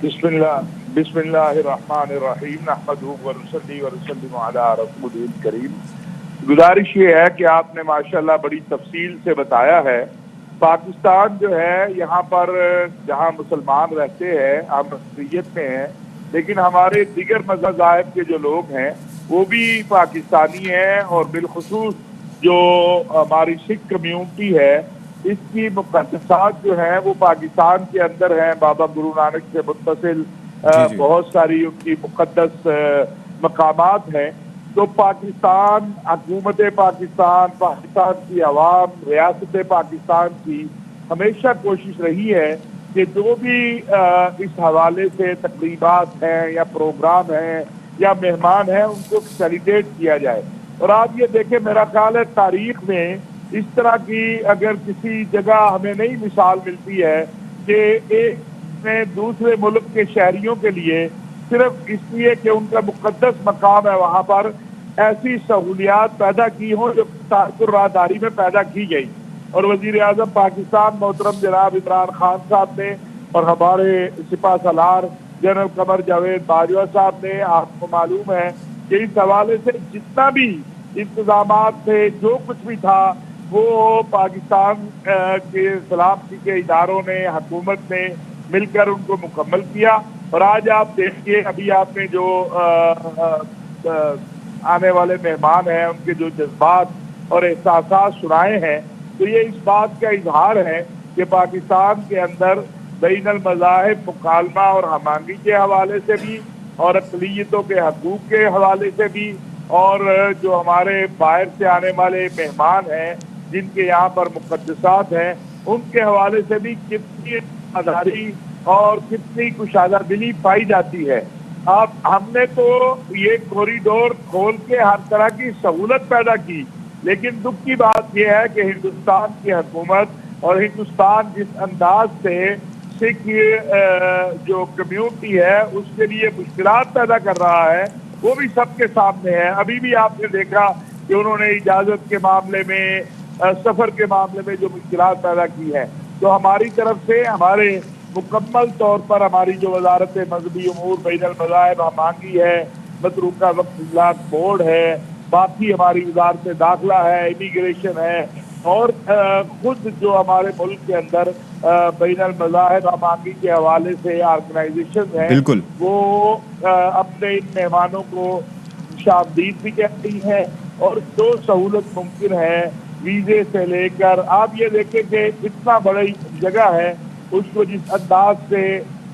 गुजारिश ये है कि आपने माशाल्लाह बड़ी तफसील से बताया है। पाकिस्तान जो है यहाँ पर जहाँ मुसलमान रहते हैं हम अक़लियत में हैं, लेकिन हमारे दीगर मज़ाहिब के जो लोग हैं वो भी पाकिस्तानी हैं और बिलखुसूस जो हमारी सिख कम्युनिटी है इसकी मुक़द्दसात जो है वो पाकिस्तान के अंदर है। बाबा गुरु नानक से मुत्तसिल बहुत सारी उनकी मुक़द्दस मकामात हैं। तो पाकिस्तान, हुकूमत पाकिस्तान, पाकिस्तान की आवाम, रियासत पाकिस्तान की हमेशा कोशिश रही है कि जो भी इस हवाले से तकरीबात हैं या प्रोग्राम हैं या मेहमान हैं उनको फैसिलिटेट किया जाए। और आप ये देखें, मेरा ख्याल है तारीख में इस तरह की अगर किसी जगह हमें नई मिसाल मिलती है कि एक ने दूसरे मुल्क के शहरियों के लिए सिर्फ इसलिए कि उनका मुक़द्दस मकाम है वहाँ पर ऐसी सहूलियात पैदा की हों जो तारकुर राहदारी में पैदा की गई। और वज़ीर आज़म पाकिस्तान मोहतरम जनाब इमरान खान साहब ने और हमारे सिपा सलार जनरल कमर जावेद बाजवा साहब ने, आपको मालूम है कि इस हवाले से जितना भी इंतजामात थे, जो कुछ भी था, वो पाकिस्तान के सलामती के इदारों ने, हुकूमत ने मिलकर उनको मुकम्मल किया। और आज आप देखिए, अभी आपने जो आने वाले मेहमान हैं उनके जो जज्बात और एहसास सुनाए हैं, तो ये इस बात का इजहार है कि पाकिस्तान के अंदर बैनुल मज़ाहिब मुकालमा और हमांगी के हवाले से भी और अक़लियतों के हकूक़ के हवाले से भी और जो हमारे बाहर से आने वाले मेहमान हैं जिनके यहाँ पर मुक़द्दसात हैं उनके हवाले से भी कितनी आज़ादी और कितनी कुशादा दिली पाई जाती है। अब हमने तो ये कॉरिडोर खोल के हर तरह की सहूलत पैदा की, लेकिन दुख की बात यह है कि हिंदुस्तान की हुकूमत और हिंदुस्तान जिस अंदाज से सिख जो कम्युनिटी है उसके लिए मुश्किलात पैदा कर रहा है वो भी सबके सामने है। अभी भी आपने देखा कि उन्होंने इजाज़त के मामले में, सफ़र के मामले में जो मुश्किलात पैदा की है। तो हमारी तरफ से हमारे मुकम्मल तौर पर हमारी जो वजारत मज़हबी उमूर बैनुल मज़ाहिब हमांगी है, मतरूका वक्फ इजलास बोर्ड है, बाकी हमारी वजारत दाखिला है, इमिग्रेशन है और खुद जो हमारे मुल्क के अंदर बैनुल मज़ाहिब हमांगी के हवाले से ऑर्गेनाइजेशन है, वो अपने इन मेहमानों को खुशामदीद भी कह रही है और जो सहूलत मुमकिन है वीज़े से लेकर, आप ये देखें कि इतना बड़ी जगह है उसको जिस अंदाज से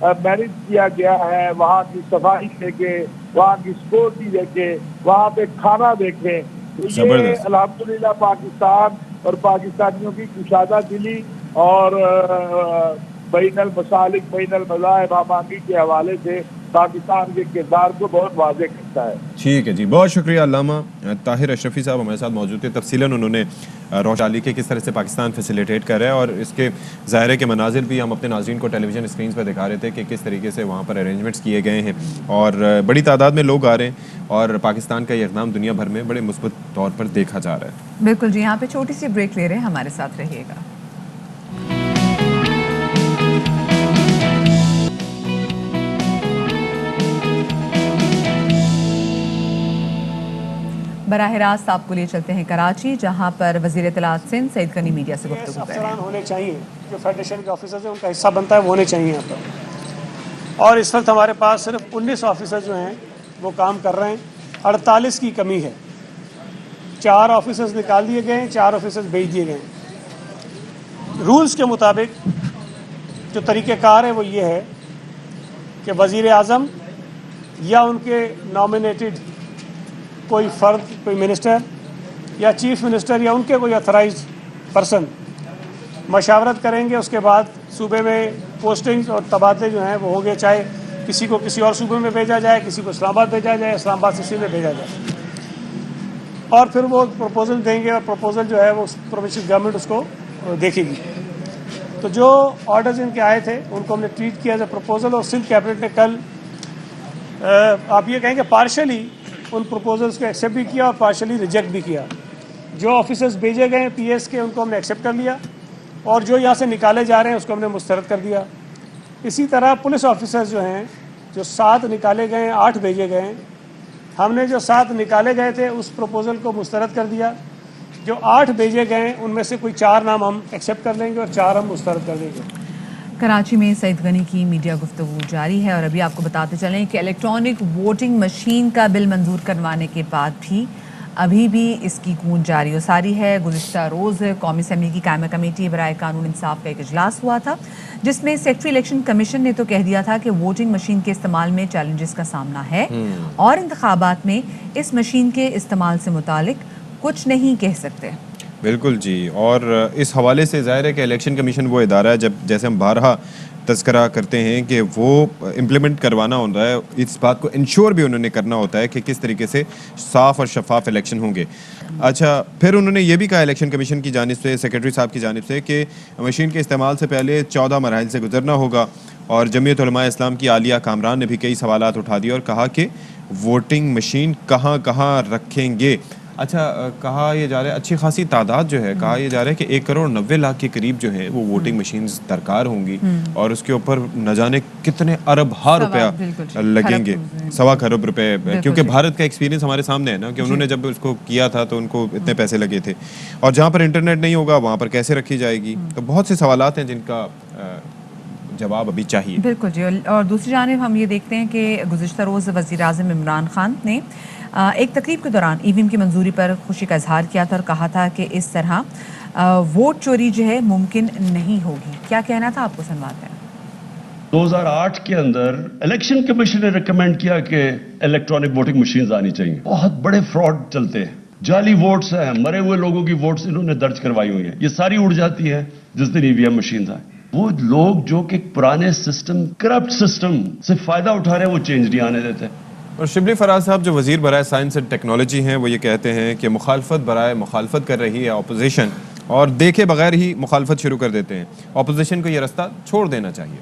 मैनेज किया गया है, वहाँ की सफाई देखे, वहाँ की सिक्योरिटी देखे, वहाँ पे खाना देखें, तो ये अल्हम्दुलिल्लाह पाकिस्तान और पाकिस्तानियों की कुशादा दिली और बैनुल मसालिक बैनुल मज़ाहिब हमांगी के हवाले से पाकिस्तान के किरदार को बहुत वाज़ेह करता है। ठीक है जी, बहुत शुक्रिया अल्लामा ताहिर अशरफी साहब हमारे साथ मौजूद थे। तफसीलन उन्होंने रोशन डाली कि किस तरह से पाकिस्तान फैसिलिटेट कर रहा है और इसके ज़ाहिर के मनाजिर भी हम अपने नाज़रीन को टेलीविज़न स्क्रीन पर दिखा रहे थे कि किस तरीके से वहाँ पर अरेंजमेंट्स किए गए हैं और बड़ी तादाद में लोग आ रहे हैं और पाकिस्तान का ये इक़दाम दुनिया भर में बड़े मुस्बत तौर पर देखा जा रहा है। बिल्कुल जी, यहाँ पे छोटी सी ब्रेक ले रहे हैं, हमारे साथ रहिएगा। बराह रास्त आपको ले चलते हैं कराची, जहां पर वज़ीर इत्तलात सिंध सईद गनी मीडिया से गुफ्तगू कर रहे हैं। होने चाहिए जो फेडरेशन के ऑफिसर्स हैं उनका हिस्सा बनता है वो होने चाहिए यहाँ पर। और इस वक्त हमारे पास सिर्फ 19 ऑफिसर जो हैं वो काम कर रहे हैं, 48 की कमी है। 4 ऑफिसर्स निकाल दिए गए हैं, 4 ऑफिसर्स भेज दिए गए हैं। रूल्स के मुताबिक जो तरीक़ेकार है वो ये है कि वज़ीर आज़म या उनके नॉमिनेटेड कोई फ़र्द, कोई मिनिस्टर या चीफ मिनिस्टर या उनके कोई अथराइज्ड पर्सन मशावरत करेंगे। उसके बाद सूबे में पोस्टिंग्स और तबादले जो हैं वो होंगे, चाहे किसी को किसी और सूबे में भेजा जाए, किसी को इस्लामाबाद भेजा जाए, इस्लामाबाद से सीधे भेजा जाए और फिर वो प्रपोज़ल देंगे और प्रपोज़ल जो है वो प्रोविंशियल गवर्नमेंट उसको देखेगी। तो जो ऑर्डर्स इनके आए थे उनको हमने ट्रीट किया एज ए प्रपोज़ल और सिंध कैबिनेट ने कल आप ये कहेंगे पार्शली उन प्रपोजल्स को एक्सेप्ट भी किया और पार्शली रिजेक्ट भी किया। जो ऑफिसर्स भेजे गए हैं पीएस के उनको हमने एक्सेप्ट कर लिया और जो यहाँ से निकाले जा रहे हैं उसको हमने मुस्तरद कर दिया। इसी तरह पुलिस ऑफिसर्स जो हैं, जो 7 निकाले गए हैं, 8 भेजे गए हैं, हमने जो 7 निकाले गए थे उस प्रपोज़ल को मुस्तरद कर दिया। जो 8 भेजे गए हैं उनमें से कोई 4 नाम हम एक्सेप्ट कर लेंगे और 4 हम मुस्तरद कर देंगे। कराची में सईद गनी की मीडिया गुफ्तगू जारी है और अभी आपको बताते चलें कि इलेक्ट्रॉनिक वोटिंग मशीन का बिल मंजूर करवाने के बाद भी अभी भी इसकी गूंज जारी और सारी है। गुज़िश्ता रोज़ कौमी असम्बली की कायमा कमेटी बराए कानून इंसाफ का एक इजलास हुआ था, जिसमें सेक्रेटरी इलेक्शन कमीशन ने तो कह दिया था कि वोटिंग मशीन के इस्तेमाल में चैलेंजेस का सामना है और इंतखाबात में इस मशीन के इस्तेमाल से मुतालिक कुछ नहीं कह सकते। बिल्कुल जी, और इस हवाले से ज़ाहिर है कि इलेक्शन कमीशन वो इदारा है, जब जैसे हम बारहा तज़किरा करते हैं कि वो इम्प्लीमेंट करवाना होता है, इस बात को इंश्योर भी उन्होंने करना होता है कि किस तरीके से साफ़ और शफाफ इलेक्शन होंगे। अच्छा, फिर उन्होंने ये भी कहा इलेक्शन कमीशन की जानिब से, सेक्रेटरी साहब की जानिब से, कि मशीन के इस्तेमाल से पहले 14 मराहिल से गुजरना होगा। और जमीयत उलमा इस्लाम की आलिया कामरान ने भी कई सवालात उठा दिए और कहा कि वोटिंग मशीन कहाँ कहाँ रखेंगे। अच्छा, कहा यह जा रहा है अच्छी खासी तादाद जो है, कहा यह जा रहा है कि 1,90,00,000 के करीब जो है वो वोटिंग मशीन्स दरकार होंगी और उसके ऊपर न जाने कितने अरब रुपया लगेंगे, 1.25 खरब रुपए, क्योंकि भारत का एक्सपीरियंस हमारे सामने है ना कि उन्होंने जब उसको किया था तो उनको इतने पैसे लगे थे, और जहाँ पर इंटरनेट नहीं होगा वहाँ पर कैसे रखी जाएगी। तो बहुत से सवालात हैं जिनका जवाब अभी चाहिए। बिल्कुल जी। और दूसरी जानिब हम ये देखते हैं कि गुज़िश्ता रोज़ वज़ीर-ए-आज़म इमरान खान ने एक तकरीब के दौरान ईवीएम की मंजूरी पर खुशी का इजहार किया था और कहा था कि इस तरह वोट चोरी जो है मुमकिन नहीं होगी। क्या कहना था, आपको सुनवाते हैं। 2008 के अंदर इलेक्शन कमीशन ने रिकमेंड किया कि इलेक्ट्रॉनिक वोटिंग मशीन्स आनी चाहिए। बहुत बड़े फ्रॉड चलते हैं, जाली वोट्स हैं, मरे हुए लोगों की वोट्स इन्होंने दर्ज करवाई हुई है, ये सारी उड़ जाती है जिस दिन ईवीएम मशीन आए। वो लोग जो कि पुराने सिस्टम, करप्ट सिस्टम से फायदा उठा रहे हैं, वो चेंज नहीं आने देते। और शिबली फराज साहब जो वज़ीर बराए साइंस एंड टेक्नोलॉजी हैं, वो ये कहते हैं कि मुखालफत बराए मुखालफत कर रही है अपोजिशन, और देखे बगैर ही मुखालफत शुरू कर देते हैं। अपोजिशन को ये रास्ता छोड़ देना चाहिए।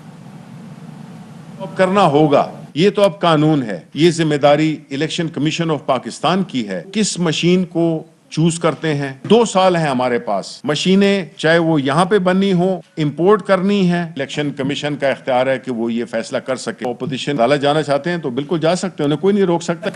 अब करना होगा, ये तो अब कानून है, ये जिम्मेदारी इलेक्शन कमीशन ऑफ पाकिस्तान की है। किस मशीन को चूज करते हैं, 2 साल है हमारे पास। मशीनें चाहे वो यहाँ पे बननी हो, इंपोर्ट करनी है, इलेक्शन कमीशन का इख्तियार है कि वो ये फैसला कर सके। ऑपोजिशन अदालत जाना चाहते हैं तो बिल्कुल जा सकते हैं, उन्हें कोई नहीं रोक सकता।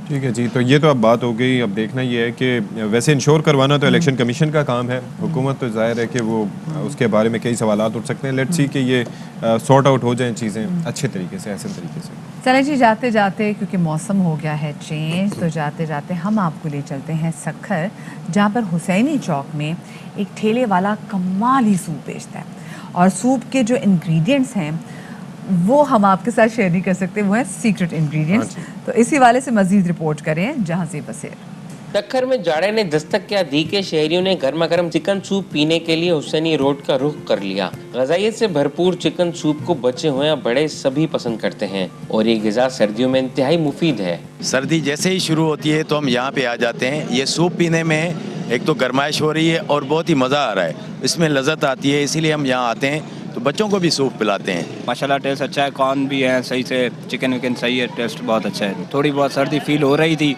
ठीक है जी, तो ये तो अब बात हो गई। अब देखना ये है कि वैसे इंश्योर करवाना तो इलेक्शन कमीशन का काम है, हुकूमत तो जाहिर है कि वो उसके बारे में कई सवालात उठ सकते हैं। लेट्स सी कि ये सॉर्ट आउट हो जाएं चीज़ें अच्छे तरीके से, ऐसे तरीके से। चलें जी, जाते जाते क्योंकि मौसम हो गया है चेंज, तो जाते जाते हम आपको ले चलते हैं सक्खर, जहाँ पर हुसैनी चौक में एक ठेले वाला कमाली सूप बेचता है, और सूप के जो इंग्रेडिएंट्स हैं वो हम आपके साथ शेयर नहीं कर सकते, वो है सीक्रेट इंग्रेडिएंट्स। तो इसी वाले से मजीद रिपोर्ट करें जहां से बसेर। सक्खर में जाड़े ने दस्तक क्या दी के शहरियों ने गर्मा गर्म चिकन सूप पीने के लिए हुसैनी रोड का रुख कर लिया। ग़ज़ाइयत से भरपूर चिकन सूप को बच्चे हो या बड़े सभी पसंद करते हैं, और ये ग़िज़ा सर्दियों में इंतहाई मुफीद है। सर्दी जैसे ही शुरू होती है तो हम यहाँ पे आ जाते हैं। ये सूप पीने में एक तो गर्माइश हो रही है और बहुत ही मज़ा आ रहा है, इसमें लज़्ज़त आती है, इसीलिए हम यहाँ आते हैं। तो बच्चों को भी सूप पिलाते हैं। माशाल्लाह टेस्ट अच्छा है, कॉर्न भी है सही से, चिकन विकन सही है, टेस्ट बहुत अच्छा है। थोड़ी बहुत सर्दी फील हो रही थी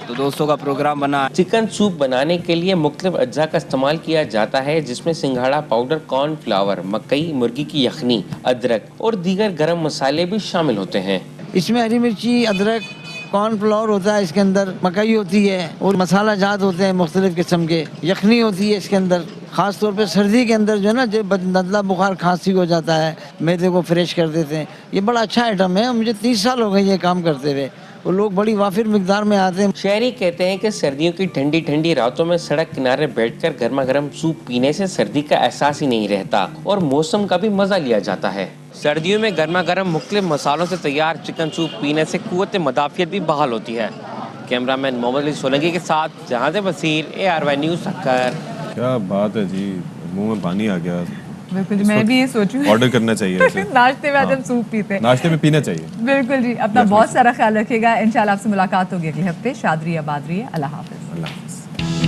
तो दोस्तों का प्रोग्राम बना। चिकन सूप बनाने के लिए मुख्तलिफ अज्जा का इस्तेमाल किया जाता है, जिसमें सिंघाड़ा पाउडर, कॉर्न फ्लावर, मकई, मुर्गी की यखनी, अदरक और दीगर गरम मसाले भी शामिल होते हैं। इसमें हरी मिर्ची, अदरक, कॉर्न फ्लावर होता है, इसके अंदर मकई होती है और मसाला जात होते हैं मुख्तलिफ किस्म के, यखनी होती है इसके अंदर। ख़ास तौर पे सर्दी के अंदर जो है ना, जब नज़ला बुखार खांसी हो जाता है, मैदे को फ्रेश कर देते हैं। ये बड़ा अच्छा आइटम है, मुझे 30 साल हो गए ये काम करते हुए, और लोग बड़ी वाफिर मिकदार में आते हैं। शहरी कहते हैं कि सर्दियों की ठंडी ठंडी रातों में सड़क किनारे बैठकर गर्मा गर्म सूप पीने से सर्दी का एहसास ही नहीं रहता और मौसम का भी मज़ा लिया जाता है। सर्दियों में गर्मा गर्म मुख्तलिफ मसालों से तैयार चिकन सूप पीने से कुव्वत मदाफियत भी बहाल होती है। कैमरामैन मोहम्मद अली सोलंकी के साथ जहां से बसीर, ARY न्यूज़ सक्खर। क्या बात है जी, मुंह में पानी आ गया। बिल्कुल जी, मैं भी ये सोचूं ऑर्डर करना चाहिए नाश्ते में जब सूप पीते हैं, नाश्ते में पीना चाहिए। बिल्कुल जी, अपना बहुत सारा ख्याल रखिएगा। इंशाल्लाह आपसे मुलाकात होगी अगले हफ्ते। शाद रहिए, आबाद रहिए, अल्लाह हाफ़िज़।